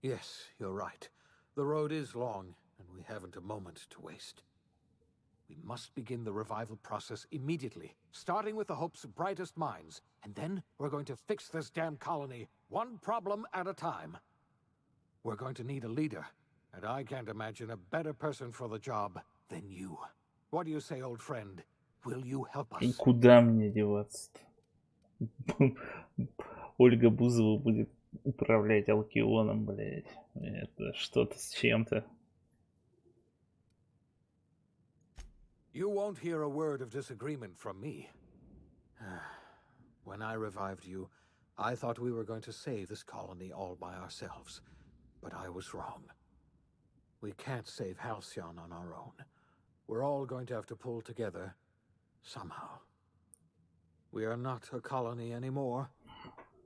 Yes, you're right. The road is long, and we haven't a moment to waste. We must begin the revival process immediately, starting with the Hope's brightest minds, and then we're going to fix this damn colony, one problem at a time. We're going to need a leader, and I can't imagine a better person for the job than you. What do you say, old friend? Will you help us? И куда мне деваться-то? Ольга Бузова будет управлять Алкионом, блядь. Это что-то с чем-то. You won't hear a word of disagreement from me. When I revived you, I thought we were going to save this colony all by ourselves. But I was wrong. We can't save Halcyon on our own. We're all going to have to pull together, somehow. We are not a colony anymore.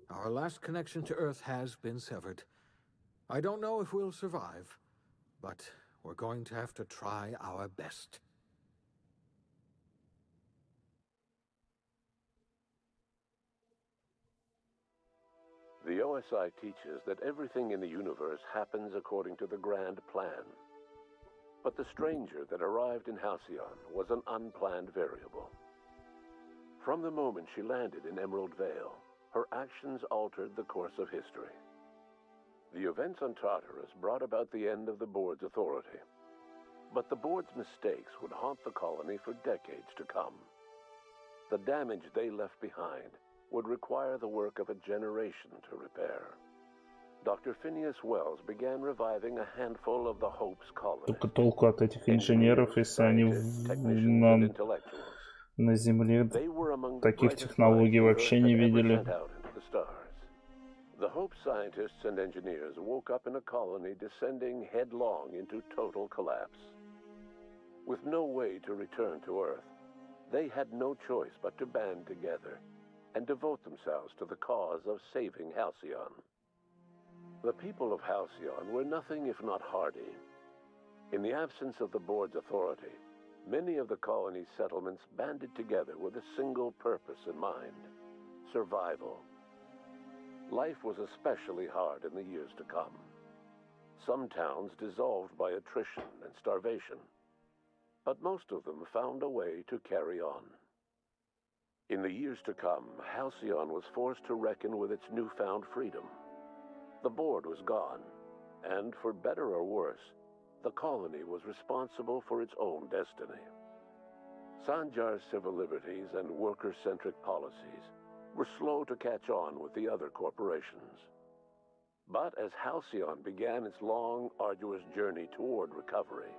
Our last connection to Earth has been severed. I don't know if we'll survive, but we're going to have to try our best. The OSI teaches that everything in the universe happens according to the grand plan. But the stranger that arrived in Halcyon was an unplanned variable. From the moment she landed in Emerald Vale, her actions altered the course of history. The events on Tartarus brought about the end of the board's authority. But the board's mistakes would haunt the colony for decades to come. The damage they left behind would require the work of a generation to repair. Dr. Phineas Wells began reviving a handful of the Hope's colony. Только толку от этих инженеров, если они на Земле таких технологий вообще не видели. The Hope scientists and engineers woke up in a colony descending headlong into total collapse. With no way to return to Earth, they had no choice but to band together and devote themselves to the cause of saving Halcyon. The people of Halcyon were nothing if not hardy. In the absence of the board's authority, many of the colony's settlements banded together with a single purpose in mind: survival. Life was especially hard in the years to come. Some towns dissolved by attrition and starvation, but most of them found a way to carry on. In the years to come, Halcyon was forced to reckon with its newfound freedom. The board was gone, and for better or worse, the colony was responsible for its own destiny. Sanjar's civil liberties and worker-centric policies were slow to catch on with the other corporations. But as Halcyon began its long, arduous journey toward recovery,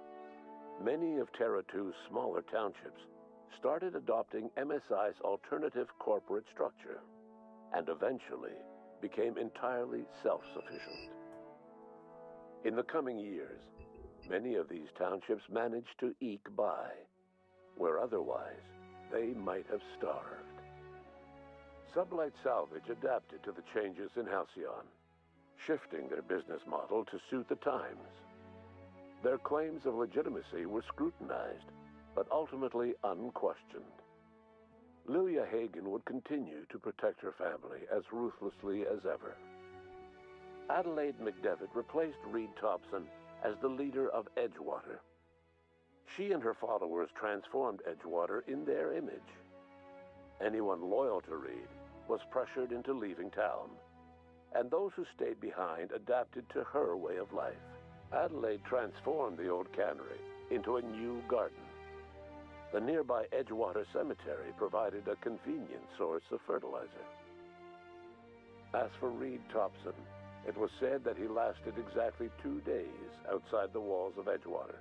many of Terra 2's smaller townships started adopting MSI's alternative corporate structure, and eventually became entirely self-sufficient. In the coming years, many of these townships managed to eke by, where otherwise they might have starved. Sublight Salvage adapted to the changes in Halcyon, shifting their business model to suit the times. Their claims of legitimacy were scrutinized, but ultimately unquestioned. Lilia Hagen would continue to protect her family as ruthlessly as ever. Adelaide McDevitt replaced Reed Thompson as the leader of Edgewater. She and her followers transformed Edgewater in their image. Anyone loyal to Reed was pressured into leaving town, and those who stayed behind adapted to her way of life. Adelaide transformed the old cannery into a new garden. The nearby Edgewater Cemetery provided a convenient source of fertilizer. As for Reed Thompson, it was said that he lasted exactly 2 days outside the walls of Edgewater.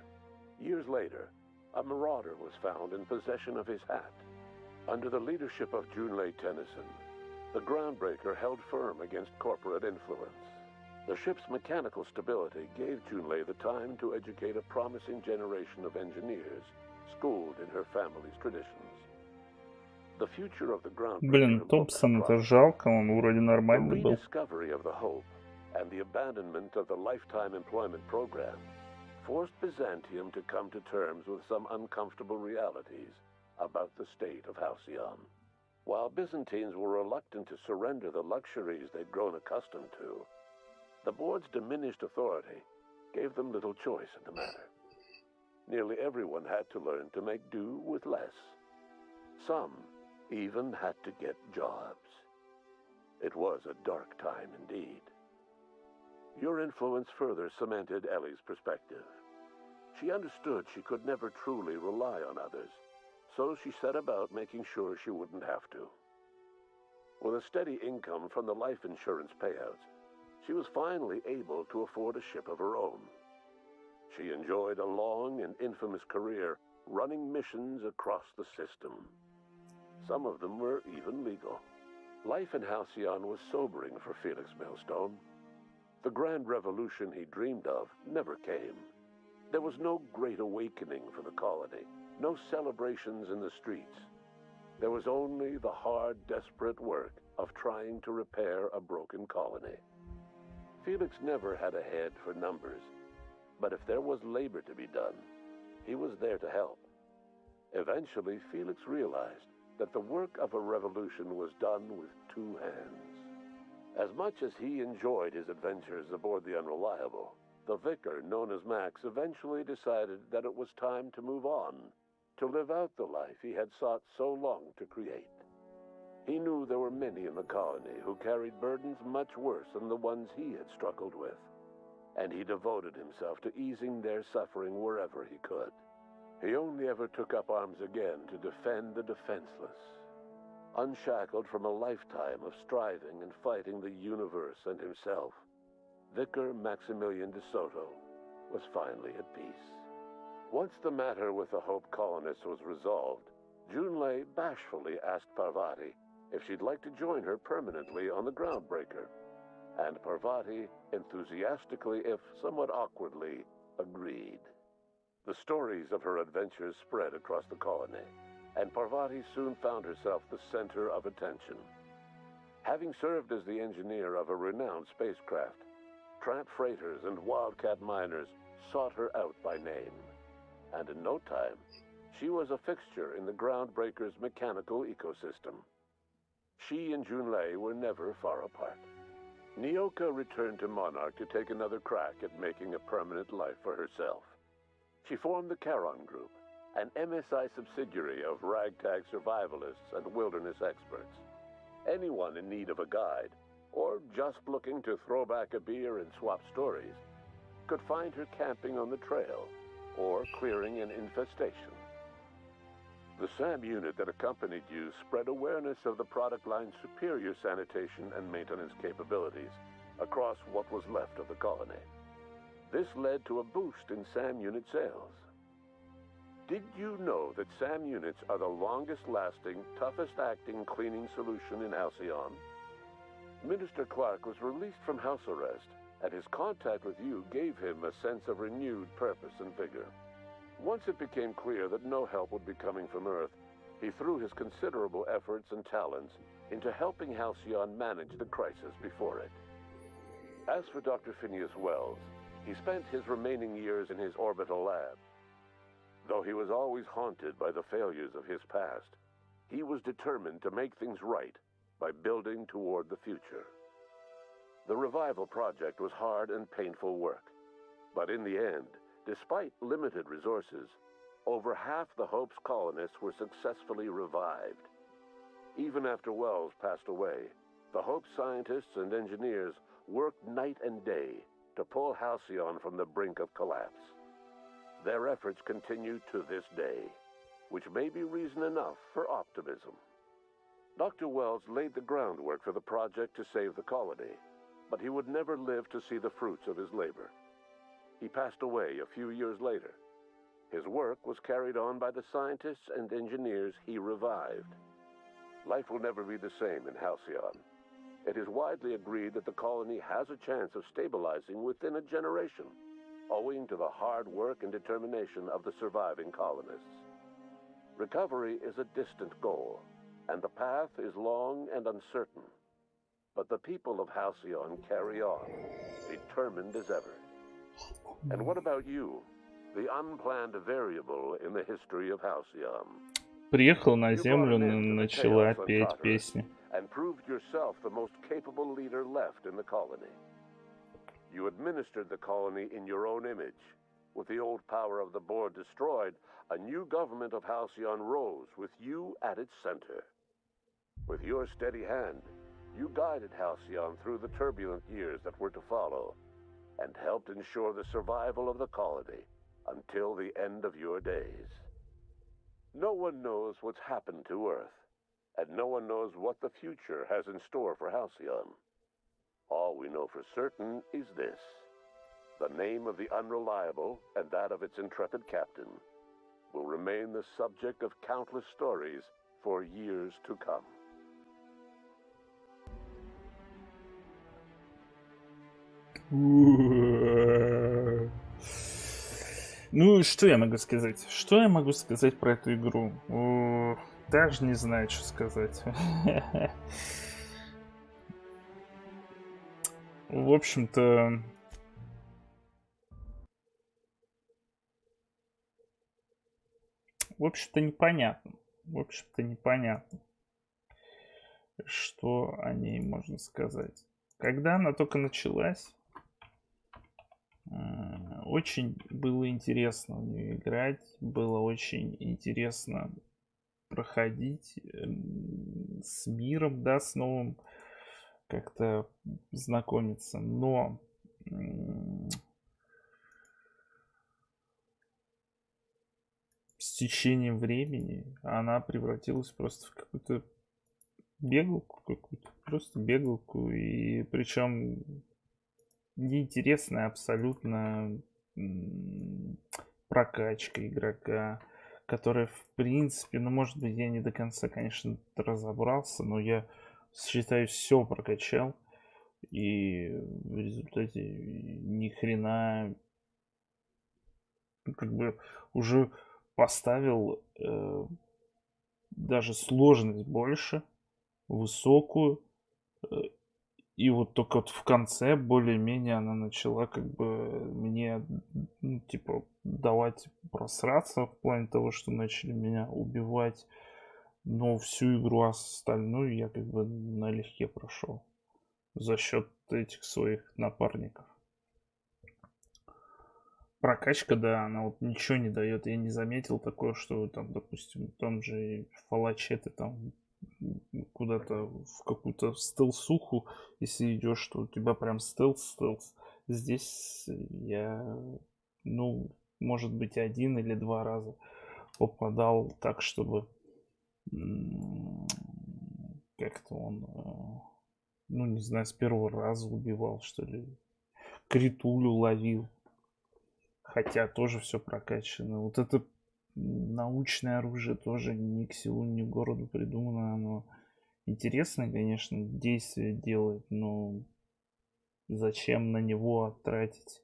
Years later, a marauder was found in possession of his hat. Under the leadership of Junlei Tennyson, the groundbreaker held firm against corporate influence. The ship's mechanical stability gave Junlei the time to educate a promising generation of engineers schooled in her family's traditions. The future of the groundbreaker. Блин, Томпсон это жалко, он вроде нормальный был. The rediscovery of the Hope and the abandonment of the lifetime employment program forced Byzantium to come to terms with some uncomfortable realities about the state of Halcyon. While Byzantines were reluctant to surrender the luxuries they'd grown accustomed to, the board's diminished authority gave them little choice in the matter. Nearly everyone had to learn to make do with less. Some even had to get jobs. It was a dark time indeed. Your influence further cemented Ellie's perspective. She understood she could never truly rely on others, so she set about making sure she wouldn't have to. With a steady income from the life insurance payouts, she was finally able to afford a ship of her own. She enjoyed a long and infamous career running missions across the system. Some of them were even legal. Life in Halcyon was sobering for Felix Millstone. The grand revolution he dreamed of never came. There was no great awakening for the colony, no celebrations in the streets. There was only the hard, desperate work of trying to repair a broken colony. Felix never had a head for numbers, but if there was labor to be done, he was there to help. Eventually, Felix realized that the work of a revolution was done with two hands. As much as he enjoyed his adventures aboard the Unreliable, the vicar, known as Max, eventually decided that it was time to move on, to live out the life he had sought so long to create. He knew there were many in the colony who carried burdens much worse than the ones he had struggled with, and he devoted himself to easing their suffering wherever he could. He only ever took up arms again to defend the defenseless. Unshackled from a lifetime of striving and fighting the universe and himself, Vicar Maximilian de Soto was finally at peace. Once the matter with the Hope colonists was resolved, Junlei bashfully asked Parvati if she'd like to join her permanently on the Groundbreaker, and Parvati enthusiastically, if somewhat awkwardly, agreed. The stories of her adventures spread across the colony, and Parvati soon found herself the center of attention. Having served as the engineer of a renowned spacecraft, tramp freighters and wildcat miners sought her out by name, and in no time, she was a fixture in the Groundbreaker's mechanical ecosystem. She and Junlei were never far apart. Nyoka returned to Monarch to take another crack at making a permanent life for herself. She formed the Charon Group, an MSI subsidiary of ragtag survivalists and wilderness experts. Anyone in need of a guide, or just looking to throw back a beer and swap stories, could find her camping on the trail, or clearing an infestation. The SAM unit that accompanied you spread awareness of the product line's superior sanitation and maintenance capabilities across what was left of the colony. This led to a boost in SAM unit sales. Did you know that SAM units are the longest-lasting, toughest-acting cleaning solution in Halcyon? Minister Clark was released from house arrest, and his contact with you gave him a sense of renewed purpose and vigor. Once it became clear that no help would be coming from Earth, he threw his considerable efforts and talents into helping Halcyon manage the crisis before it. As for Dr. Phineas Wells, he spent his remaining years in his orbital lab. Though he was always haunted by the failures of his past, he was determined to make things right by building toward the future. The revival project was hard and painful work, but in the end, despite limited resources, over half the Hope's colonists were successfully revived. Even after Wells passed away, the Hope scientists and engineers worked night and day to pull Halcyon from the brink of collapse. Their efforts continue to this day, which may be reason enough for optimism. Dr. Wells laid the groundwork for the project to save the colony, but he would never live to see the fruits of his labor. He passed away a few years later. His work was carried on by the scientists and engineers he revived. Life will never be the same in Halcyon. It is widely agreed that the colony has a chance of stabilizing within a generation, owing to the hard work and determination of the surviving colonists. Recovery is a distant goal, and the path is long and uncertain. But the people of Halcyon carry on, determined as ever. And what about you, the unplanned variable in the history of Halcyon? Приехала на Землю, начала петь песни. And proved yourself the most capable leader left in the colony. You administered the colony in your own image. With the old power of the board destroyed, a new government of Halcyon rose with you at its center. With your steady hand, you guided Halcyon through the turbulent years that were to follow, and helped ensure the survival of the colony until the end of your days. No one knows what's happened to Earth, and no one knows what the future has in store for Halcyon. All we know for certain is this: the name of the Unreliable and that of its intrepid captain will remain the subject of countless stories for years to come. Ну, что я могу сказать? Что я могу сказать про эту игру? Даже не знаю, что сказать. В общем-то... непонятно. Непонятно, что о ней можно сказать. Когда она только началась, очень было интересно в нее играть. Было очень интересно проходить с миром, да, с новым как-то знакомиться, но с течением времени она превратилась просто в какую-то бегалку какую-то, просто бегалку, и причем неинтересная абсолютно прокачка игрока, которая в принципе, ну может быть я не до конца, конечно, разобрался, но я считаю все прокачал, и в результате ни хрена как бы уже поставил даже сложность больше, высокую, и вот только вот в конце более-менее она начала как бы мне, ну, типа, давать просраться в плане того, что начали меня убивать, но всю игру остальную я как бы налегке прошел за счет этих своих напарников. Прокачка, да, она вот ничего не дает. Я не заметил такое, что там, допустим, в том же Фалаче ты там куда-то в какую-то стелсуху, если идешь, что у тебя прям стелс. Здесь я, ну, может быть, 1 или 2 раза попадал так, чтобы как-то он, ну, не знаю, с первого раза убивал, что ли. Критулю ловил. Хотя тоже все прокачано. Вот это научное оружие тоже ни к селу, ни к городу придумано. Оно интересное, конечно, действие делает, но зачем на него тратить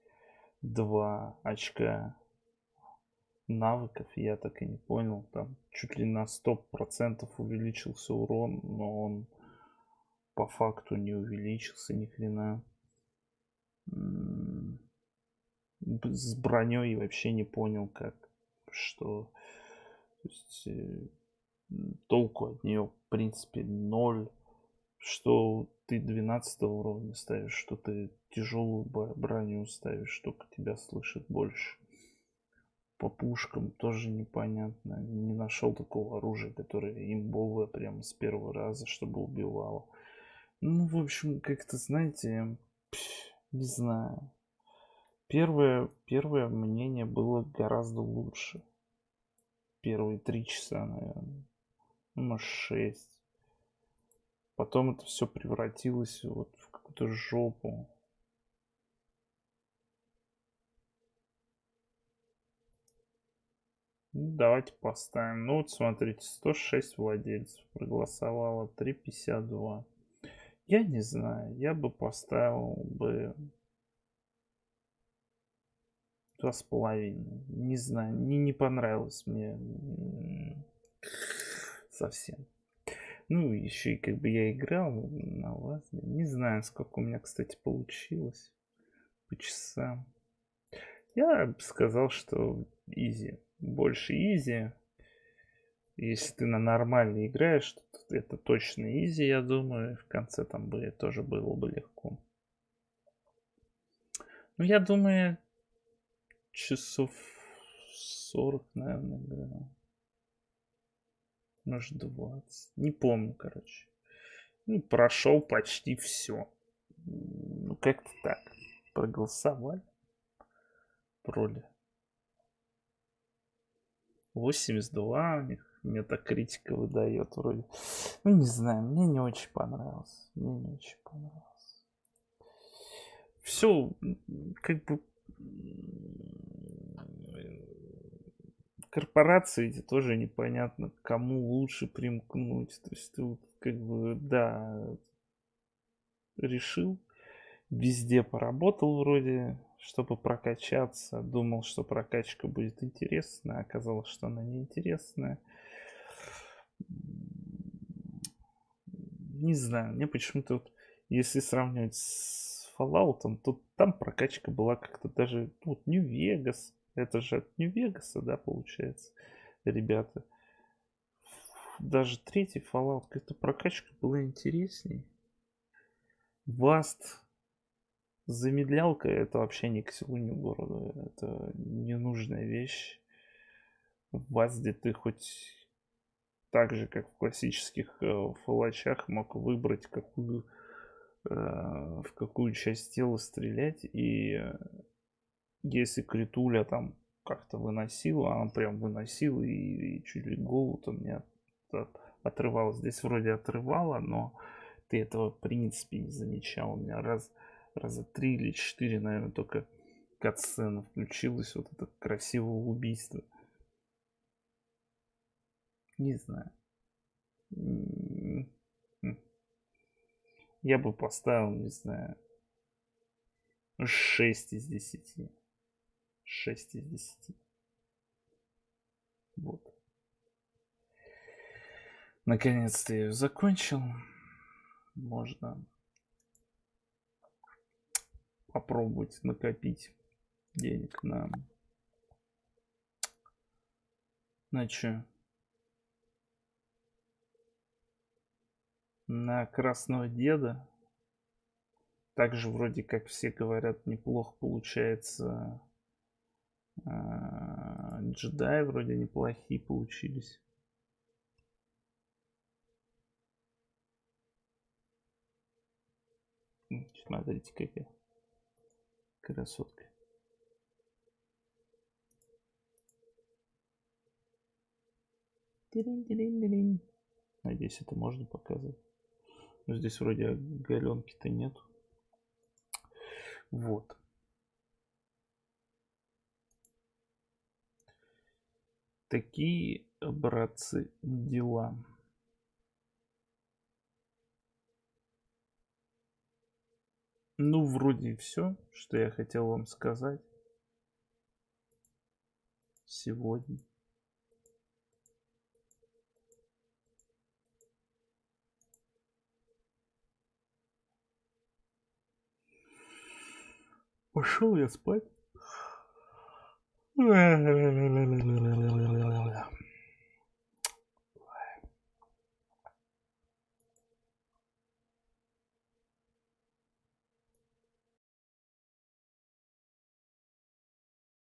2 очка навыков, я так и не понял. Там чуть ли на 100% увеличился урон, но он по факту не увеличился ни хрена. С броней вообще не понял, как, что, то есть, толку от нее в принципе 0, что ты 12 уровня ставишь, что ты тяжелую броню ставишь, только тебя слышит больше. По пушкам тоже непонятно, не нашел такого оружия, которое имбовое прямо с первого раза, чтобы убивало. Ну, в общем, как-то, знаете, не знаю. Первое мнение было гораздо лучше. Первые 3 часа, наверное. Ну, может, 6. Потом это все превратилось вот в какую-то жопу. Ну, давайте поставим. Ну, вот смотрите, 106 владельцев проголосовало, 3,52. Я не знаю, я бы поставил бы 2,5. Не знаю, не понравилось мне совсем. Ну, еще и как бы я играл на вас. Не знаю, сколько у меня, кстати, получилось по часам. Я бы сказал, что изи. Больше изи. Если ты на нормальной играешь, то это точно изи, я думаю. В конце там бы тоже было бы легко. Ну, я думаю, часов 40, наверное, играл. Может, 20. Не помню, короче. Ну, прошел почти все. Ну, как-то так. Проголосовали. Проли. 82 у них. Метакритика выдает вроде. Ну, не знаю, мне не очень понравилось. Все, как бы... Корпорации эти тоже непонятно, кому лучше примкнуть. То есть ты вот как бы, да, решил, везде поработал вроде, чтобы прокачаться. Думал, что прокачка будет интересная, оказалось, что она неинтересная. Не знаю, мне почему-то вот, если сравнивать с Fallout, то там прокачка была как-то даже, вот Нью-Вегас, это же от Нью-Вегаса, да, получается, ребята. Даже 3-й Fallout, какая-то прокачка была интересней. Vast замедлялка, это вообще ни к селу, ни к городу. Это ненужная вещь. В Vast ты хоть так же, как в классических фалачах, мог выбрать, в какую часть тела стрелять. И если критуля там как-то выносила, она прям выносила и чуть ли голову там не отрывала. Здесь вроде отрывала, но ты этого в принципе не замечал. У меня раза 3 или 4, наверное, только катсцена включилась. Вот это красивое убийство. Не знаю. Я бы поставил, не знаю, 6 из 10. 6 из 10. Вот. Наконец-то я ее закончил. Можно попробовать накопить денег на что? На Красного Деда. Также вроде как все говорят, неплохо получается. Джедаи вроде неплохие получились. Смотрите, какая красотка. Надеюсь, это можно показывать. Но здесь вроде оголенки-то нет. Вот. Такие, братцы, дела. Ну, вроде все, что я хотел вам сказать сегодня. Пошел я спать.